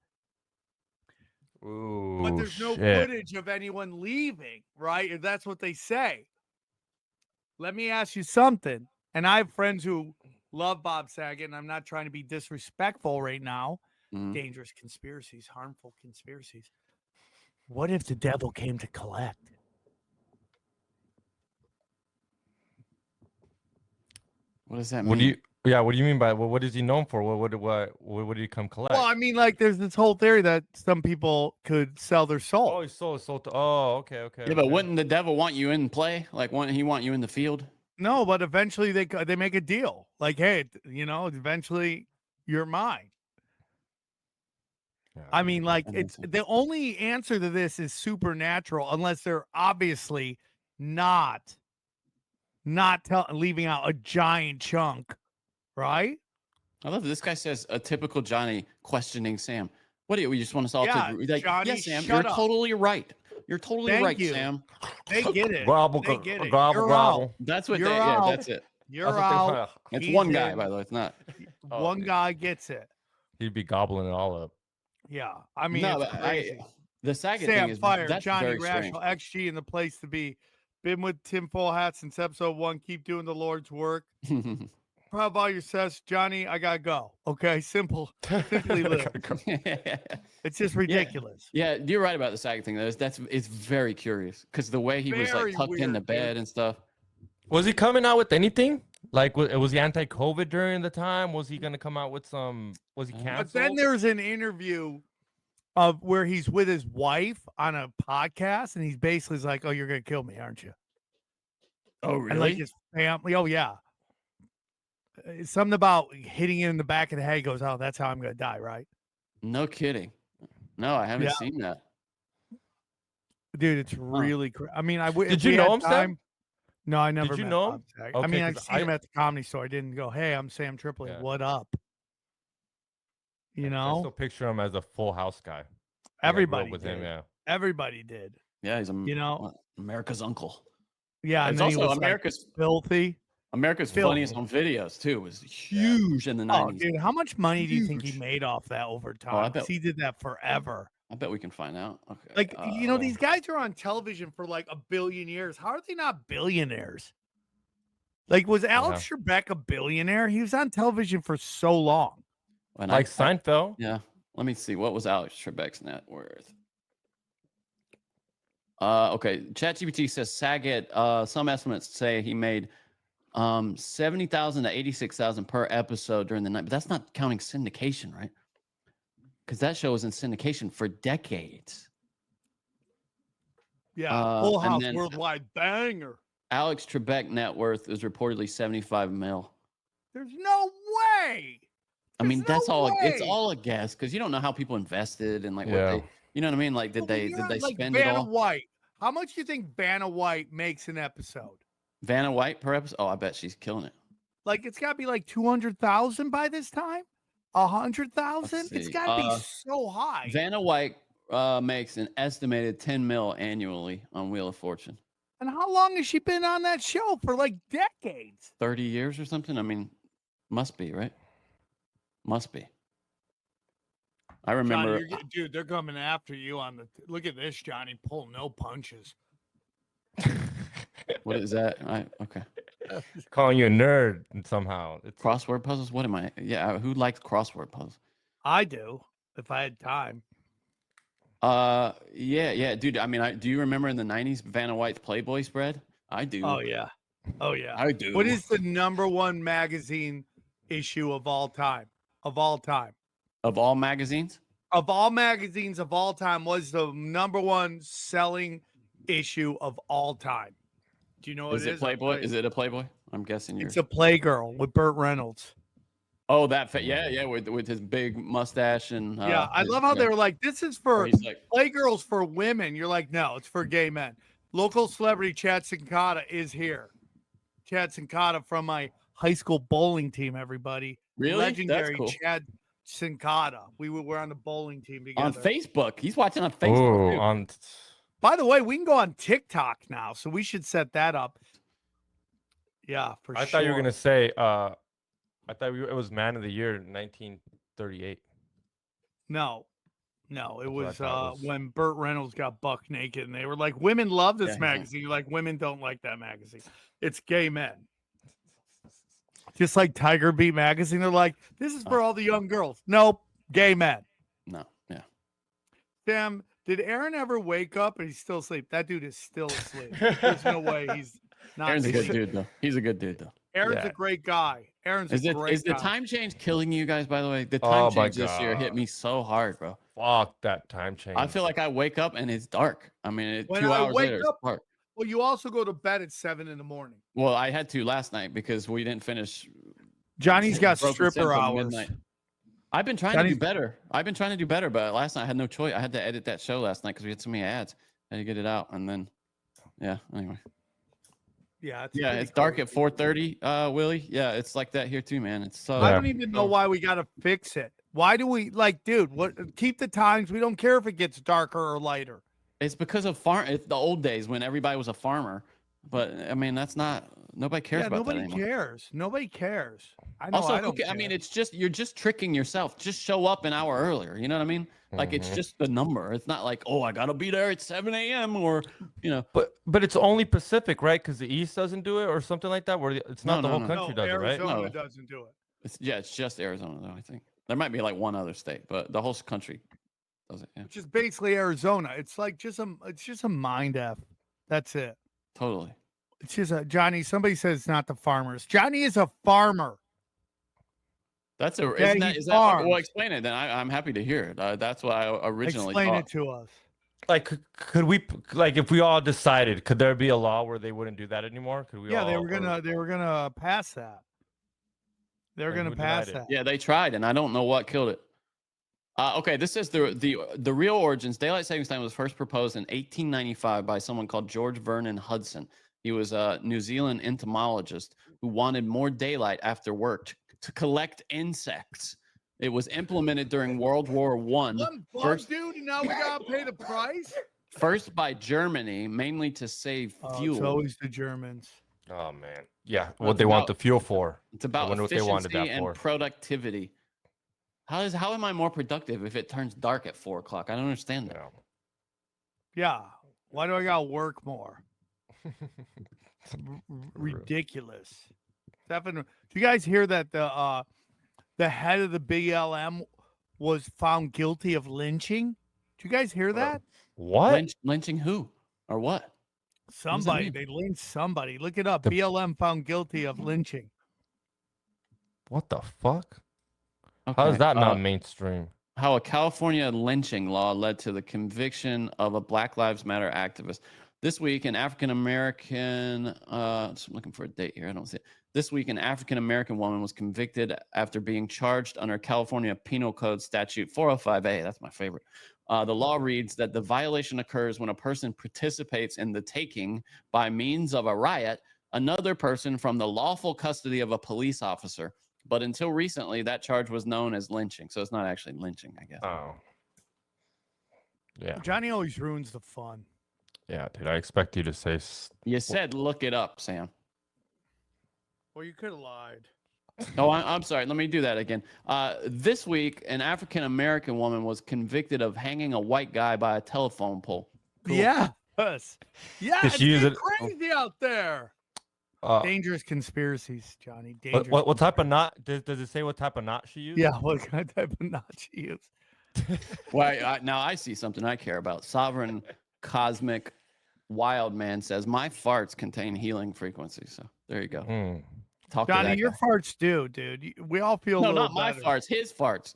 Ooh, But there's no footage of anyone leaving, right? If that's what they say. Let me ask you something. And I have friends who love Bob Saget, and I'm not trying to be disrespectful right now. Dangerous conspiracies, harmful conspiracies. What if the devil came to collect? What does that mean? What do you mean by what is he known for? What did he come collect? Well, I mean, like, there's this whole theory that some people could sell their soul. Oh, he sold. Oh, okay. Yeah, but wouldn't the devil want you in play? Like, wouldn't he want you in the field? No, but eventually they make a deal. Like, hey, eventually you're mine. Yeah, I mean, like, it's the only answer to this is supernatural, unless they're obviously not leaving out a giant chunk, right? I love this guy says a typical Johnny questioning Sam. What do you just want us all Yeah, to like? Johnny, Yes, Sam, shut you're up. totally right. You're totally Thank right, you. Sam. They get it. Gobble, They get it. gobble, You're gobble. out. That's what You're they. out. Yeah, that's it. You're That's what they- out. It's He's one guy, in. by the way. It's not. One guy gets it. He'd be gobbling it all up. Yeah, I mean, No, it's but crazy. the Saget Sam thing is Fire, that's Johnny very strange. Rational, XG in the place to be. Been with Tim Full Hat since episode 1. Keep doing the Lord's work. Proud of all your success, Johnny. I gotta go. Okay, simply live. It's just ridiculous. Yeah, you're right about the Saget thing. It's very curious because the way he was like Very tucked in the weird, bed dude. and stuff. Was he coming out with anything? Like, was he anti-COVID during the time? Was he gonna come out with some? Was he canceled? But then there's an interview of where he's with his wife on a podcast, and he's basically like, "Oh, you're gonna kill me, aren't you?" Oh, And like his family. Oh yeah. It's something about hitting it in the back of the head. He goes, "Oh, that's how I'm gonna die," right? No kidding. No, I haven't seen that. Dude, it's really. I mean, Did you know him, Sam? No, I never. Did you met know Bob him? Saget. I Okay, mean, I 'cause seen him at the Comedy Store. I didn't go, "Hey, I'm Sam Tripoli. Yeah. What up?" You I know, still picture him as a Full House guy. everybody with did. him, yeah. Everybody did. Yeah, he's know, America's uncle. Yeah, and It's then he also was America's filthy. funniest on videos too. It was huge in the 90s. Oh, dude, how much money do you think he made off that over time? bet- He did that forever. I bet we can find out. Okay. Like, these guys are on television for like a billion years. How are they not billionaires? Like, was Alex Trebek a billionaire? He was on television for so long. And Like Seinfeld. Yeah. Let me see. What was Alex Trebek's net worth? Okay. ChatGPT says Saget. Some estimates say he made 70,000 to 86,000 per episode during the night, but that's not counting syndication, right? Because that show was in syndication for decades. Yeah, Full and House then worldwide banger. Alex Trebek net worth is reportedly 75 mil. There's no way. I mean, There's that's no all. way. It's all a guess because you don't know how people invested and like what they. You know what I mean? Like, did they Like spend it Vanna all? White. How much do you think Vanna White makes an episode? Vanna White per episode? Oh, I bet she's killing it. Like, it's got to be like 200,000 by this time. 100,000. It's got to be so high. Vanna White makes an estimated 10 mil annually on Wheel of Fortune. And how long has she been on that show? For like decades. 30 years or something? I mean, must be, right? Must be. I remember. Johnny, dude, they're coming after you on the. Look at this, Johnny. Pull no punches. What is that? Okay. Calling you a nerd somehow. It's crossword puzzles? What am I? Yeah, who likes crossword puzzles? I do, if I had time. Yeah, dude. I mean, do you remember in the 90s Vanna White's Playboy spread? I do. Oh yeah. Oh yeah, I do. What is the #1 magazine issue of all time? Of all time? Of all magazines? Of all magazines of all time, was the #1 selling issue of all time? Do you know what Is it it is? I'll Playboy? tell you. Is it a Playboy? I'm guessing you're. It's a Playgirl with Burt Reynolds. Oh, yeah, with his big mustache and Yeah, I love how yeah. they were like, "This is Or for he's like, Playgirls for women." You're like, "No, it's for gay men." Local celebrity Chad Sincata is here. Chad Sincata from my high school bowling team. Everybody, really? That's legendary cool. Chad Sincata. We're on the bowling team On together. Facebook, he's watching on Facebook. Oh, too. on. By the way, we can go on TikTok now, so we should set that up. Yeah, for I sure. thought you were gonna say. I thought it was Man of the Year in 1938. No, it That's what I was, thought it was. when Burt Reynolds got buck naked, and they were like, "Women love Yeah, this he's not- magazine." You're like, women don't like that magazine. It's gay men. Just like Tiger Beat magazine, they're like, "This is for all the young girls." Nope, gay men. No, yeah. Sam, did Aaron ever wake up and he's still asleep? That dude is still asleep. There's no way he's not. Aaron's a good asleep. dude, though. He's a good dude, though. Aaron's Yeah. a great guy. Aaron's Is a it great is the guy. time change killing you guys? By the way, the time Oh my change this year hit God. me so hard, bro. Fuck that time change. I feel like I wake up and it's dark. I mean, When 2 I hours wake later, it's up- dark. Well, you also go to bed at 7 in the morning. Well, I had to last night because we didn't finish. Johnny's got Broken Sin stripper till hours. midnight. I've been trying to do better. But last night I had no choice. I had to edit that show last night because we had so many ads. I had to get it out, and then, yeah. Anyway, Yeah, it's yeah, pretty it's dark crazy. at 4:30. Willie, yeah, it's like that here too, man. It's I Yeah. don't even know why we got to fix it. Why do we dude? What? Keep the times. We don't care if it gets darker or lighter. It's because of the old days when everybody was a farmer. But I mean, that's not nobody cares Yeah, about nobody that anymore. cares. Nobody cares. I know. Also, I don't. I mean, it's just you're just tricking yourself. Just show up an hour earlier. You know what I mean? Like it's Mhm. just the number. It's not like, oh, I gotta be there at 7 a.m. or But it's only Pacific, right? Because the East doesn't do it or something like that. Where it's not the No, whole no. country does it, right? Arizona No. doesn't do it. It's just Arizona though. I think there might be like one other state, but the whole country does it. Yeah, Which is basically Arizona. It's like just a mind f. That's it. totally. It's just Johnny. Somebody says it's not the farmers. Johnny is a farmer. That's a Yeah, isn't that, he is that well? farms. Explain it then. I'm happy to hear it. That's what I originally Explain thought. it to us. Like, could we like if we all decided, could there be a law where they wouldn't do that anymore? Could we? Yeah, all, they were gonna pass that. They were And gonna who pass denied it? that. Yeah, they tried, and I don't know what killed it. Okay, this is the real origins. Daylight savings time was first proposed in 1895 by someone called George Vernon Hudson. He was a New Zealand entomologist who wanted more daylight after work to collect insects. It was implemented during World War One. One bug, First, dude, and now we gotta pay the price. first by Germany, mainly to save fuel. It's always the Germans. Oh man, yeah. Well, What it's they want about- the fuel for? It's about wonder what they wanted efficiency that and for. productivity. How am I more productive if it turns dark at 4 o'clock? I don't understand that. No. Yeah. Why do I gotta work more? Ridiculous. Stefan, do you guys hear that the head of the BLM was found guilty of lynching? Do you guys hear that? What? Lynching who or what? Somebody, mean? they lynched somebody. Look it up. The- BLM found guilty of lynching. What the fuck? Okay. How is that not mainstream? How a California lynching law led to the conviction of a Black Lives Matter activist. This week, an African American, I'm looking for a date here. I don't see it. This week, an African American woman was convicted after being charged under California Penal Code Statute 405A. That's my favorite. The law reads that the violation occurs when a person participates in the taking by means of a riot another person from the lawful custody of a police officer. But until recently, that charge was known as lynching. So it's not actually lynching, I guess. Oh. Yeah. Johnny always ruins the fun. Yeah, dude. I expect you to say. You said look it up, Sam. Well, you could have lied. Oh, I'm sorry. Let me do that again. This week, an African-American woman was convicted of hanging a white guy by a telephone pole. Cool. Yeah. Yes. Yeah. Did It's she use getting it- crazy out there. Dangerous conspiracies, Johnny. Dangerous. What type of knot? Does it say what type of knot she used? Yeah, what kind of type of knot she used? Well, now I see something I care about. Sovereign cosmic Wild Man says my farts contain healing frequencies. So there you go. Talk to Johnny, that your guy. farts do, dude. We all feel a No, little not my better. farts. His farts.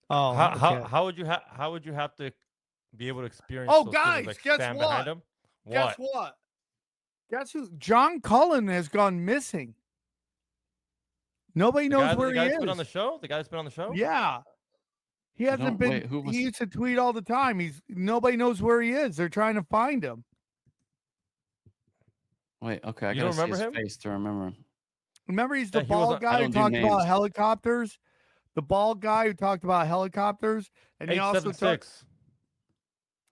Oh, How would you have to be able to experience? Oh, those guys, feelings, like guess stand what? behind him? Guess what? Guess who? John Cullen has gone missing. Nobody knows where the he guy's is. been on the show. The guy's been on the show. Yeah, he hasn't been. Wait, who was? He used to tweet all the time. Nobody knows where he is. They're trying to find him. Wait, okay, I You gotta don't remember see his him? face to remember him. Remember, he's the Yeah, he was bald on- guy I who don't do talked about names. helicopters. The bald guy who talked about helicopters, and he also talked. 876.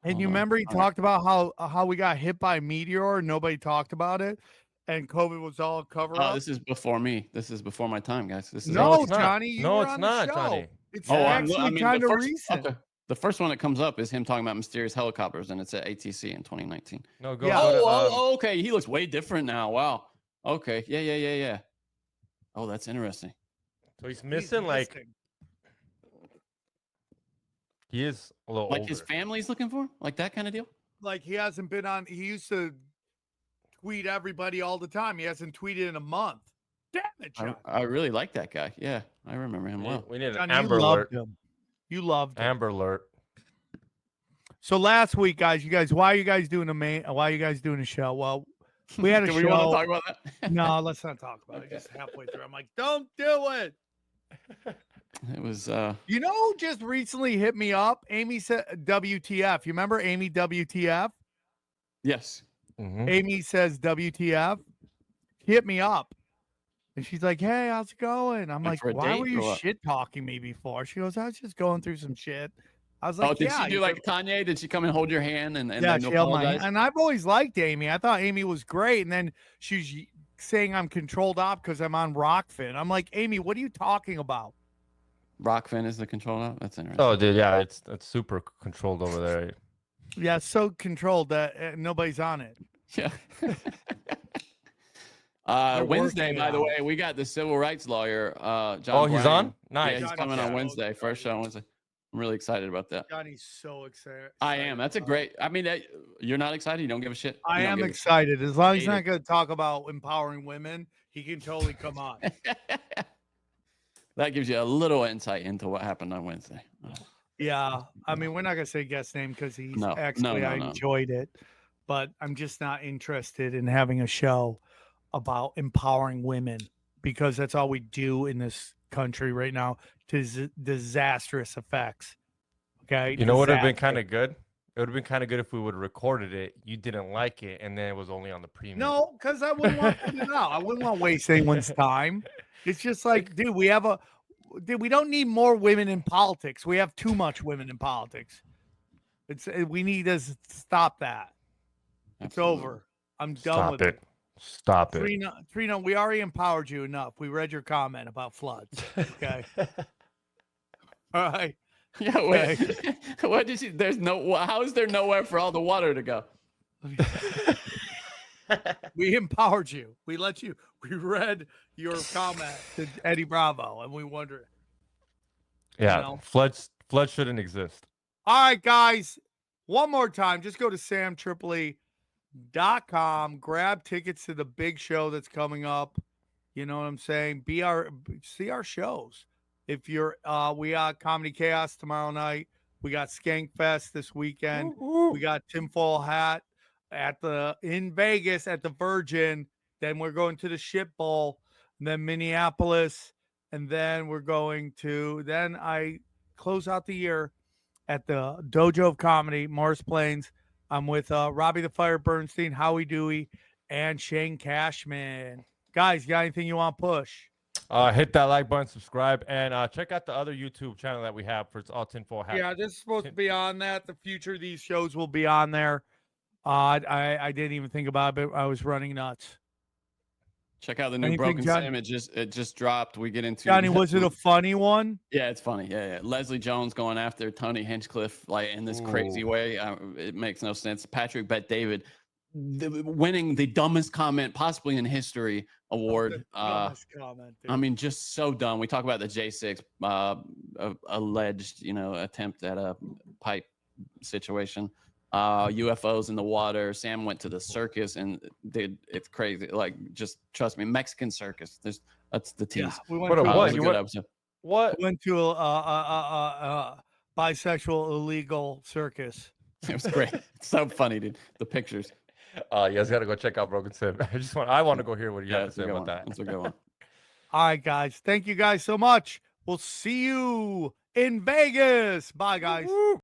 And Hold you on. remember he All right. talked about how we got hit by a meteor and nobody talked about it, and COVID was all cover Oh, up. this is before me. This is before my time, guys. This is No, it's not. Johnny, you No, were it's on not, the show. Johnny. It's Oh, actually kind of recent. Okay. The first one that comes up is him talking about mysterious helicopters, and it's at ATC in 2019. No, go. Yeah. go to, Oh, okay. He looks way different now. Wow. Okay. Yeah. Oh, that's interesting. So he's He's missing, like, missing. he is a little Like older. his family's looking for him? Like that kind of deal? Like he hasn't been on. He used to tweet everybody all the time. He hasn't tweeted in a month. Damn it, Johnny. I really like that guy. Yeah, I remember him well. We need an Johnny, Amber you Alert. loved him. You loved him. Amber Alert. So last week, guys, why are you guys doing why are you guys doing a show? Well, we had a Do show. we want to talk about that? No, let's not talk about it. Just halfway through, I'm like, don't do it. It was You know who just recently hit me up? Amy said WTF. You remember Amy WTF? yes. Mhm. Amy says WTF. Hit me up. And she's like, hey, how's it going? I'm Like like, for a why date were or you what? shit talking me before? She goes, I was just going through some shit. I was like, Oh, did yeah. she do like Kanye? Did she come and hold your hand and yeah, then she held my hand. apologize? And I've always liked Amy. I thought Amy was great. And then she's saying I'm controlled op because I'm on Rockfin. I'm like, Amy, what are you talking about? Rockfin is the control now? That's interesting. Oh, dude, yeah, it's super controlled over there. Yeah, so controlled that nobody's on it. Yeah. They're Wednesday, working it by the out. way, we got the civil rights lawyer, John. Oh, he's Bryan. on? Nice. Yeah, he's Johnny's coming on so Wednesday. First show on Wednesday. I'm really excited about that. Johnny's so excited. I am. That's a great. I mean, you're not excited. You don't give a shit. I You don't am give a excited. As long as he's Hate not it. going to talk about empowering women, he can totally come on. That gives you a little insight into what happened on Wednesday. Yeah, I mean, we're not going to say guest name because he's No, actually, I no. enjoyed it, but I'm just not interested in having a show about empowering women because that's all we do in this country right now to disastrous effects. Okay. You know what would have been Disaster. kind of good? It would have been kind of good if we would have recorded it. You didn't like it, and then it was only on the premium. No, because I wouldn't want to put it out. I wouldn't want to waste anyone's time. It's just like, dude, we don't need more women in politics. We have too much women in politics. We need to stop that. It's Absolutely. over. I'm done Stop with it. Stop it. Trina, we already empowered you enough. We read your comment about floods. Okay. All right. Yeah. Wait. What did you? There's no. How is there nowhere for all the water to go? We empowered you. We read your comment to Eddie Bravo, and we wonder. Yeah, You know? floods shouldn't exist. All right, guys. One more time. Just go to samtripoli.com. Grab tickets to the big show that's coming up. You know what I'm saying? See our shows. If you're we got Comedy Chaos tomorrow night. We got Skank Fest this weekend. We got Tinfoil Hat in Vegas at the Virgin. Then we're going to the Shit Bowl, and then Minneapolis, and then I close out the year at the Dojo of Comedy, Morris Plains. I'm with Robbie the Fire Bernstein, Howie Dewey, and Shane Cashman. Guys, you got anything you want to push? Hit that like button, subscribe, and check out the other YouTube channel that we have for It's All Tinfoil Hat. Yeah, this is supposed to be on that. The future of these shows will be on there. I didn't even think about it. I was running nuts. Check out the new Anything, Broken John? Sam. It just dropped. We get into Johnny, was it a funny one? Yeah, it's funny. Yeah. Leslie Jones going after Tony Hinchcliffe like in this crazy way. It makes no sense. Patrick Bet David winning the dumbest comment possibly in history award. Dumbest comment, dude. I mean, just so dumb. We talk about the J6 alleged, attempt at a pipe situation. UFOs in the water. Sam went to the circus and it's crazy. Like, just trust me, Mexican circus. That's the tease. Yeah, we went What a to It what? was a You good went episode. what? we went to a bisexual illegal circus. It was great. It's so funny, dude. The pictures. You guys gotta go check out Broken Sim. I want to go hear what you have to it's say a good about one. that. It's a good one. All right, guys. Thank you guys so much. We'll see you in Vegas. Bye, guys.